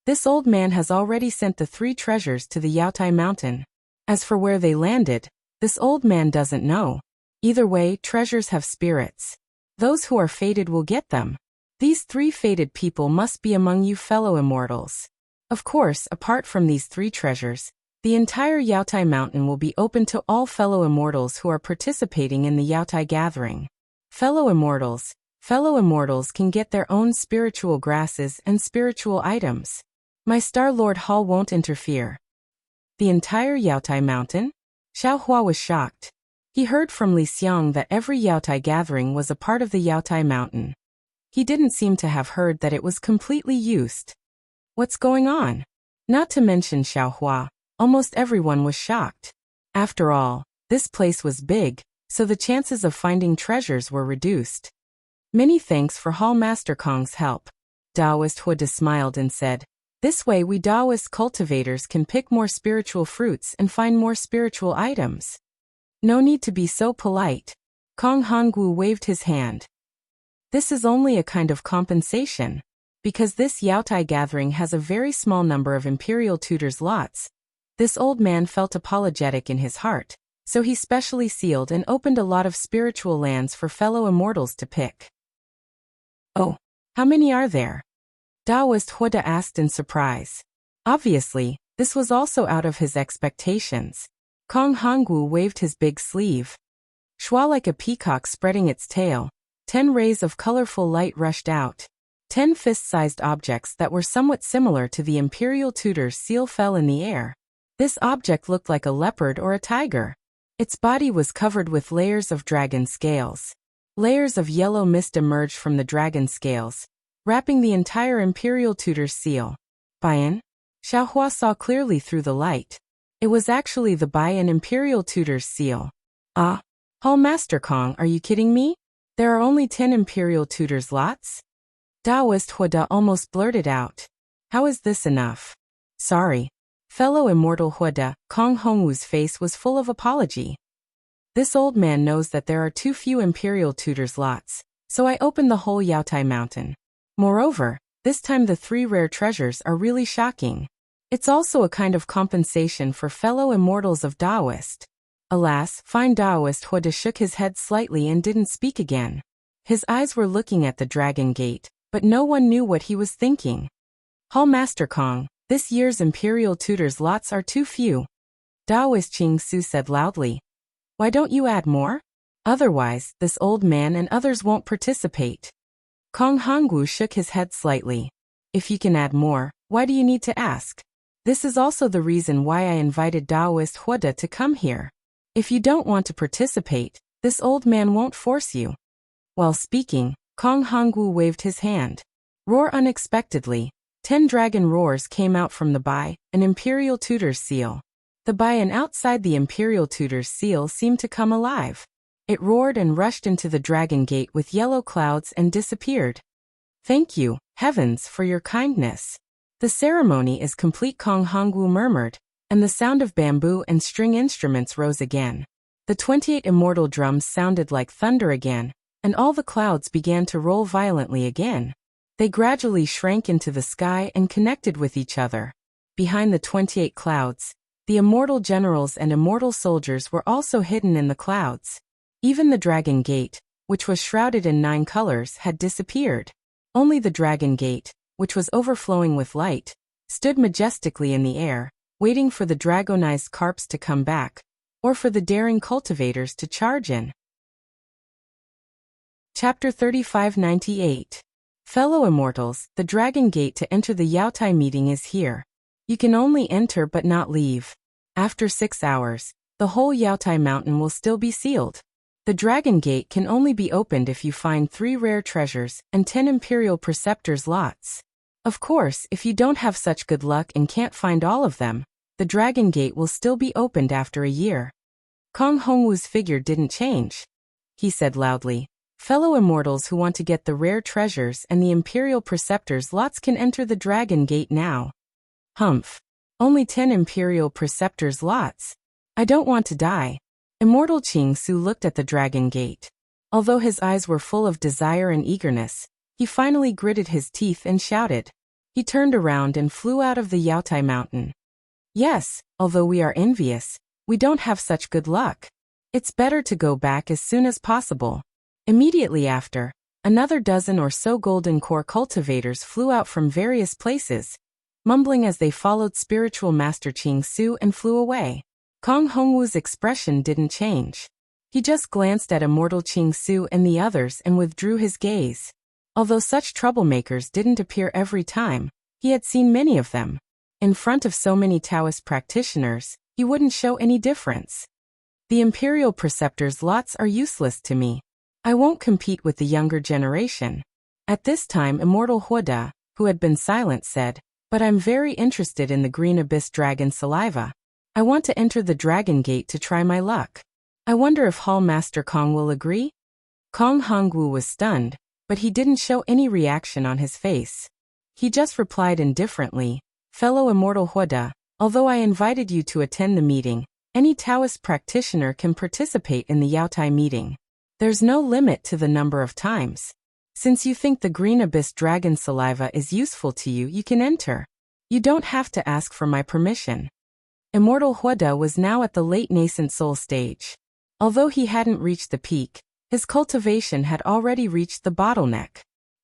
This old man has already sent the 3 treasures to the Yaotai Mountain. As for where they landed, this old man doesn't know. Either way, treasures have spirits. Those who are fated will get them. These 3 fated people must be among you fellow immortals. Of course, apart from these 3 treasures, the entire Yaotai Mountain will be open to all fellow immortals who are participating in the Yaotai gathering. Fellow immortals can get their own spiritual grasses and spiritual items. My Star Lord Hall won't interfere. The entire Yaotai Mountain? Xiao Hua was shocked. He heard from Li Xiang that every Yaotai gathering was a part of the Yaotai Mountain. He didn't seem to have heard that it was completely used. What's going on? Not to mention Xiao Hua, almost everyone was shocked. After all, this place was big, so the chances of finding treasures were reduced. Many thanks for Hall Master Kong's help. Taoist Huada smiled and said, This way we Taoist cultivators can pick more spiritual fruits and find more spiritual items. No need to be so polite. Kong Hongwu waved his hand. This is only a kind of compensation. Because this Yaotai gathering has a very small number of imperial tutors' lots, this old man felt apologetic in his heart, so he specially sealed and opened a lot of spiritual lands for fellow immortals to pick. Oh, how many are there? Taoist Huada asked in surprise. Obviously, this was also out of his expectations. Kong Hongwu waved his big sleeve. Schwa like a peacock spreading its tail. 10 rays of colorful light rushed out. 10 fist-sized objects that were somewhat similar to the imperial tutor's seal fell in the air. This object looked like a leopard or a tiger. Its body was covered with layers of dragon scales. Layers of yellow mist emerged from the dragon scales, wrapping the entire imperial tutor's seal. Bayan? Xiao Hua saw clearly through the light. It was actually the Bayan imperial tutor's seal. Ah! Hall Master Kong, are you kidding me? There are only 10 Imperial Tutors lots? Taoist Huda almost blurted out. How is this enough? Sorry. Fellow Immortal Huda, Kong Hongwu's face was full of apology. This old man knows that there are too few Imperial Tutors lots, so I opened the whole Yaotai Mountain. Moreover, this time the 3 rare treasures are really shocking. It's also a kind of compensation for fellow immortals of Taoist. Alas, fine Taoist Huda shook his head slightly and didn't speak again. His eyes were looking at the Dragon Gate, but no one knew what he was thinking. Hall Master Kong, this year's Imperial Tutors lots are too few. Taoist Ching Su said loudly. Why don't you add more? Otherwise, this old man and others won't participate. Kong Hongwu shook his head slightly. If you can add more, why do you need to ask? This is also the reason why I invited Taoist Huda to come here. If you don't want to participate, this old man won't force you. While speaking, Kong Hongwu waved his hand. Roar unexpectedly. 10 dragon roars came out from the Bai, an Imperial Tutor's seal. The Bai and outside the Imperial Tutor's seal seemed to come alive. It roared and rushed into the Dragon Gate with yellow clouds and disappeared. Thank you, heavens, for your kindness. The ceremony is complete, Kong Hongwu murmured, and the sound of bamboo and string instruments rose again. The 28 immortal drums sounded like thunder again, and all the clouds began to roll violently again. They gradually shrank into the sky and connected with each other. Behind the 28 clouds, the immortal generals and immortal soldiers were also hidden in the clouds. Even the Dragon Gate, which was shrouded in 9 colors, had disappeared. Only the Dragon Gate, which was overflowing with light, stood majestically in the air, waiting for the dragonized carps to come back, or for the daring cultivators to charge in. Chapter 3598. Fellow Immortals, the Dragon Gate to enter the Yaotai meeting is here. You can only enter but not leave. After 6 hours, the whole Yaotai Mountain will still be sealed. The Dragon Gate can only be opened if you find 3 rare treasures and 10 Imperial Preceptors lots. Of course, if you don't have such good luck and can't find all of them, the Dragon Gate will still be opened after a year. Kong Hongwu's figure didn't change. He said loudly, fellow immortals who want to get the rare treasures and the Imperial Preceptors lots can enter the Dragon Gate now. Humph. Only 10 Imperial Preceptors lots. I don't want to die. Immortal Ching Su looked at the Dragon Gate. Although his eyes were full of desire and eagerness, he finally gritted his teeth and shouted. He turned around and flew out of the Yaotai Mountain. Yes, although we are envious, we don't have such good luck. It's better to go back as soon as possible. Immediately after, another dozen or so golden core cultivators flew out from various places, mumbling as they followed spiritual master Ching Su and flew away. Kong Hongwu's expression didn't change. He just glanced at immortal Ching Su and the others and withdrew his gaze. Although such troublemakers didn't appear every time, he had seen many of them. In front of so many Taoist practitioners, he wouldn't show any difference. The Imperial Preceptors lots are useless to me. I won't compete with the younger generation. At this time Immortal Huda, who had been silent, said, but I'm very interested in the Green Abyss Dragon Saliva. I want to enter the Dragon Gate to try my luck. I wonder if Hall Master Kong will agree? Kong Hongwu was stunned, but he didn't show any reaction on his face. He just replied indifferently, fellow Immortal Huda, although I invited you to attend the meeting, any Taoist practitioner can participate in the Yaotai meeting. There's no limit to the number of times. Since you think the Green Abyss Dragon Saliva is useful to you, you can enter. You don't have to ask for my permission. Immortal Huda was now at the late nascent soul stage. Although he hadn't reached the peak, his cultivation had already reached the bottleneck.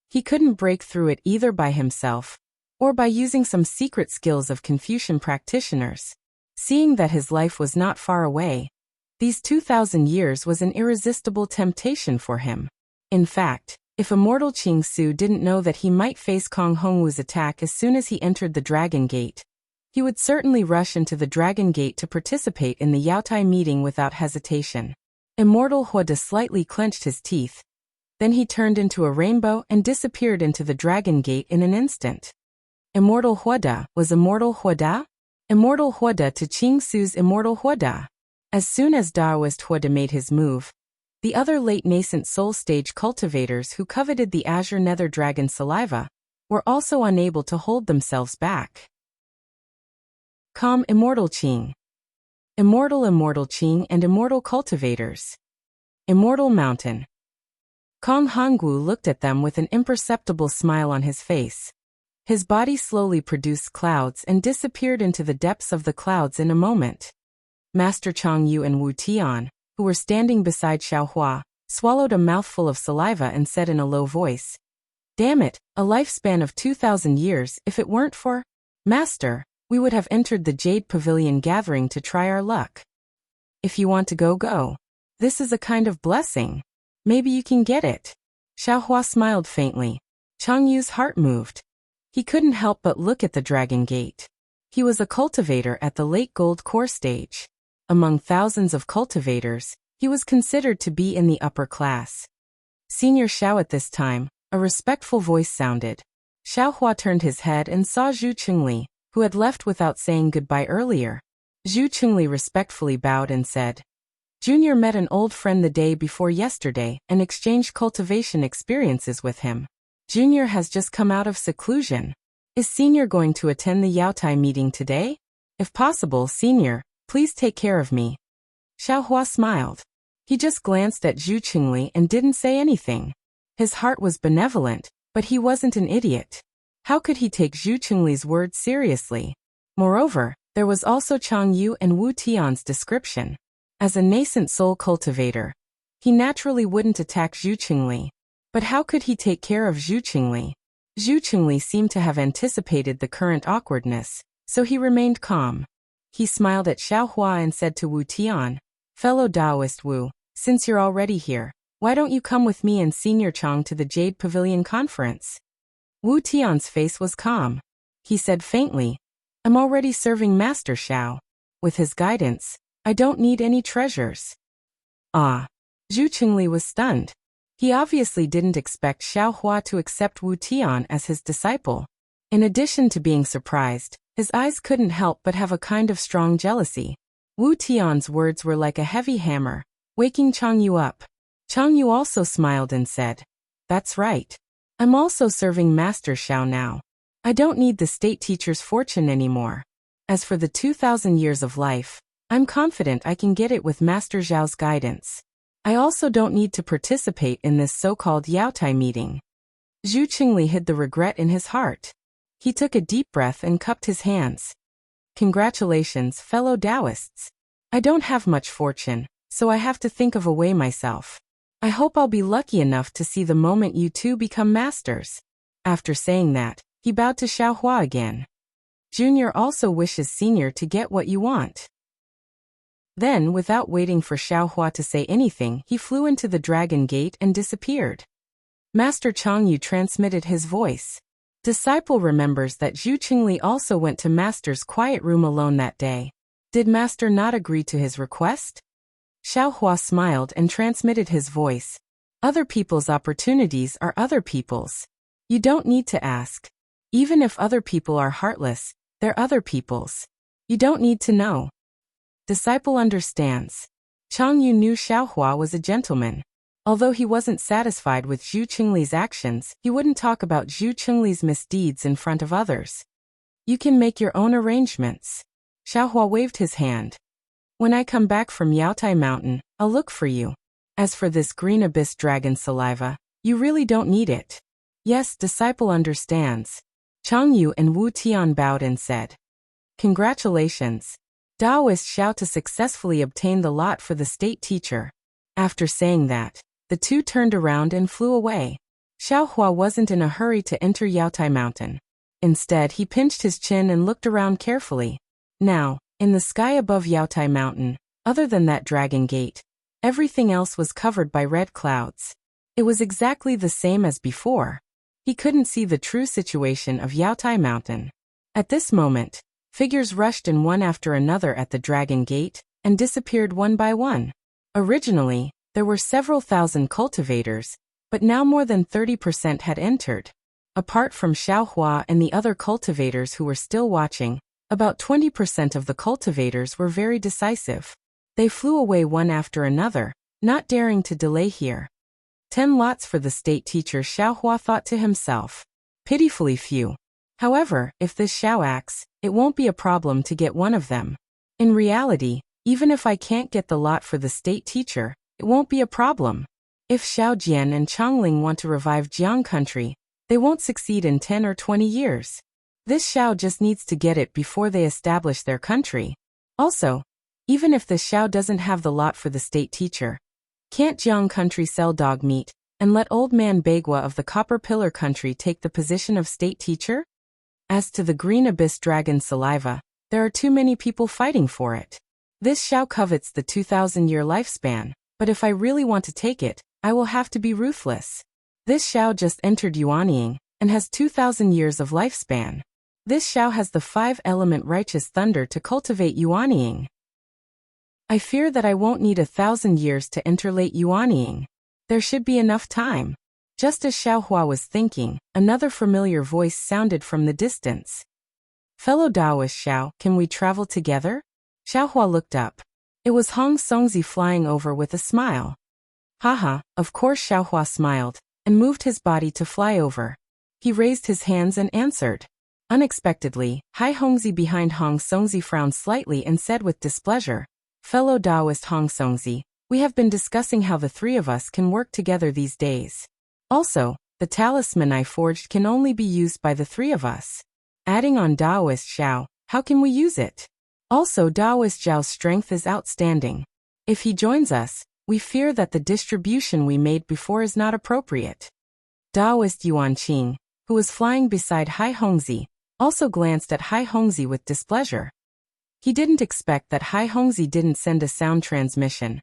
He couldn't break through it either by himself, or by using some secret skills of Confucian practitioners. Seeing that his life was not far away, these 2,000 years was an irresistible temptation for him. In fact, if Immortal Ching Su didn't know that he might face Kong Hongwu's attack as soon as he entered the Dragon Gate, he would certainly rush into the Dragon Gate to participate in the Yaotai meeting without hesitation. Immortal Huda slightly clenched his teeth. Then he turned into a rainbow and disappeared into the Dragon Gate in an instant. Immortal Huda was Immortal Huda? Immortal Huda to Ching Su's Immortal Huda. As soon as Taoist Huda made his move, The other late nascent soul stage cultivators who coveted the azure nether dragon saliva were also unable to hold themselves back. Calm Immortal Qing. Immortal Qing and immortal cultivators. Immortal Mountain. Kong Hongwu looked at them with an imperceptible smile on his face. His body slowly produced clouds and disappeared into the depths of the clouds in a moment. Master Chang Yu and Wu Tian, who were standing beside Xiaohua, swallowed a mouthful of saliva and said in a low voice, "Damn it, a lifespan of 2,000 years. If it weren't for Master, we would have entered the Jade Pavilion gathering to try our luck. If you want to go, go. This is a kind of blessing. Maybe you can get it." Xiaohua smiled faintly. Chang Yu's heart moved. He couldn't help but look at the Dragon Gate. He was a cultivator at the late Gold Core stage. Among thousands of cultivators, he was considered to be in the upper class. Senior Xiao at this time, a respectful voice sounded. Xiaohua turned his head and saw Zhu Qingli, who had left without saying goodbye earlier. Zhu Qingli respectfully bowed and said, "Junior met an old friend the day before yesterday and exchanged cultivation experiences with him. Junior has just come out of seclusion. Is Senior going to attend the Yaotai meeting today? If possible, Senior, please take care of me." Xiaohua smiled. He just glanced at Zhu Qingli and didn't say anything. His heart was benevolent, but he wasn't an idiot. How could he take Zhu Qingli's words seriously? Moreover, there was also Chang Yu and Wu Tian's description. As a nascent soul cultivator, he naturally wouldn't attack Zhu Qingli. But how could he take care of Zhu Qingli? Zhu Qingli seemed to have anticipated the current awkwardness, so he remained calm. He smiled at Xiaohua and said to Wu Tian, "Fellow Taoist Wu, since you're already here, why don't you come with me and Senior Chang to the Jade Pavilion conference?" Wu Tian's face was calm. He said faintly, "I'm already serving Master Xiao. With his guidance, I don't need any treasures." Ah! Zhu Qingli was stunned. He obviously didn't expect Xiaohua to accept Wu Tian as his disciple. In addition to being surprised, his eyes couldn't help but have a kind of strong jealousy. Wu Tian's words were like a heavy hammer, waking Chang Yu up. Chang Yu also smiled and said, "That's right. I'm also serving Master Xiao now. I don't need the state teacher's fortune anymore. As for the 2,000 years of life, I'm confident I can get it with Master Zhao's guidance. I also don't need to participate in this so-called Yaotai meeting." Zhu Qingli hid the regret in his heart. He took a deep breath and cupped his hands. "Congratulations, fellow Taoists. I don't have much fortune, so I have to think of a way myself. I hope I'll be lucky enough to see the moment you two become masters." After saying that, he bowed to Xiaohua again. "Junior also wishes Senior to get what you want." Then, without waiting for Xiaohua to say anything, he flew into the Dragon Gate and disappeared. Master Chang Yu transmitted his voice. Disciple remembers that Zhu Qingli also went to Master's quiet room alone that day. Did Master not agree to his request? Xiaohua smiled and transmitted his voice. Other people's opportunities are other people's. You don't need to ask. Even if other people are heartless, they're other people's. You don't need to know. Disciple understands. Chang Yu knew Xiaohua was a gentleman. Although he wasn't satisfied with Zhu Qingli's actions, he wouldn't talk about Zhu Qingli's misdeeds in front of others. "You can make your own arrangements." Xiaohua waved his hand. "When I come back from Yaotai Mountain, I'll look for you. As for this green abyss dragon saliva, you really don't need it." "Yes, disciple understands." Chang Yu and Wu Tian bowed and said, "Congratulations. Taoist Xiao to successfully obtain the lot for the state teacher." After saying that, the two turned around and flew away. Xiaohua wasn't in a hurry to enter Yaotai Mountain. Instead, he pinched his chin and looked around carefully. Now, in the sky above Yaotai Mountain, other than that Dragon Gate, everything else was covered by red clouds. It was exactly the same as before. He couldn't see the true situation of Yaotai Mountain. At this moment, figures rushed in one after another at the Dragon Gate and disappeared one by one. Originally, there were several thousand cultivators, but now more than 30% had entered. Apart from Xiaohua and the other cultivators who were still watching, about 20% of the cultivators were very decisive. They flew away one after another, not daring to delay here. 10 lots for the state teacher, Xiao Hua thought to himself. Pitifully few. However, if this Xiao acts, it won't be a problem to get one of them. In reality, even if I can't get the lot for the state teacher, it won't be a problem. If Xiao Jian and Chongling want to revive Jiang country, they won't succeed in 10 or 20 years. This Xiao just needs to get it before they establish their country. Also, even if the Xiao doesn't have the lot for the state teacher, can't Jiang country sell dog meat, and let old man Bagua of the Copper Pillar country take the position of state teacher? As to the Green Abyss Dragon Saliva, there are too many people fighting for it. This Xiao covets the 2,000-year lifespan, but if I really want to take it, I will have to be ruthless. This Xiao just entered Yuanying, and has 2,000 years of lifespan. This Xiao has the 5-element righteous thunder to cultivate Yuanying. I fear that I won't need 1,000 years to enter late Yuanying. There should be enough time. Just as Xiao Hua was thinking, another familiar voice sounded from the distance. Fellow Taoist Xiao, can we travel together? Xiao Hua looked up. It was Hong Songzi flying over with a smile. Haha, of course. Xiao Hua smiled, and moved his body to fly over. He raised his hands and answered. Unexpectedly, Hai Hongzi behind Hong Songzi frowned slightly and said with displeasure, Fellow Taoist Hong Songzi, we have been discussing how the three of us can work together these days. Also, the talisman I forged can only be used by the three of us. Adding on Taoist Xiao, how can we use it? Also, Taoist Zhao's strength is outstanding. If he joins us, we fear that the distribution we made before is not appropriate. Taoist Yuan Qing, who was flying beside Hai Hongzi, also glanced at Hai Hongzi with displeasure. He didn't expect that Hai Hongzi didn't send a sound transmission,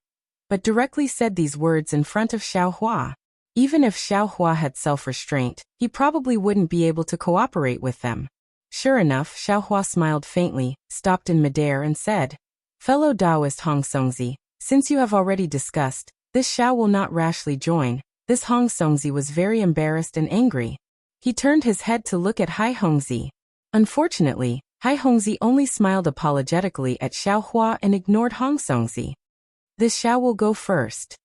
but directly said these words in front of Xiao Hua. Even if Xiao Hua had self-restraint, he probably wouldn't be able to cooperate with them. Sure enough, Xiao Hua smiled faintly, stopped in midair and said, Fellow Taoist Hong Songzi, since you have already discussed, this Xiao will not rashly join. This Hong Songzi was very embarrassed and angry. He turned his head to look at Hai Hongzi. Unfortunately, Hai Hongzi only smiled apologetically at Xiao Hua and ignored Hong Songzi. This Xiao will go first.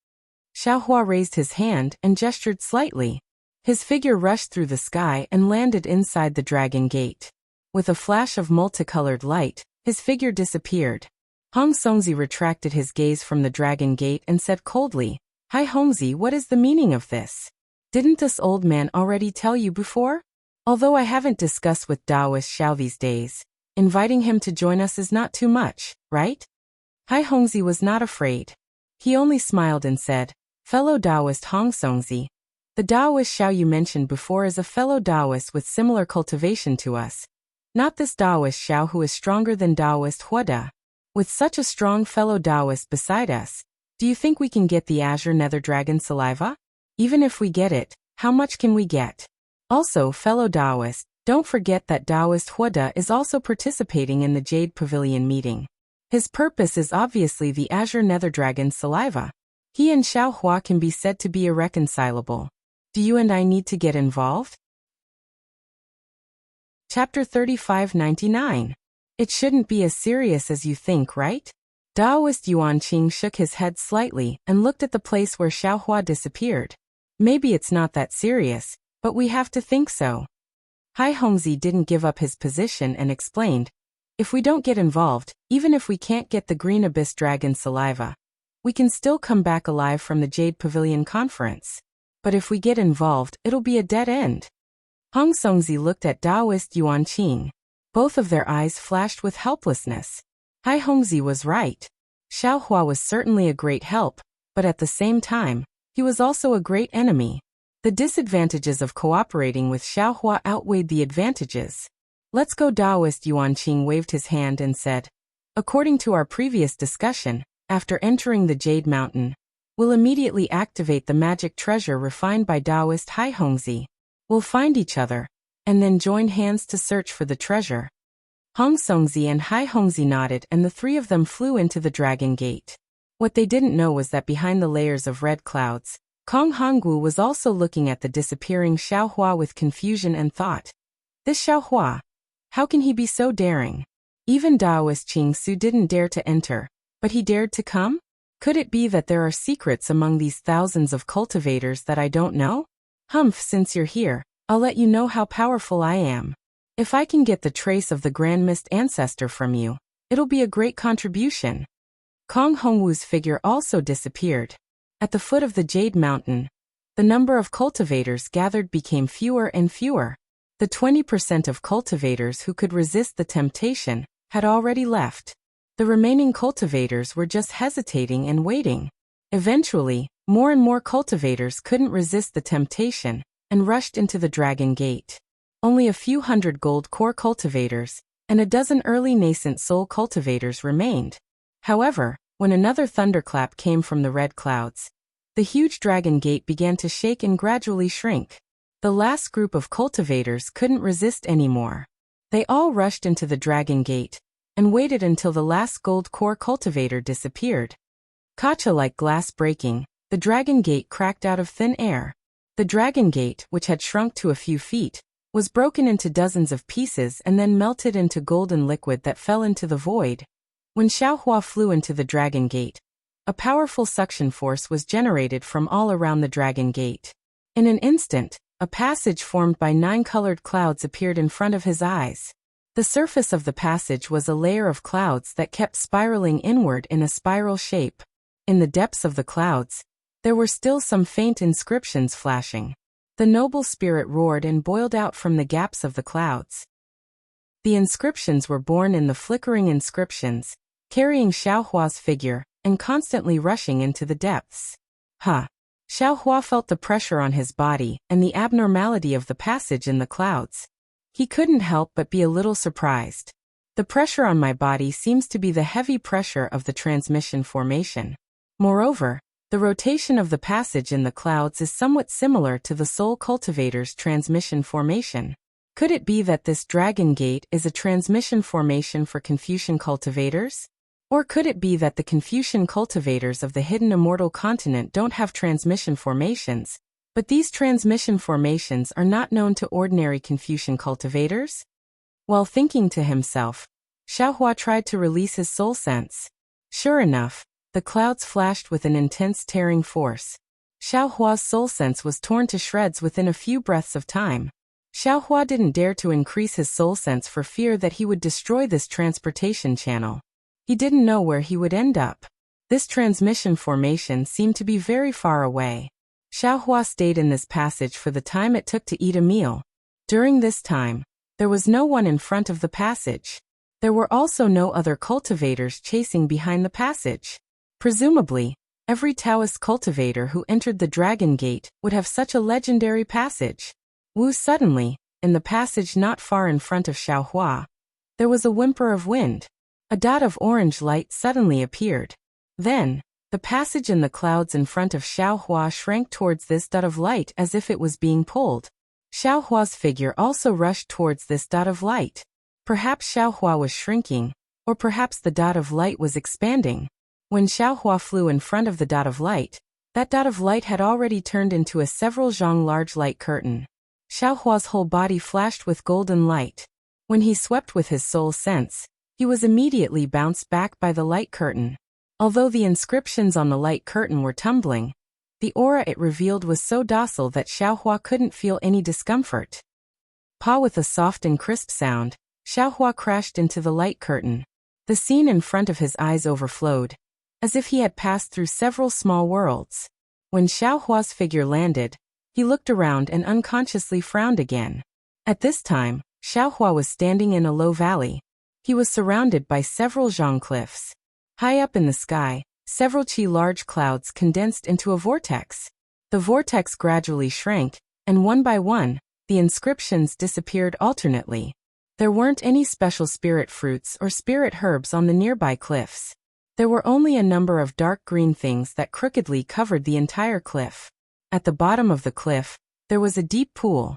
Xiao Hua raised his hand and gestured slightly. His figure rushed through the sky and landed inside the dragon gate. With a flash of multicolored light, his figure disappeared. Hong Songzi retracted his gaze from the dragon gate and said coldly, Hai Hongzi, what is the meaning of this? Didn't this old man already tell you before? Although I haven't discussed with Taoist Xiao these days, inviting him to join us is not too much, right? Hai Hongzi was not afraid. He only smiled and said, Fellow Taoist Hong Songzi, the Taoist Xiao you mentioned before is a fellow Taoist with similar cultivation to us. Not this Taoist Xiao who is stronger than Taoist Huada. With such a strong fellow Taoist beside us, do you think we can get the Azure Nether Dragon Saliva? Even if we get it, how much can we get? Also, fellow Taoist, don't forget that Taoist Huada is also participating in the Jade Pavilion meeting. His purpose is obviously the Azure Nether Dragon Saliva. He and Xiao Hua can be said to be irreconcilable. Do you and I need to get involved? Chapter 3599. It shouldn't be as serious as you think, right? Taoist Yuan Qing shook his head slightly and looked at the place where Xiao Hua disappeared. Maybe it's not that serious, but we have to think so. Hai Hongzi didn't give up his position and explained, if we don't get involved, even if we can't get the Green Abyss Dragon Saliva, we can still come back alive from the Jade Pavilion conference. But if we get involved, it'll be a dead end. Hong Songzi looked at Taoist Yuan Qing. Both of their eyes flashed with helplessness. Hai Hongzi was right. Xiao Hua was certainly a great help, but at the same time, he was also a great enemy. The disadvantages of cooperating with Xiao Hua outweighed the advantages. Let's go. Taoist Yuan Qing waved his hand and said, according to our previous discussion, after entering the Jade Mountain, we'll immediately activate the magic treasure refined by Taoist Hai Hongzi. We'll find each other, and then join hands to search for the treasure. Hong Songzi and Hai Hongzi nodded and the three of them flew into the Dragon Gate. What they didn't know was that behind the layers of red clouds, Kong Hongwu was also looking at the disappearing Xiao Hua with confusion and thought, this Xiao Hua, how can he be so daring? Even Taoist Qing Su didn't dare to enter, but he dared to come? Could it be that there are secrets among these thousands of cultivators that I don't know? Humph, since you're here, I'll let you know how powerful I am. If I can get the trace of the Grand Mist ancestor from you, it'll be a great contribution. Kong Hongwu's figure also disappeared. At the foot of the Jade Mountain, the number of cultivators gathered became fewer and fewer. The 20% of cultivators who could resist the temptation had already left. The remaining cultivators were just hesitating and waiting. Eventually, more and more cultivators couldn't resist the temptation and rushed into the Dragon Gate. Only a few hundred gold core cultivators and a dozen early nascent soul cultivators remained. However, when another thunderclap came from the red clouds, the huge Dragon Gate began to shake and gradually shrink. The last group of cultivators couldn't resist anymore. They all rushed into the Dragon Gate and waited until the last gold core cultivator disappeared. Kacha like glass breaking, the Dragon Gate cracked out of thin air. The Dragon Gate, which had shrunk to a few feet, was broken into dozens of pieces and then melted into golden liquid that fell into the void. When Xiaohua flew into the Dragon Gate, a powerful suction force was generated from all around the Dragon Gate. In an instant, a passage formed by 9 colored clouds appeared in front of his eyes. The surface of the passage was a layer of clouds that kept spiraling inward in a spiral shape. In the depths of the clouds, there were still some faint inscriptions flashing. The noble spirit roared and boiled out from the gaps of the clouds. The inscriptions were born in the flickering inscriptions, carrying Xiaohua's figure, and constantly rushing into the depths. Xiaohua felt the pressure on his body and the abnormality of the passage in the clouds. He couldn't help but be a little surprised. The pressure on my body seems to be the heavy pressure of the transmission formation. Moreover, the rotation of the passage in the clouds is somewhat similar to the Soul Cultivator's transmission formation. Could it be that this Dragon Gate is a transmission formation for Confucian cultivators? Or could it be that the Confucian cultivators of the hidden immortal continent don't have transmission formations, but these transmission formations are not known to ordinary Confucian cultivators? While thinking to himself, Xiaohua tried to release his soul sense. Sure enough, the clouds flashed with an intense tearing force. Xiaohua's soul sense was torn to shreds within a few breaths of time. Xiaohua didn't dare to increase his soul sense for fear that he would destroy this transportation channel. He didn't know where he would end up. This transmission formation seemed to be very far away. Xiaohua stayed in this passage for the time it took to eat a meal. During this time, there was no one in front of the passage. There were also no other cultivators chasing behind the passage. Presumably, every Taoist cultivator who entered the Dragon Gate would have such a legendary passage. Suddenly, in the passage not far in front of Xiaohua, there was a whimper of wind. A dot of orange light suddenly appeared. Then, the passage in the clouds in front of Xiaohua shrank towards this dot of light as if it was being pulled. Xiaohua's figure also rushed towards this dot of light. Perhaps Xiaohua was shrinking, or perhaps the dot of light was expanding. When Xiaohua flew in front of the dot of light, that dot of light had already turned into a several zhang large light curtain. Xiaohua's whole body flashed with golden light. When he swept with his soul sense, he was immediately bounced back by the light curtain. Although the inscriptions on the light curtain were tumbling, the aura it revealed was so docile that Xiaohua couldn't feel any discomfort. With a soft and crisp sound, Xiaohua crashed into the light curtain. The scene in front of his eyes overflowed, as if he had passed through several small worlds. When Xiaohua's figure landed, he looked around and unconsciously frowned again. At this time, Xiaohua was standing in a low valley. He was surrounded by several zhang cliffs. High up in the sky, several large clouds condensed into a vortex. The vortex gradually shrank, and one by one, the inscriptions disappeared alternately. There weren't any special spirit fruits or spirit herbs on the nearby cliffs. There were only a number of dark green things that crookedly covered the entire cliff. At the bottom of the cliff, there was a deep pool.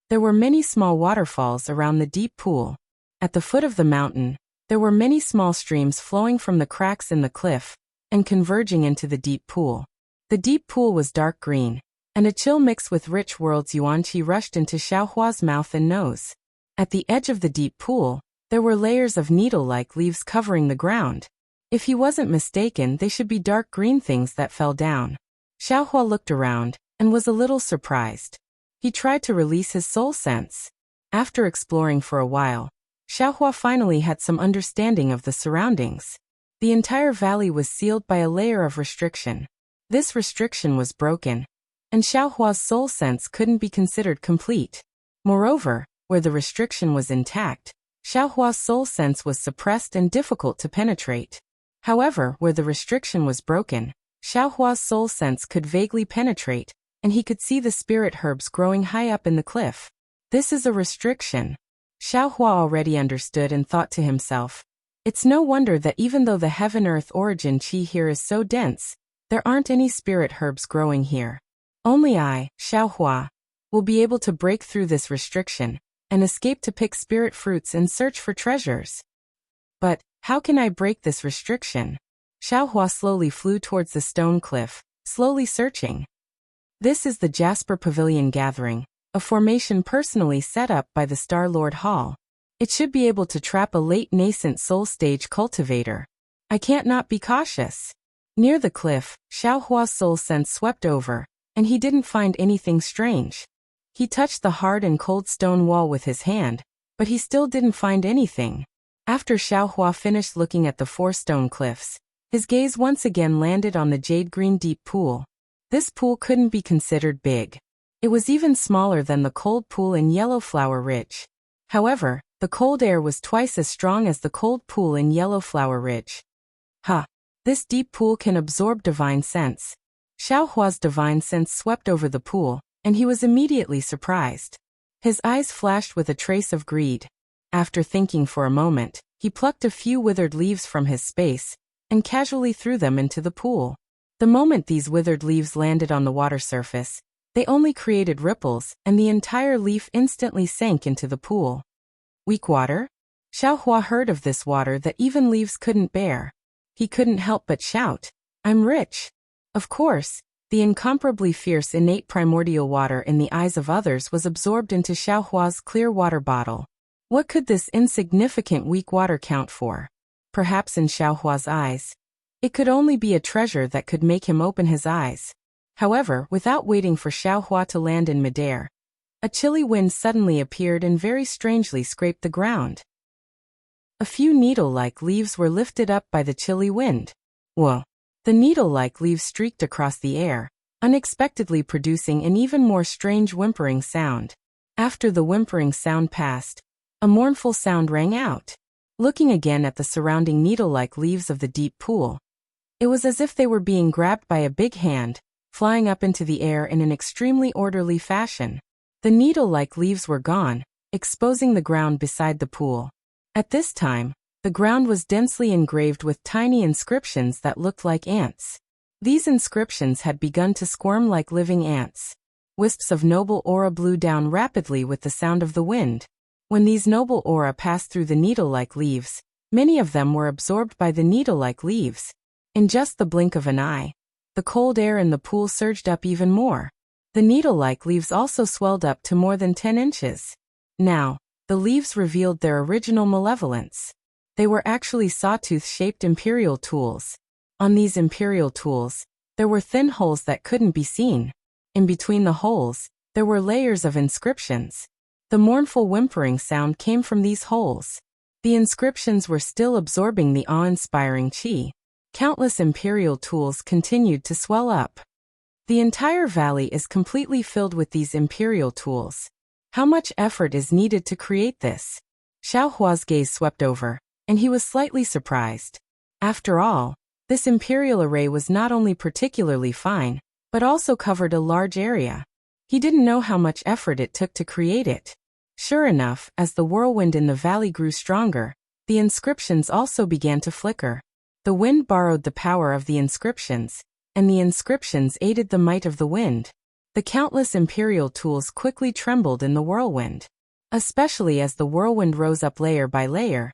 There were many small waterfalls around the deep pool. At the foot of the mountain, there were many small streams flowing from the cracks in the cliff and converging into the deep pool. The deep pool was dark green, and a chill mixed with rich world's yuanqi rushed into Xiaohua's mouth and nose. At the edge of the deep pool, there were layers of needle-like leaves covering the ground. If he wasn't mistaken, they should be dark green things that fell down. Xiaohua looked around and was a little surprised. He tried to release his soul sense. After exploring for a while, Xiaohua finally had some understanding of the surroundings. The entire valley was sealed by a layer of restriction. This restriction was broken, and Xiaohua's soul sense couldn't be considered complete. Moreover, where the restriction was intact, Xiaohua's soul sense was suppressed and difficult to penetrate. However, where the restriction was broken, Xiaohua's soul sense could vaguely penetrate, and he could see the spirit herbs growing high up in the cliff. This is a restriction. Xiaohua already understood and thought to himself, it's no wonder that even though the heaven-earth origin qi here is so dense, there aren't any spirit herbs growing here. Only I, Xiaohua, will be able to break through this restriction and escape to pick spirit fruits and search for treasures. But how can I break this restriction? Xiaohua slowly flew towards the stone cliff, slowly searching. This is the Jasper Pavilion Gathering, a formation personally set up by the Star-Lord Hall. It should be able to trap a late nascent soul stage cultivator. I can't not be cautious. Near the cliff, Xiaohua's soul sense swept over, and he didn't find anything strange. He touched the hard and cold stone wall with his hand, but he still didn't find anything. After Xiaohua finished looking at the 4 stone cliffs, his gaze once again landed on the jade-green deep pool. This pool couldn't be considered big. It was even smaller than the cold pool in Yellowflower Ridge. However, the cold air was twice as strong as the cold pool in Yellowflower Ridge. This deep pool can absorb divine sense. Xiaohua's divine sense swept over the pool, and he was immediately surprised. His eyes flashed with a trace of greed. After thinking for a moment, he plucked a few withered leaves from his space and casually threw them into the pool. The moment these withered leaves landed on the water surface, they only created ripples, and the entire leaf instantly sank into the pool. Weak water? Xiaohua heard of this water that even leaves couldn't bear. He couldn't help but shout, I'm rich. Of course, the incomparably fierce innate primordial water in the eyes of others was absorbed into Xiaohua's clear water bottle. What could this insignificant weak water count for? Perhaps in Xiaohua's eyes, it could only be a treasure that could make him open his eyes. However, without waiting for Xiaohua to land in midair, a chilly wind suddenly appeared and very strangely scraped the ground. A few needle-like leaves were lifted up by the chilly wind. Whoa! The needle-like leaves streaked across the air, unexpectedly producing an even more strange whimpering sound. After the whimpering sound passed, a mournful sound rang out. Looking again at the surrounding needle-like leaves of the deep pool, it was as if they were being grabbed by a big hand, flying up into the air in an extremely orderly fashion. The needle-like leaves were gone, exposing the ground beside the pool. At this time, the ground was densely engraved with tiny inscriptions that looked like ants. These inscriptions had begun to squirm like living ants. Wisps of noble aura blew down rapidly with the sound of the wind. When these noble aura passed through the needle-like leaves, many of them were absorbed by the needle-like leaves. In just the blink of an eye, the cold air in the pool surged up even more. The needle-like leaves also swelled up to more than 10 inches. Now, the leaves revealed their original malevolence. They were actually sawtooth-shaped imperial tools. On these imperial tools, there were thin holes that couldn't be seen. In between the holes, there were layers of inscriptions. The mournful whimpering sound came from these holes. The inscriptions were still absorbing the awe-inspiring qi. Countless imperial tools continued to swell up. The entire valley is completely filled with these imperial tools. How much effort is needed to create this? Xiaohua's gaze swept over, and he was slightly surprised. After all, this imperial array was not only particularly fine, but also covered a large area. He didn't know how much effort it took to create it. Sure enough, as the whirlwind in the valley grew stronger, the inscriptions also began to flicker. The wind borrowed the power of the inscriptions, and the inscriptions aided the might of the wind. The countless imperial tools quickly trembled in the whirlwind. Especially as the whirlwind rose up layer by layer.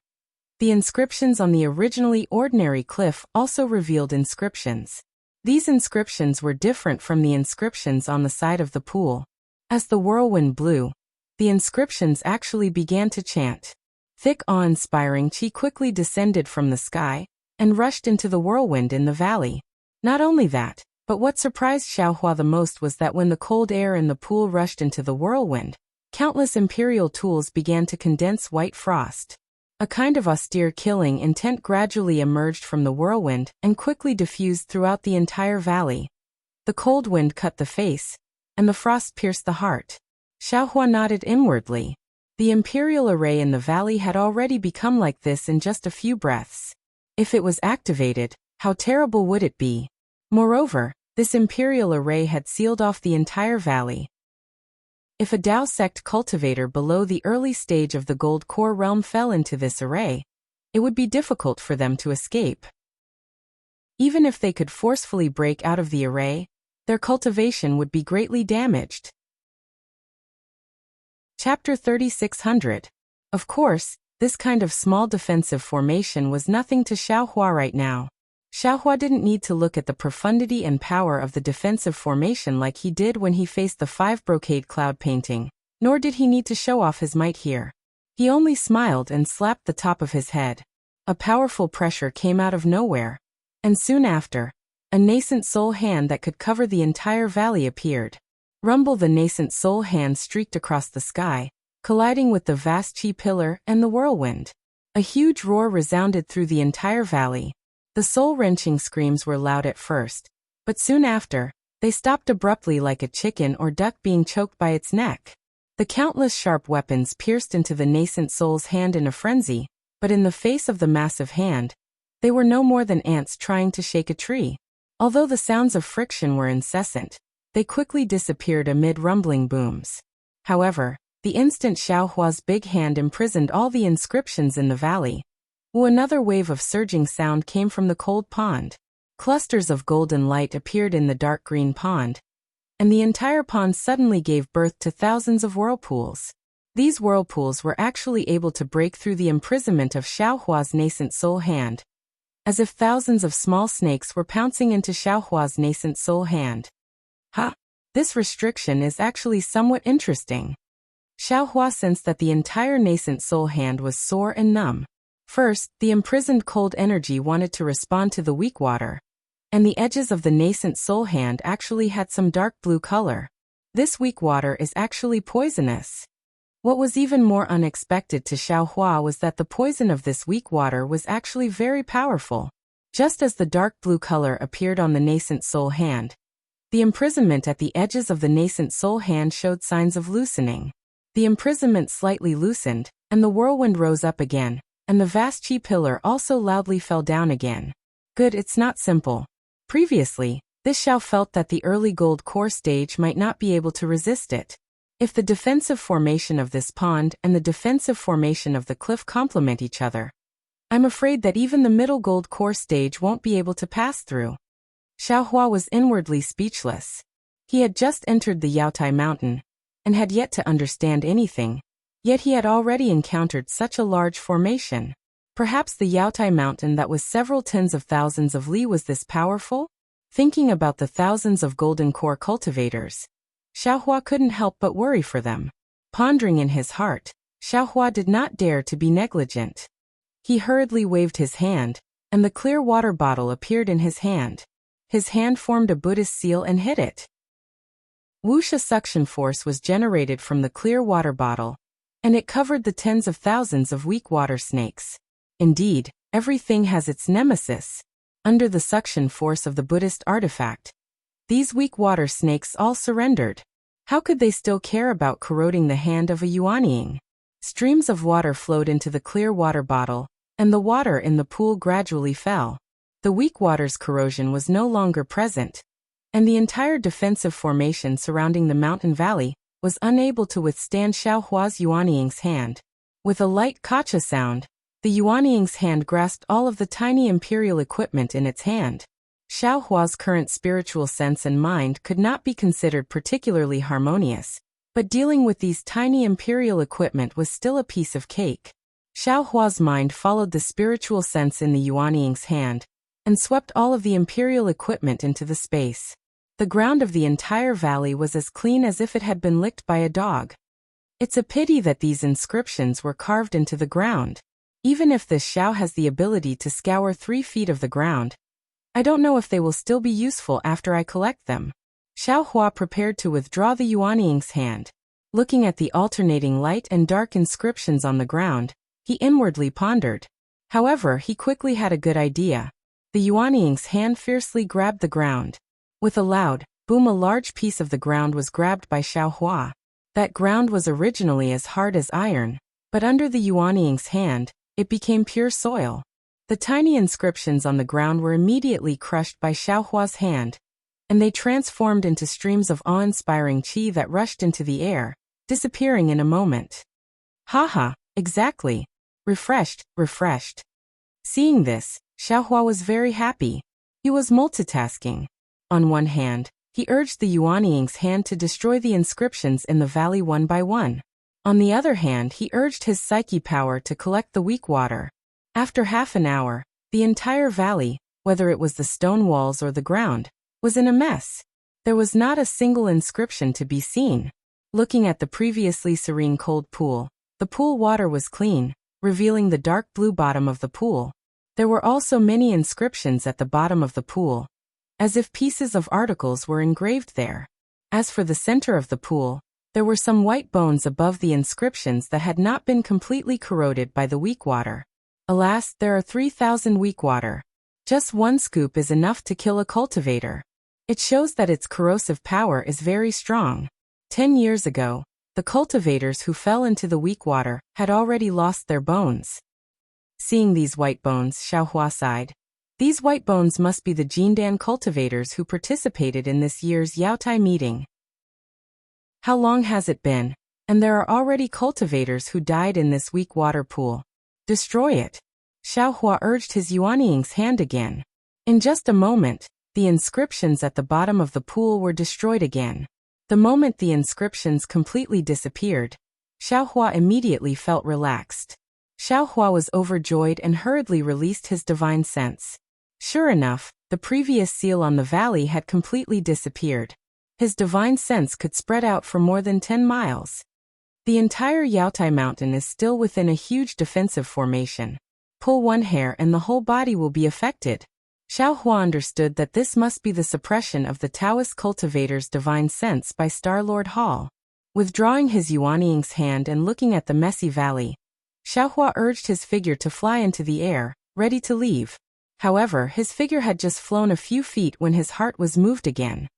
The inscriptions on the originally ordinary cliff also revealed inscriptions. These inscriptions were different from the inscriptions on the side of the pool. As the whirlwind blew, the inscriptions actually began to chant. Thick awe-inspiring qi quickly descended from the sky, and rushed into the whirlwind in the valley. Not only that, but what surprised Xiaohua the most was that when the cold air in the pool rushed into the whirlwind, countless imperial tools began to condense white frost. A kind of austere killing intent gradually emerged from the whirlwind and quickly diffused throughout the entire valley. The cold wind cut the face, and the frost pierced the heart. Xiaohua nodded inwardly. The imperial array in the valley had already become like this in just a few breaths. If it was activated, how terrible would it be? Moreover, this imperial array had sealed off the entire valley. If a Dao sect cultivator below the early stage of the Gold Core realm fell into this array, it would be difficult for them to escape. Even if they could forcefully break out of the array, their cultivation would be greatly damaged. Chapter 3600. Of course, this kind of small defensive formation was nothing to Xiaohua right now. Xiaohua didn't need to look at the profundity and power of the defensive formation like he did when he faced the 5 brocade cloud painting, nor did he need to show off his might here. He only smiled and slapped the top of his head. A powerful pressure came out of nowhere, and soon after, a nascent soul hand that could cover the entire valley appeared. Rumble, the nascent soul hand streaked across the sky, colliding with the vast chi pillar and the whirlwind. A huge roar resounded through the entire valley. The soul-wrenching screams were loud at first, but soon after, they stopped abruptly like a chicken or duck being choked by its neck. The countless sharp weapons pierced into the nascent soul's hand in a frenzy, but in the face of the massive hand, they were no more than ants trying to shake a tree. Although the sounds of friction were incessant, they quickly disappeared amid rumbling booms. However, the instant Xiaohua's big hand imprisoned all the inscriptions in the valley, another wave of surging sound came from the cold pond. Clusters of golden light appeared in the dark green pond, and the entire pond suddenly gave birth to thousands of whirlpools. These whirlpools were actually able to break through the imprisonment of Xiaohua's nascent soul hand, as if thousands of small snakes were pouncing into Xiaohua's nascent soul hand. This restriction is actually somewhat interesting. Xiaohua sensed that the entire nascent soul hand was sore and numb. First, the imprisoned cold energy wanted to respond to the weak water, and the edges of the nascent soul hand actually had some dark blue color. This weak water is actually poisonous. What was even more unexpected to Xiaohua was that the poison of this weak water was actually very powerful. Just as the dark blue color appeared on the nascent soul hand, the imprisonment at the edges of the nascent soul hand showed signs of loosening. The imprisonment slightly loosened, and the whirlwind rose up again, and the vast chi pillar also loudly fell down again. Good, it's not simple. Previously, this Xiao felt that the early gold core stage might not be able to resist it. If the defensive formation of this pond and the defensive formation of the cliff complement each other, I'm afraid that even the middle gold core stage won't be able to pass through. Xiaohua was inwardly speechless. He had just entered the Yaotai mountain, and had yet to understand anything, yet he had already encountered such a large formation. Perhaps the Yaotai mountain that was several tens of thousands of li was this powerful? Thinking about the thousands of golden core cultivators, Xiaohua couldn't help but worry for them. Pondering in his heart, Xiaohua did not dare to be negligent. He hurriedly waved his hand, and the clear water bottle appeared in his hand. His hand formed a Buddhist seal and hid it. Wuxia suction force was generated from the clear water bottle, and it covered the tens of thousands of weak water snakes. Indeed, everything has its nemesis. Under the suction force of the Buddhist artifact, these weak water snakes all surrendered. How could they still care about corroding the hand of a Yuanying? Streams of water flowed into the clear water bottle, and the water in the pool gradually fell. The weak water's corrosion was no longer present, and the entire defensive formation surrounding the mountain valley was unable to withstand Xiaohua's Yuanying's hand. With a light kacha sound, the Yuanying's hand grasped all of the tiny imperial equipment in its hand. Xiaohua's current spiritual sense and mind could not be considered particularly harmonious, but dealing with these tiny imperial equipment was still a piece of cake. Xiaohua's mind followed the spiritual sense in the Yuanying's hand, and swept all of the imperial equipment into the space. The ground of the entire valley was as clean as if it had been licked by a dog. It's a pity that these inscriptions were carved into the ground. Even if this Xiao has the ability to scour 3 feet of the ground, I don't know if they will still be useful after I collect them. Xiao Hua prepared to withdraw the Yuanying's hand. Looking at the alternating light and dark inscriptions on the ground, he inwardly pondered. However, he quickly had a good idea. The Yuanying's hand fiercely grabbed the ground. With a loud boom, a large piece of the ground was grabbed by Xiao Hua. That ground was originally as hard as iron, but under the Yuanying's hand, it became pure soil. The tiny inscriptions on the ground were immediately crushed by Xiao Hua's hand, and they transformed into streams of awe-inspiring qi that rushed into the air, disappearing in a moment. Haha, exactly. Refreshed. Seeing this, Xiao Hua was very happy. He was multitasking. On one hand, he urged the Yuanying's hand to destroy the inscriptions in the valley one by one. On the other hand, he urged his psyche power to collect the weak water. After half an hour, the entire valley, whether it was the stone walls or the ground, was in a mess. There was not a single inscription to be seen. Looking at the previously serene cold pool, the pool water was clean, revealing the dark blue bottom of the pool. There were also many inscriptions at the bottom of the pool, as if pieces of articles were engraved there. As for the center of the pool, there were some white bones above the inscriptions that had not been completely corroded by the weak water. Alas, there are 3,000 weak water. Just one scoop is enough to kill a cultivator. It shows that its corrosive power is very strong. 10 years ago, the cultivators who fell into the weak water had already lost their bones. Seeing these white bones, Xiao Hua sighed. These white bones must be the Jindan cultivators who participated in this year's Yaotai meeting. How long has it been? And there are already cultivators who died in this weak water pool. Destroy it. Xiao Hua urged his Yuanying's hand again. In just a moment, the inscriptions at the bottom of the pool were destroyed again. The moment the inscriptions completely disappeared, Xiao Hua immediately felt relaxed. Xiao Hua was overjoyed and hurriedly released his divine sense. Sure enough, the previous seal on the valley had completely disappeared. His divine sense could spread out for more than 10 miles. The entire Yaotai mountain is still within a huge defensive formation. Pull one hair and the whole body will be affected. Xiao Hua understood that this must be the suppression of the Taoist cultivator's divine sense by Star-Lord Hall. Withdrawing his Yuanying's hand and looking at the messy valley, Xiao Hua urged his figure to fly into the air, ready to leave. However, his figure had just flown a few feet when his heart was moved again.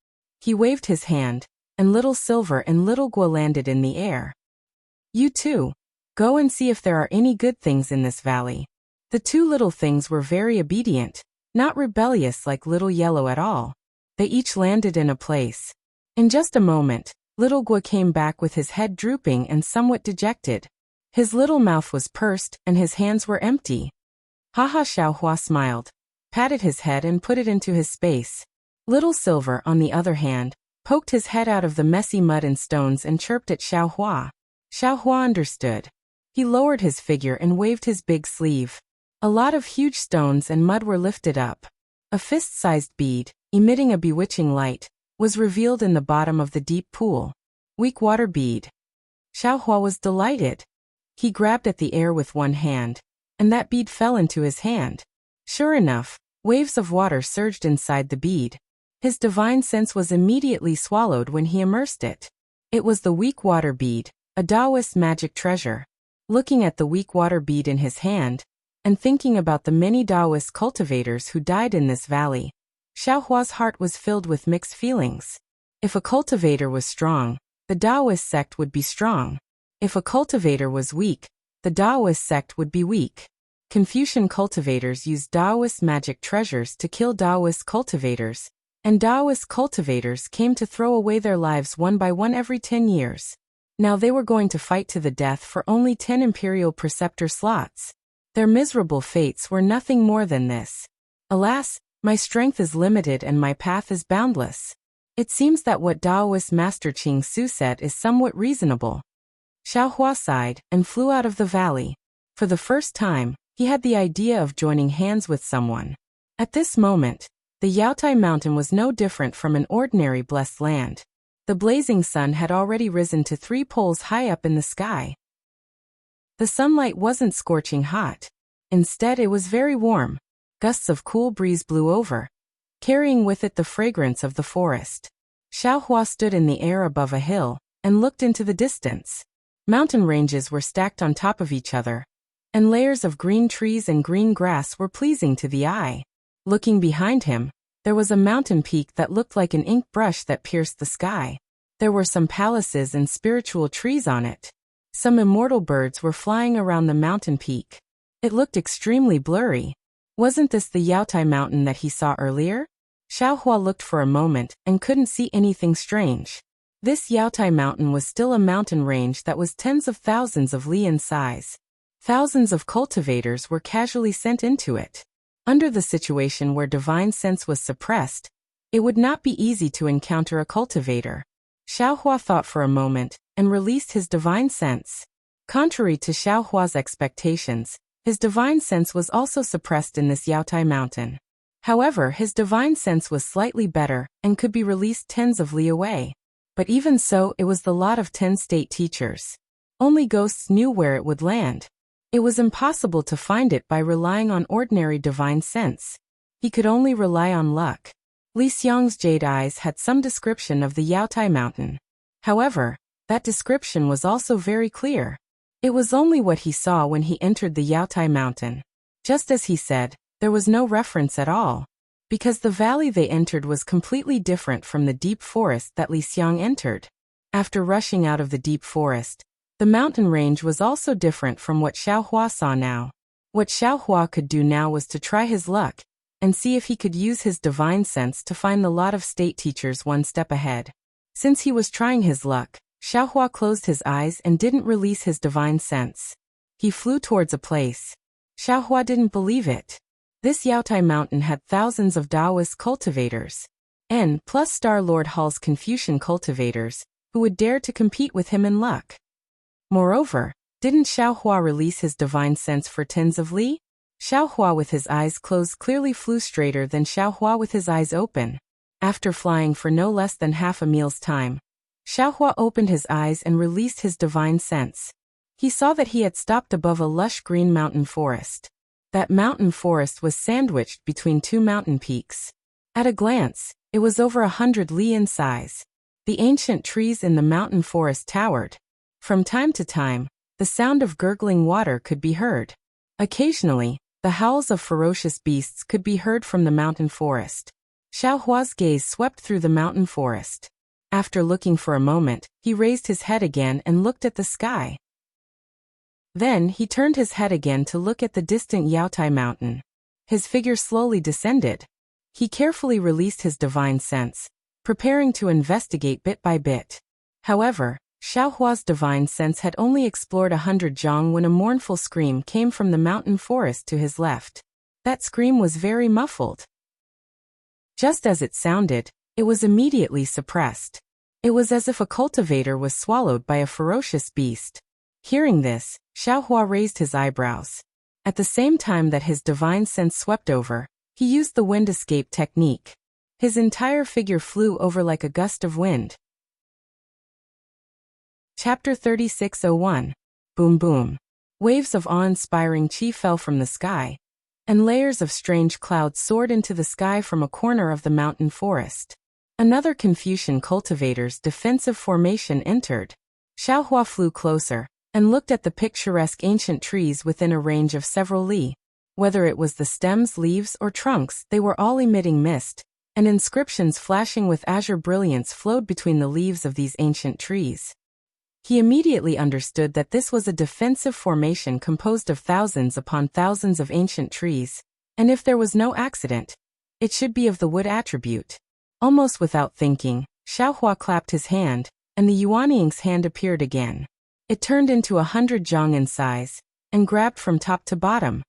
He waved his hand, and Little Silver and Little Guo landed in the air. You too. Go and see if there are any good things in this valley. The two little things were very obedient, not rebellious like Little Yellow at all. They each landed in a place. In just a moment, Little Guo came back with his head drooping and somewhat dejected. His little mouth was pursed and his hands were empty. Haha, Xiao Hua smiled, patted his head and put it into his space. Little Silver, on the other hand, poked his head out of the messy mud and stones and chirped at Xiao Hua. Xiao Hua understood. He lowered his figure and waved his big sleeve. A lot of huge stones and mud were lifted up. A fist-sized bead, emitting a bewitching light, was revealed in the bottom of the deep pool. Weak water bead. Xiao Hua was delighted. He grabbed at the air with one hand, and that bead fell into his hand. Sure enough, waves of water surged inside the bead. His divine sense was immediately swallowed when he immersed it. It was the weak water bead, a Taoist magic treasure. Looking at the weak water bead in his hand, and thinking about the many Taoist cultivators who died in this valley, Xiao Hua's heart was filled with mixed feelings. If a cultivator was strong, the Taoist sect would be strong. If a cultivator was weak, the Taoist sect would be weak. Confucian cultivators used Taoist magic treasures to kill Taoist cultivators, and Taoist cultivators came to throw away their lives one by one every 10 years. Now they were going to fight to the death for only 10 imperial preceptor slots. Their miserable fates were nothing more than this. Alas, my strength is limited and my path is boundless. It seems that what Taoist Master Qing Su said is somewhat reasonable. Xiao Hua sighed and flew out of the valley. For the first time, he had the idea of joining hands with someone. At this moment, the Yaotai mountain was no different from an ordinary blessed land. The blazing sun had already risen to 3 poles high up in the sky. The sunlight wasn't scorching hot. Instead, it was very warm. Gusts of cool breeze blew over, carrying with it the fragrance of the forest. Xiaohua stood in the air above a hill and looked into the distance. Mountain ranges were stacked on top of each other, and layers of green trees and green grass were pleasing to the eye. Looking behind him, there was a mountain peak that looked like an ink brush that pierced the sky. There were some palaces and spiritual trees on it. Some immortal birds were flying around the mountain peak. It looked extremely blurry. Wasn't this the Yaotai mountain that he saw earlier? Xiaohua looked for a moment and couldn't see anything strange. This Yaotai mountain was still a mountain range that was tens of thousands of li in size. Thousands of cultivators were casually sent into it. Under the situation where divine sense was suppressed, it would not be easy to encounter a cultivator. Xiaohua thought for a moment and released his divine sense. Contrary to Xiaohua's expectations, his divine sense was also suppressed in this Yaotai mountain. However, his divine sense was slightly better and could be released tens of li away. But even so, it was the lot of 10 state teachers. Only ghosts knew where it would land. It was impossible to find it by relying on ordinary divine sense. He could only rely on luck. Li Xiang's jade eyes had some description of the Yaotai mountain. However, that description was also very clear. It was only what he saw when he entered the Yaotai mountain. Just as he said, there was no reference at all, because the valley they entered was completely different from the deep forest that Li Xiang entered. After rushing out of the deep forest, the mountain range was also different from what Xiaohua saw now. What Xiaohua could do now was to try his luck and see if he could use his divine sense to find the lot of state teachers one step ahead. Since he was trying his luck, Xiaohua closed his eyes and didn't release his divine sense. He flew towards a place. Xiaohua didn't believe it. This Yaotai mountain had thousands of Taoist cultivators, N plus Star Lord Hall's Confucian cultivators, who would dare to compete with him in luck. Moreover, didn't Xiaohua release his divine sense for tens of li? Xiaohua with his eyes closed clearly flew straighter than Xiaohua with his eyes open. After flying for no less than half a meal's time, Xiaohua opened his eyes and released his divine sense. He saw that he had stopped above a lush green mountain forest. That mountain forest was sandwiched between two mountain peaks. At a glance, it was over 100 li in size. The ancient trees in the mountain forest towered. From time to time, the sound of gurgling water could be heard. Occasionally, the howls of ferocious beasts could be heard from the mountain forest. Xiaohua's gaze swept through the mountain forest. After looking for a moment, he raised his head again and looked at the sky. Then he turned his head again to look at the distant Yaotai mountain. His figure slowly descended. He carefully released his divine sense, preparing to investigate bit by bit. However, Xiaohua's divine sense had only explored 100 zhang when a mournful scream came from the mountain forest to his left. That scream was very muffled. Just as it sounded, it was immediately suppressed. It was as if a cultivator was swallowed by a ferocious beast. Hearing this, Xiaohua raised his eyebrows. At the same time that his divine sense swept over, he used the wind escape technique. His entire figure flew over like a gust of wind. Chapter 3601. Boom Boom. Waves of awe-inspiring chi fell from the sky, and layers of strange clouds soared into the sky from a corner of the mountain forest. Another Confucian cultivator's defensive formation entered. Xiaohua flew closer and looked at the picturesque ancient trees within a range of several li. Whether it was the stems, leaves, or trunks, they were all emitting mist, and inscriptions flashing with azure brilliance flowed between the leaves of these ancient trees. He immediately understood that this was a defensive formation composed of thousands upon thousands of ancient trees, and if there was no accident, it should be of the wood attribute. Almost without thinking, Xiaohua clapped his hand, and the Yuanying's hand appeared again. It turned into 100 zhang in size, and grabbed from top to bottom.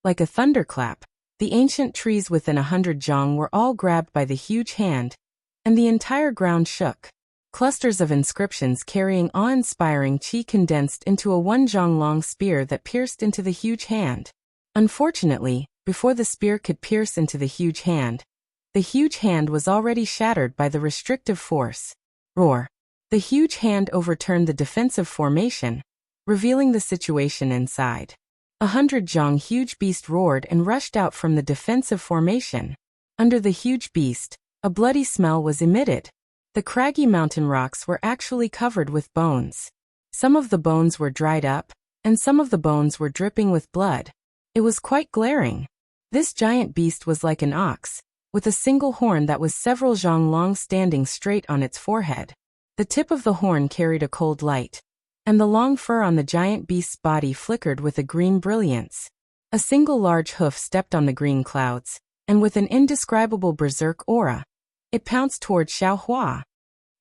Like a thunderclap, the ancient trees within 100 zhang were all grabbed by the huge hand, and the entire ground shook. Clusters of inscriptions carrying awe-inspiring chi condensed into a 1 zhang long spear that pierced into the huge hand. Unfortunately, before the spear could pierce into the huge hand was already shattered by the restrictive force. Roar. The huge hand overturned the defensive formation, revealing the situation inside. 100 huge beast roared and rushed out from the defensive formation. Under the huge beast, a bloody smell was emitted. The craggy mountain rocks were actually covered with bones. Some of the bones were dried up, and some of the bones were dripping with blood. It was quite glaring. This giant beast was like an ox, with a single horn that was several zhang long standing straight on its forehead. The tip of the horn carried a cold light, and the long fur on the giant beast's body flickered with a green brilliance. A single large hoof stepped on the green clouds, and with an indescribable berserk aura, it pounced toward Xiaohua.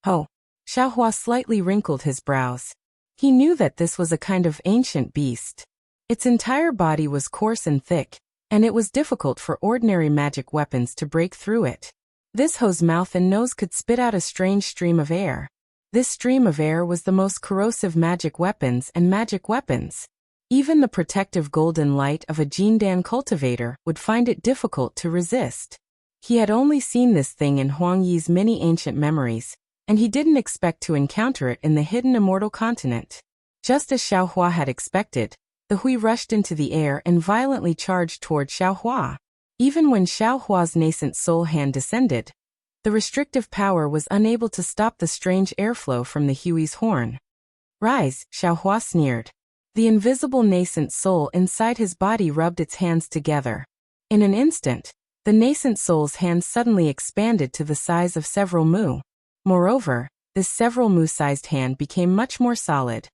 Oh! Xiaohua slightly wrinkled his brows. He knew that this was a kind of ancient beast. Its entire body was coarse and thick, and it was difficult for ordinary magic weapons to break through it. This ho's mouth and nose could spit out a strange stream of air. This stream of air was the most corrosive magic weapons and magic weapons. Even the protective golden light of a Jindan cultivator would find it difficult to resist. He had only seen this thing in Huang Yi's many ancient memories, and he didn't expect to encounter it in the hidden immortal continent. Just as Xiaohua had expected, the Hui rushed into the air and violently charged toward Xiaohua. Even when Xiaohua's nascent soul hand descended, the restrictive power was unable to stop the strange airflow from the Hui's horn. Rise, Xiaohua sneered. The invisible nascent soul inside his body rubbed its hands together. In an instant, the nascent soul's hands suddenly expanded to the size of several mu. Moreover, this several mu-sized hand became much more solid.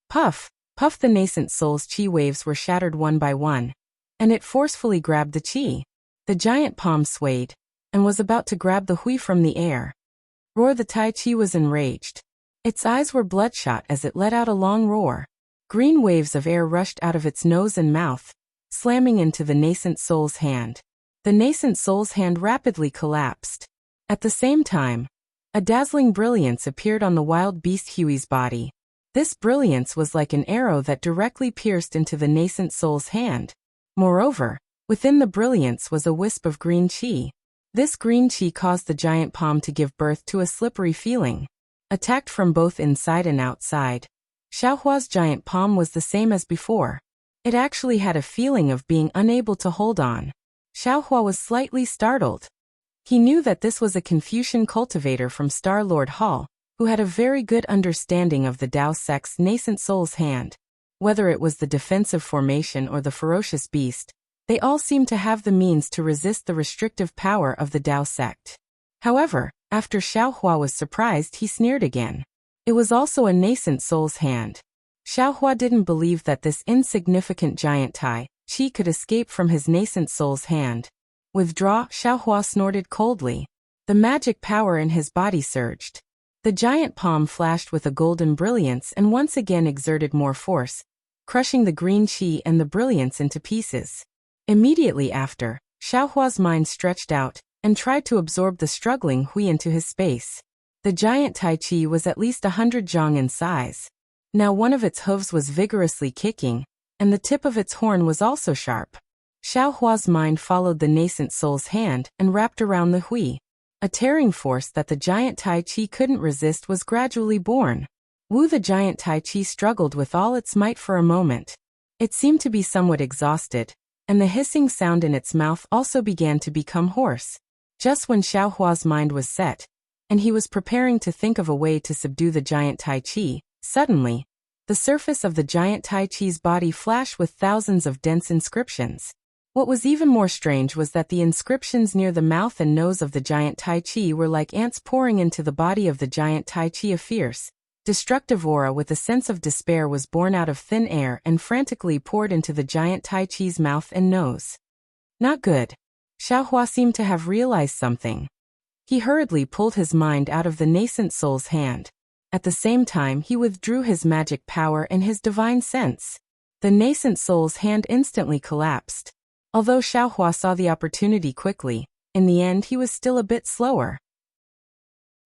Puff! Puff! The nascent soul's chi waves were shattered one by one, and it forcefully grabbed the chi. The giant palm swayed, and was about to grab the Hui from the air. Roar! The Tai Chi was enraged. Its eyes were bloodshot as it let out a long roar. Green waves of air rushed out of its nose and mouth, slamming into the nascent soul's hand. The nascent soul's hand rapidly collapsed. At the same time, a dazzling brilliance appeared on the wild beast Hui's body. This brilliance was like an arrow that directly pierced into the nascent soul's hand. Moreover, within the brilliance was a wisp of green chi. This green chi caused the giant palm to give birth to a slippery feeling. Attacked from both inside and outside, Xiaohua's giant palm was the same as before. It actually had a feeling of being unable to hold on. Xiaohua was slightly startled. He knew that this was a Confucian cultivator from Star-Lord Hall, who had a very good understanding of the Dao sect's nascent soul's hand. Whether it was the defensive formation or the ferocious beast, they all seemed to have the means to resist the restrictive power of the Dao sect. However, after Xiaohua was surprised, he sneered again. It was also a nascent soul's hand. Xiaohua didn't believe that this insignificant giant Tai Chi could escape from his nascent soul's hand. Withdraw! Xiaohua snorted coldly. The magic power in his body surged. The giant palm flashed with a golden brilliance and once again exerted more force, crushing the green chi and the brilliance into pieces. Immediately after, Xiaohua's mind stretched out and tried to absorb the struggling Hui into his space. The giant Tai Chi was at least 100 zhang in size. Now one of its hooves was vigorously kicking, and the tip of its horn was also sharp. Xiaohua's mind followed the nascent soul's hand and wrapped around the Hui. A tearing force that the giant Tai Chi couldn't resist was gradually born. Wu the giant Tai Chi struggled with all its might for a moment. It seemed to be somewhat exhausted, and the hissing sound in its mouth also began to become hoarse. Just when Xiaohua's mind was set, and he was preparing to think of a way to subdue the giant Tai Chi, suddenly, the surface of the giant Tai Chi's body flashed with thousands of dense inscriptions. What was even more strange was that the inscriptions near the mouth and nose of the giant Tai Chi were like ants pouring into the body of the giant Tai Chi. A fierce, destructive aura with a sense of despair was born out of thin air and frantically poured into the giant Tai Chi's mouth and nose. Not good. Xiaohua seemed to have realized something. He hurriedly pulled his mind out of the nascent soul's hand. At the same time, he withdrew his magic power and his divine sense. The nascent soul's hand instantly collapsed. Although Xiaohua saw the opportunity quickly, in the end he was still a bit slower.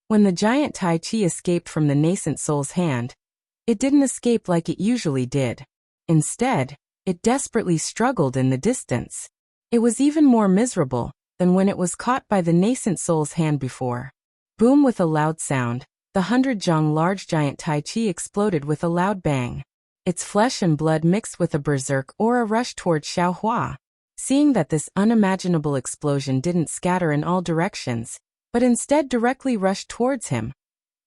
When the giant Tai Chi escaped from the nascent soul's hand, it didn't escape like it usually did. Instead, it desperately struggled in the distance. It was even more miserable than when it was caught by the nascent soul's hand before. Boom! With a loud sound, the 100 zhang large giant Tai Chi exploded with a loud bang. its flesh and blood mixed with a berserk aura rushed toward Xiaohua. Seeing that this unimaginable explosion didn't scatter in all directions, but instead directly rushed towards him.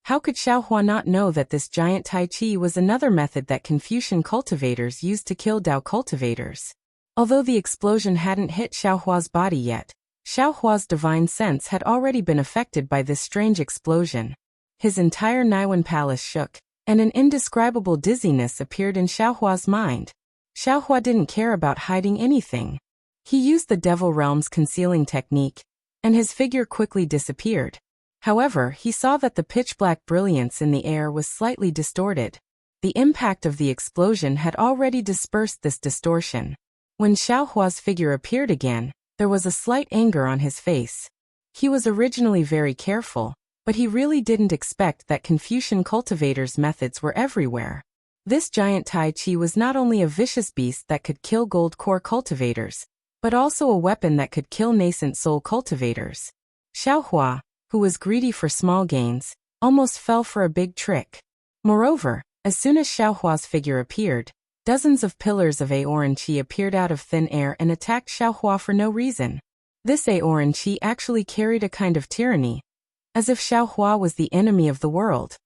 How could Xiaohua not know that this giant Tai Chi was another method that Confucian cultivators used to kill Dao cultivators? Although the explosion hadn't hit Xiaohua's body yet, Xiaohua's divine sense had already been affected by this strange explosion. His entire Naiwan palace shook, and an indescribable dizziness appeared in Xiaohua's mind. Xiaohua didn't care about hiding anything. He used the Devil Realm's concealing technique, and his figure quickly disappeared. However, he saw that the pitch-black brilliance in the air was slightly distorted. The impact of the explosion had already dispersed this distortion. When Xiaohua's figure appeared again, there was a slight anger on his face. He was originally very careful, but he really didn't expect that Confucian cultivators' methods were everywhere. This giant Tai Chi was not only a vicious beast that could kill gold core cultivators, but also a weapon that could kill nascent soul cultivators. Xiaohua, who was greedy for small gains, almost fell for a big trick. Moreover, as soon as Xiaohua's figure appeared, dozens of pillars of Aoran Qi appeared out of thin air and attacked Xiaohua for no reason. This Aoran Qi actually carried a kind of tyranny, as if Xiaohua was the enemy of the world.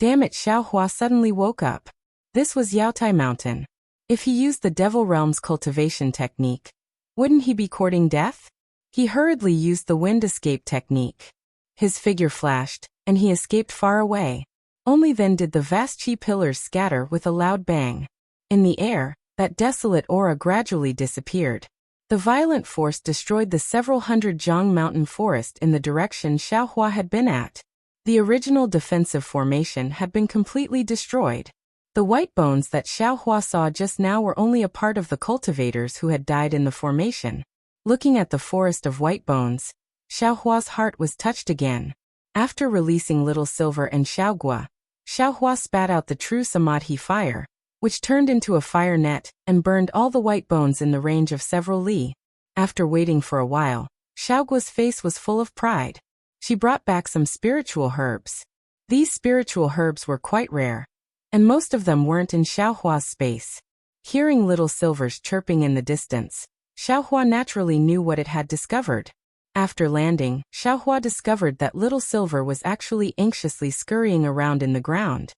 Damn it, Xiaohua suddenly woke up. This was Yaotai Mountain. If he used the Devil Realm's cultivation technique, wouldn't he be courting death? He hurriedly used the wind escape technique. His figure flashed, and he escaped far away. Only then did the vast Qi pillars scatter with a loud bang. In the air, that desolate aura gradually disappeared. The violent force destroyed the several hundred Zhang mountain forest in the direction Xiaohua had been at. The original defensive formation had been completely destroyed. The white bones that Xiaohua saw just now were only a part of the cultivators who had died in the formation. Looking at the forest of white bones, Xiaohua's heart was touched again. After releasing Little Silver and Xiaogua, Xiaohua spat out the true Samadhi fire, which turned into a fire net and burned all the white bones in the range of several li. After waiting for a while, Xiaogua's face was full of pride. She brought back some spiritual herbs. These spiritual herbs were quite rare, and most of them weren't in Xiaohua's space. Hearing Little Silver's chirping in the distance, Xiaohua naturally knew what it had discovered. After landing, Xiaohua discovered that Little Silver was actually anxiously scurrying around in the ground.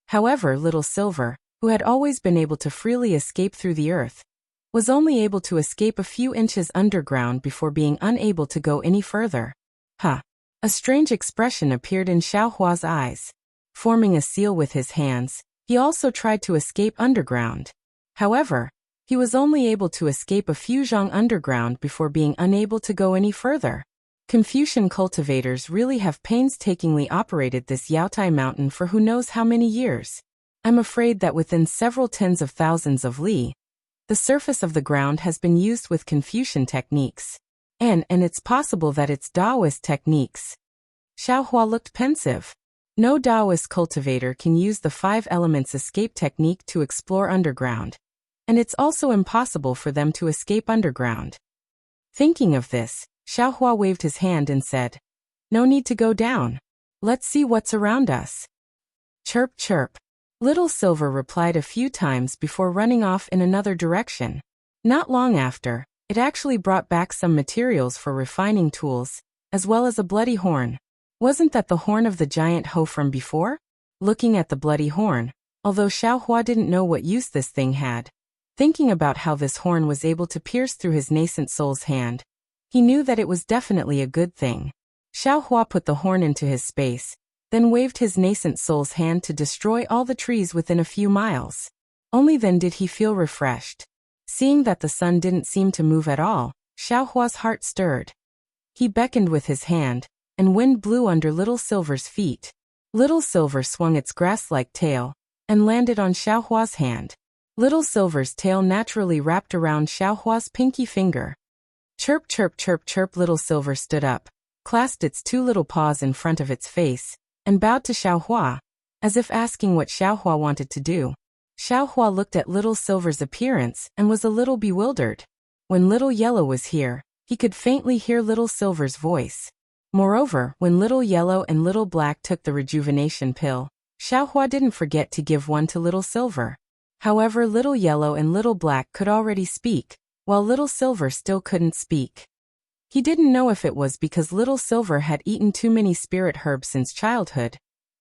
However, Little Silver, who had always been able to freely escape through the earth, was only able to escape a few inches underground before being unable to go any further. A strange expression appeared in Xiaohua's eyes. Forming a seal with his hands, he also tried to escape underground. However, he was only able to escape a few zhang underground before being unable to go any further. Confucian cultivators really have painstakingly operated this Yaotai Mountain for who knows how many years. I'm afraid that within several tens of thousands of li, the surface of the ground has been used with Confucian techniques. And it's possible that it's Taoist techniques. Xiaohua looked pensive. No Taoist cultivator can use the 5 elements escape technique to explore underground. And it's also impossible for them to escape underground. Thinking of this, Xiaohua waved his hand and said, "No need to go down. Let's see what's around us." Chirp chirp. Little Silver replied a few times before running off in another direction. Not long after, it actually brought back some materials for refining tools, as well as a bloody horn. Wasn't that the horn of the giant hoe from before? Looking at the bloody horn, although Xiaohua didn't know what use this thing had, thinking about how this horn was able to pierce through his nascent soul's hand, he knew that it was definitely a good thing. Xiaohua put the horn into his space, then waved his nascent soul's hand to destroy all the trees within a few miles. Only then did he feel refreshed. Seeing that the sun didn't seem to move at all, Xiaohua's heart stirred. He beckoned with his hand, and wind blew under Little Silver's feet. Little Silver swung its grass-like tail, and landed on Xiaohua's hand. Little Silver's tail naturally wrapped around Xiaohua's pinky finger. Chirp chirp chirp chirp. Little Silver stood up, clasped its 2 little paws in front of its face, and bowed to Xiaohua, as if asking what Xiaohua wanted to do. Xiaohua looked at Little Silver's appearance and was a little bewildered. When Little Yellow was here, he could faintly hear Little Silver's voice. Moreover, when Little Yellow and Little Black took the rejuvenation pill, Xiaohua didn't forget to give one to Little Silver. However, Little Yellow and Little Black could already speak, while Little Silver still couldn't speak. He didn't know if it was because Little Silver had eaten too many spirit herbs since childhood,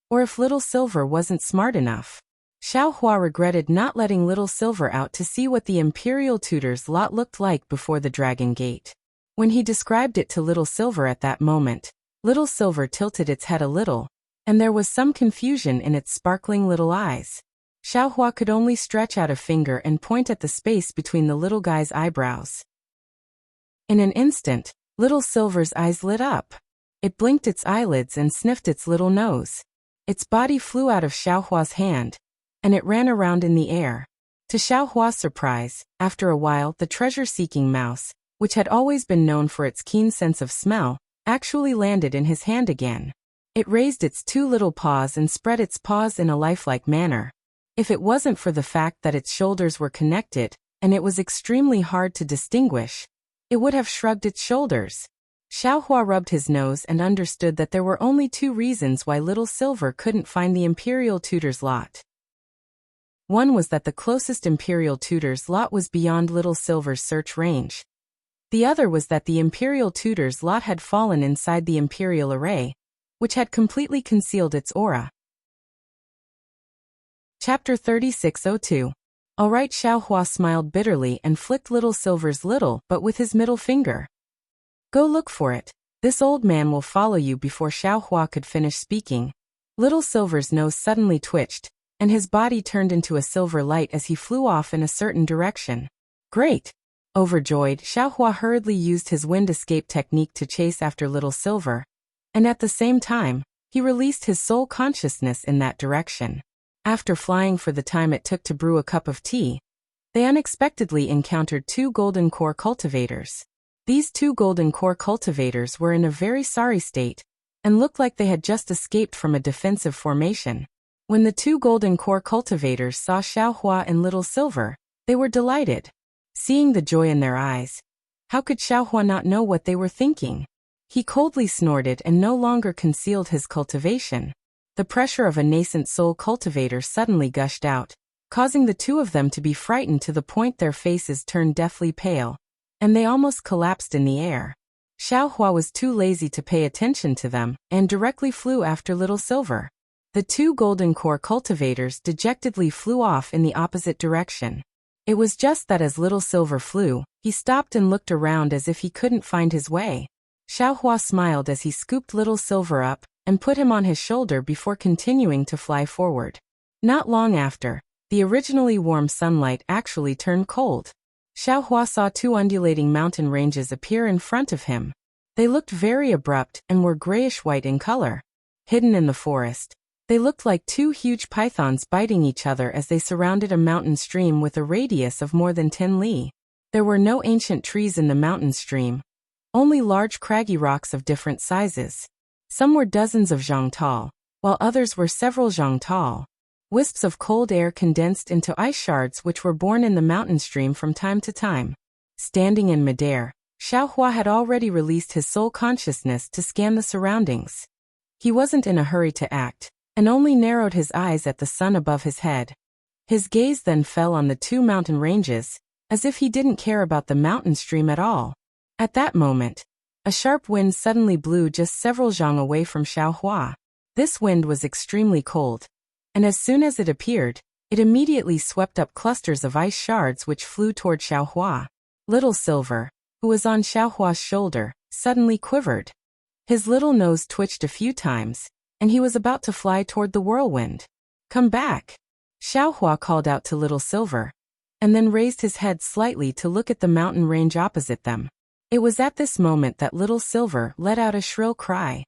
or if Little Silver wasn't smart enough. Xiaohua regretted not letting Little Silver out to see what the Imperial Tutor's lot looked like before the Dragon Gate. When he described it to Little Silver at that moment, Little Silver tilted its head a little, and there was some confusion in its sparkling little eyes. Xiaohua could only stretch out a finger and point at the space between the little guy's eyebrows. In an instant, Little Silver's eyes lit up. It blinked its eyelids and sniffed its little nose. Its body flew out of Xiaohua's hand, and it ran around in the air. To Xiaohua's surprise, after a while the treasure-seeking mouse, which had always been known for its keen sense of smell, actually landed in his hand again. It raised its two little paws and spread its paws in a lifelike manner. If it wasn't for the fact that its shoulders were connected, and it was extremely hard to distinguish, it would have shrugged its shoulders. Xiaohua rubbed his nose and understood that there were only two reasons why Little Silver couldn't find the Imperial Tutor's lot. One was that the closest Imperial Tutor's lot was beyond Little Silver's search range. The other was that the Imperial Tutor's lot had fallen inside the Imperial Array, which had completely concealed its aura. Chapter 3602. Alright, Xiaohua smiled bitterly and flicked Little Silver's little but with his middle finger. Go look for it. This old man will follow you. Before Xiaohua could finish speaking, Little Silver's nose suddenly twitched, and his body turned into a silver light as he flew off in a certain direction. Great! Overjoyed, Xiaohua hurriedly used his wind escape technique to chase after Little Silver, and at the same time, he released his soul consciousness in that direction. After flying for the time it took to brew a cup of tea, they unexpectedly encountered two golden core cultivators. These two golden core cultivators were in a very sorry state, and looked like they had just escaped from a defensive formation. When the two golden core cultivators saw Xiaohua and Little Silver, they were delighted. Seeing the joy in their eyes, how could Xiaohua not know what they were thinking? He coldly snorted and no longer concealed his cultivation. The pressure of a nascent soul cultivator suddenly gushed out, causing the two of them to be frightened to the point their faces turned deathly pale, and they almost collapsed in the air. Xiaohua was too lazy to pay attention to them, and directly flew after Little Silver. The two golden core cultivators dejectedly flew off in the opposite direction. It was just that as Little Silver flew, he stopped and looked around as if he couldn't find his way. Xiaohua smiled as he scooped Little Silver up and put him on his shoulder before continuing to fly forward. Not long after, the originally warm sunlight actually turned cold. Xiaohua saw two undulating mountain ranges appear in front of him. They looked very abrupt and were grayish-white in color. Hidden in the forest, they looked like two huge pythons biting each other as they surrounded a mountain stream with a radius of more than 10 li. There were no ancient trees in the mountain stream, only large craggy rocks of different sizes. Some were dozens of zhang tall, while others were several zhang tall. Wisps of cold air condensed into ice shards which were born in the mountain stream from time to time. Standing in midair, Xiaohua had already released his soul consciousness to scan the surroundings. He wasn't in a hurry to act, and only narrowed his eyes at the sun above his head. His gaze then fell on the two mountain ranges, as if he didn't care about the mountain stream at all. At that moment, a sharp wind suddenly blew just several zhang away from Xiaohua. This wind was extremely cold, and as soon as it appeared, it immediately swept up clusters of ice shards which flew toward Xiaohua. Little Silver, who was on Xiaohua's shoulder, suddenly quivered. His little nose twitched a few times, and he was about to fly toward the whirlwind. Come back! Xiaohua called out to Little Silver, and then raised his head slightly to look at the mountain range opposite them. It was at this moment that Little Silver let out a shrill cry.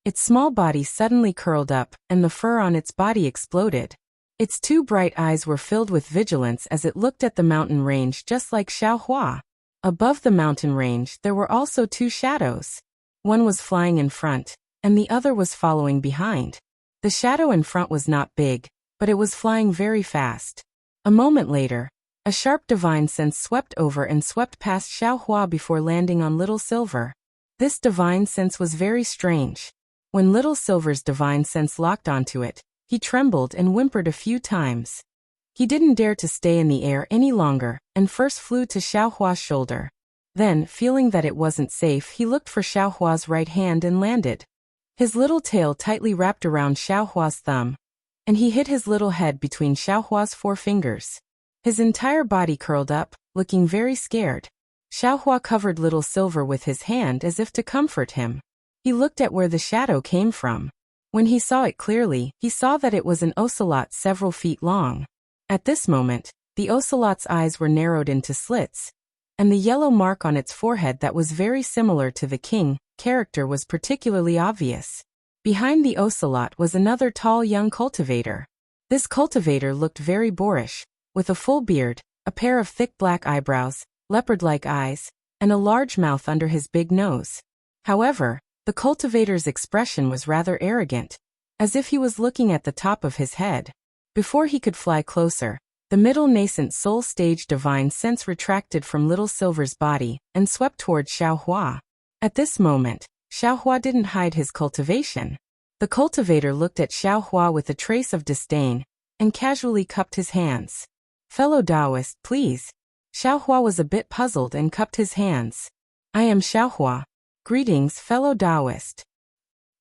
Its small body suddenly curled up, and the fur on its body exploded. Its two bright eyes were filled with vigilance as it looked at the mountain range just like Xiaohua. Above the mountain range there were also two shadows. One was flying in front, and the other was following behind. The shadow in front was not big, but it was flying very fast. A moment later, a sharp divine sense swept over and swept past Xiaohua before landing on Little Silver. This divine sense was very strange. When Little Silver's divine sense locked onto it, He trembled and whimpered a few times. He didn't dare to stay in the air any longer, and first flew to Xiaohua's shoulder. Then, feeling that it wasn't safe, he looked for Xiaohua's right hand and landed. His little tail tightly wrapped around Xiaohua's thumb, and he hid his little head between Xiaohua's forefingers. His entire body curled up, looking very scared. Xiaohua covered little Silver with his hand as if to comfort him. He looked at where the shadow came from. When he saw it clearly, he saw that it was an ocelot several feet long. At this moment, the ocelot's eyes were narrowed into slits, and the yellow mark on its forehead that was very similar to the king character was particularly obvious. Behind the ocelot was another tall young cultivator. This cultivator looked very boorish, with a full beard, a pair of thick black eyebrows, leopard-like eyes, and a large mouth under his big nose. However, the cultivator's expression was rather arrogant, as if he was looking at the top of his head. Before he could fly closer, the middle nascent soul stage divine sense retracted from Little Silver's body and swept toward Xiaohua. At this moment, Xiaohua didn't hide his cultivation. The cultivator looked at Xiaohua with a trace of disdain and casually cupped his hands. "Fellow Taoist, please." Xiaohua was a bit puzzled and cupped his hands. "I am Xiaohua. Greetings, fellow Taoist.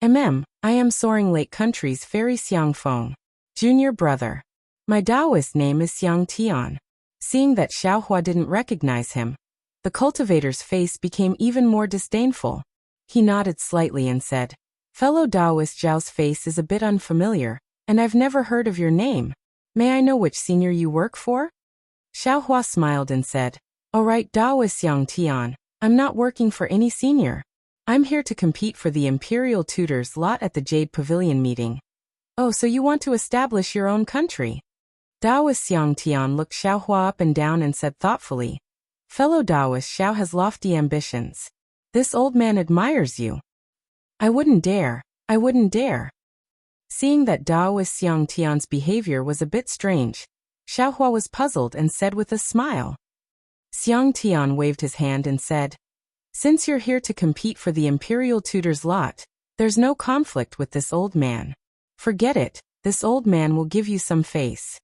I am Soaring Lake Country's Fairy Xiangfeng, junior brother. My Taoist name is Xiang Tian." Seeing that Xiaohua didn't recognize him, the cultivator's face became even more disdainful. He nodded slightly and said, "Fellow Taoist, Zhao's face is a bit unfamiliar, and I've never heard of your name. May I know which senior you work for?" Xiaohua smiled and said, "All right, Taoist Xiang Tian, I'm not working for any senior. I'm here to compete for the Imperial Tutors lot at the Jade Pavilion meeting." "Oh, so you want to establish your own country?" Taoist Xiang Tian looked Xiaohua up and down and said thoughtfully, "Fellow Taoist, Xiao has lofty ambitions. This old man admires you." I wouldn't dare. Seeing that Taoist Xiang Tian's behavior was a bit strange, Xiaohua was puzzled and said with a smile. Xiang Tian waved his hand and said, "Since you're here to compete for the Imperial Tutors lot, there's no conflict with this old man. Forget it, this old man will give you some face."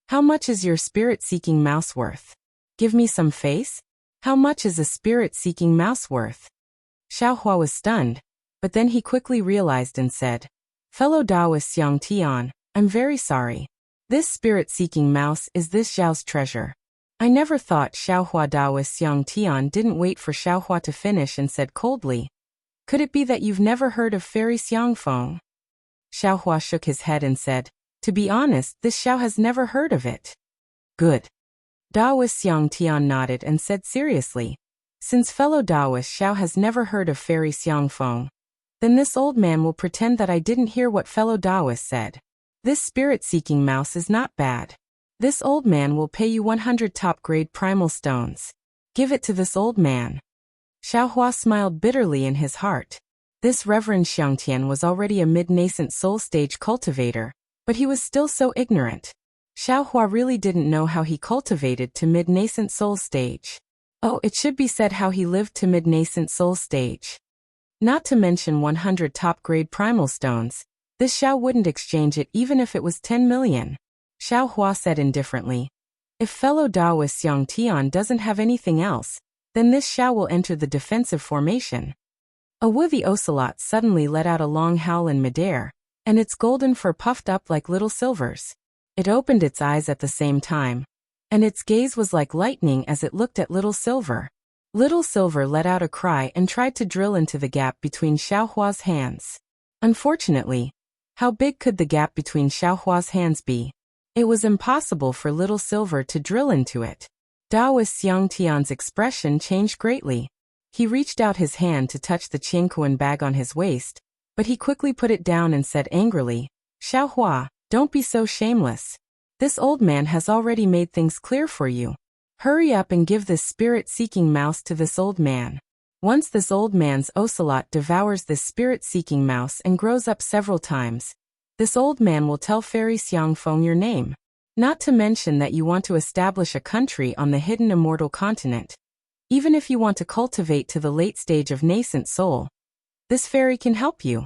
"How much is your spirit-seeking mouse worth?" "Give me some face? How much is a spirit-seeking mouse worth?" Xiaohua was stunned, but then he quickly realized and said, "Fellow Taoist Xiang Tian, I'm very sorry. This spirit-seeking mouse is this Zhao's treasure." I never thought Xiaohua. Taoist Xiang Tian didn't wait for Xiaohua to finish and said coldly, "Could it be that you've never heard of Fairy Xiangfeng?" Xiaohua shook his head and said, "To be honest, this Xiao has never heard of it." "Good." Taoist Xiang Tian nodded and said seriously, "Since fellow Taoist Xiao has never heard of Fairy Xiangfeng, then this old man will pretend that I didn't hear what fellow Taoist said. This spirit-seeking mouse is not bad. This old man will pay you 100 top-grade primal stones. Give it to this old man." Xiaohua smiled bitterly in his heart. This Reverend Xiangtian was already a mid-nascent soul stage cultivator, but he was still so ignorant. Xiaohua really didn't know how he cultivated to mid-nascent soul stage. Oh, it should be said how he lived to mid-nascent soul stage. Not to mention 100 top-grade primal stones, this Xiao wouldn't exchange it even if it was 10 million. Xiaohua said indifferently, "If fellow Taoist Xiang Tian doesn't have anything else, then this Xiao will enter the defensive formation." A woolly ocelot suddenly let out a long howl in midair, and its golden fur puffed up like Little Silver's. It opened its eyes at the same time, and its gaze was like lightning as it looked at Little Silver. Little Silver let out a cry and tried to drill into the gap between Xiaohua's hands. Unfortunately, how big could the gap between Xiaohua's hands be? It was impossible for Little Silver to drill into it. Taoist Xiang Tian's expression changed greatly. He reached out his hand to touch the Qianquan bag on his waist, but he quickly put it down and said angrily, "Xiaohua, don't be so shameless. This old man has already made things clear for you. Hurry up and give this spirit-seeking mouse to this old man. Once this old man's ocelot devours this spirit-seeking mouse and grows up several times, this old man will tell Fairy Xiangfeng your name. Not to mention that you want to establish a country on the hidden immortal continent. Even if you want to cultivate to the late stage of nascent soul, this fairy can help you."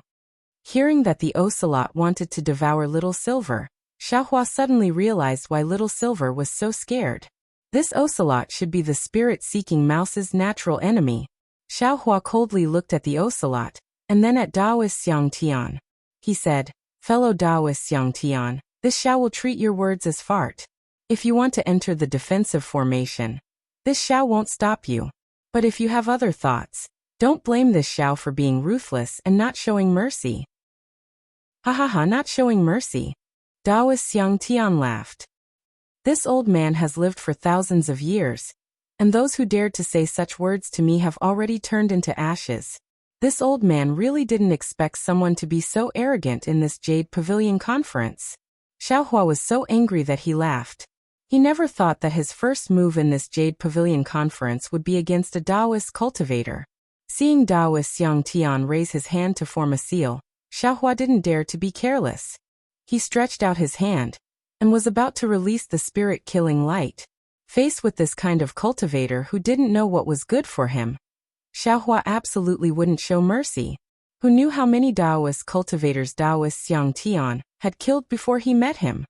Hearing that the ocelot wanted to devour Little Silver, Xiaohua suddenly realized why Little Silver was so scared. This ocelot should be the spirit-seeking mouse's natural enemy. Xiaohua coldly looked at the ocelot, and then at Daoist Xiang Tian. He said, "Fellow Daoist Xiang Tian, this Xiao will treat your words as fart. If you want to enter the defensive formation, this Xiao won't stop you. But if you have other thoughts, don't blame this Xiao for being ruthless and not showing mercy." "Ha ha ha, not showing mercy." Daoist Xiang Tian laughed. "This old man has lived for thousands of years, and those who dared to say such words to me have already turned into ashes. This old man really didn't expect someone to be so arrogant in this Jade Pavilion conference." Xiaohua was so angry that he laughed. He never thought that his first move in this Jade Pavilion conference would be against a Daoist cultivator. Seeing Daoist Xiang Tian raise his hand to form a seal, Xiaohua didn't dare to be careless. He stretched out his hand and was about to release the spirit-killing light. Faced with this kind of cultivator who didn't know what was good for him, Xiaohua absolutely wouldn't show mercy. Who knew how many Daoist cultivators Daoist Xiang Tian had killed before he met him?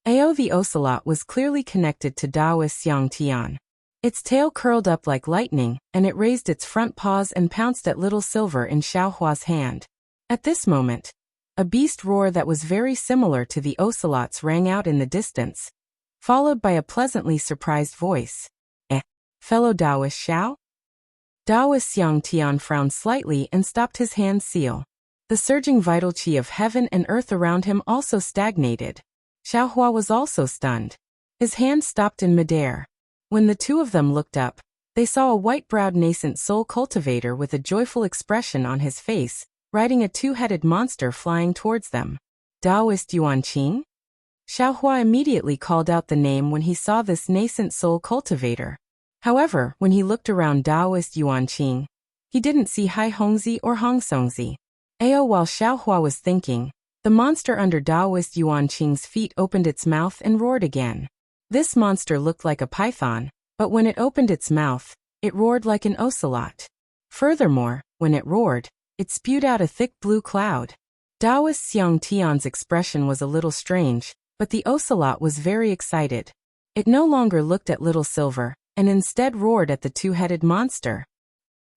Ao the ocelot was clearly connected to Daoist Xiang Tian. Its tail curled up like lightning, and it raised its front paws and pounced at Little Silver in Xiaohua's hand. At this moment, a beast roar that was very similar to the ocelot's rang out in the distance, followed by a pleasantly surprised voice. Fellow Daoist Xiao?" Daoist Xiang Tian frowned slightly and stopped his hand seal. The surging vital qi of heaven and earth around him also stagnated. Xiaohua was also stunned. His hand stopped in midair. When the two of them looked up, they saw a white-browed nascent soul cultivator with a joyful expression on his face, riding a two-headed monster flying towards them. "Daoist Yuanqing?" Xiaohua immediately called out the name when he saw this nascent soul cultivator. However, when he looked around Daoist Yuanqing, he didn't see Hai Hongzi or Hong Songzi. While Xiaohua was thinking, the monster under Daoist Yuanqing's feet opened its mouth and roared again. This monster looked like a python, but when it opened its mouth, it roared like an ocelot. Furthermore, when it roared, it spewed out a thick blue cloud. Daoist Xiang Tian's expression was a little strange, but the ocelot was very excited. It no longer looked at Little Silver, and instead roared at the two-headed monster.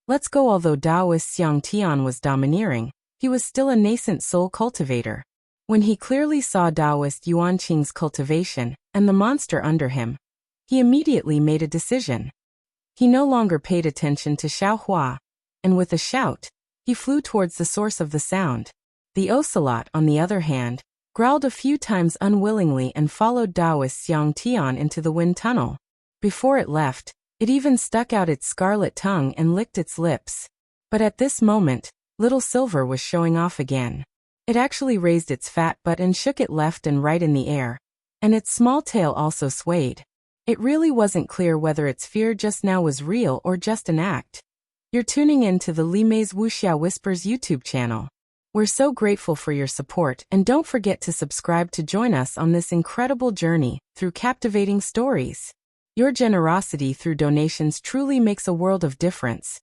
Let's go. Although Daoist Xiang Tian was domineering, he was still a nascent soul cultivator. When he clearly saw Daoist Yuanqing's cultivation and the monster under him, he immediately made a decision. He no longer paid attention to Xiaohua, and with a shout, he flew towards the source of the sound. The ocelot, on the other hand, growled a few times unwillingly and followed Daoist Xiang Tian into the wind tunnel. Before it left, it even stuck out its scarlet tongue and licked its lips. But at this moment, Little Silver was showing off again. It actually raised its fat butt and shook it left and right in the air, and its small tail also swayed. It really wasn't clear whether its fear just now was real or just an act. You're tuning in to the Li Mei's Wuxia Whispers YouTube channel. We're so grateful for your support, and don't forget to subscribe to join us on this incredible journey through captivating stories. Your generosity through donations truly makes a world of difference,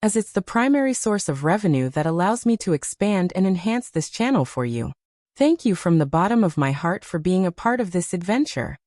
as it's the primary source of revenue that allows me to expand and enhance this channel for you. Thank you from the bottom of my heart for being a part of this adventure.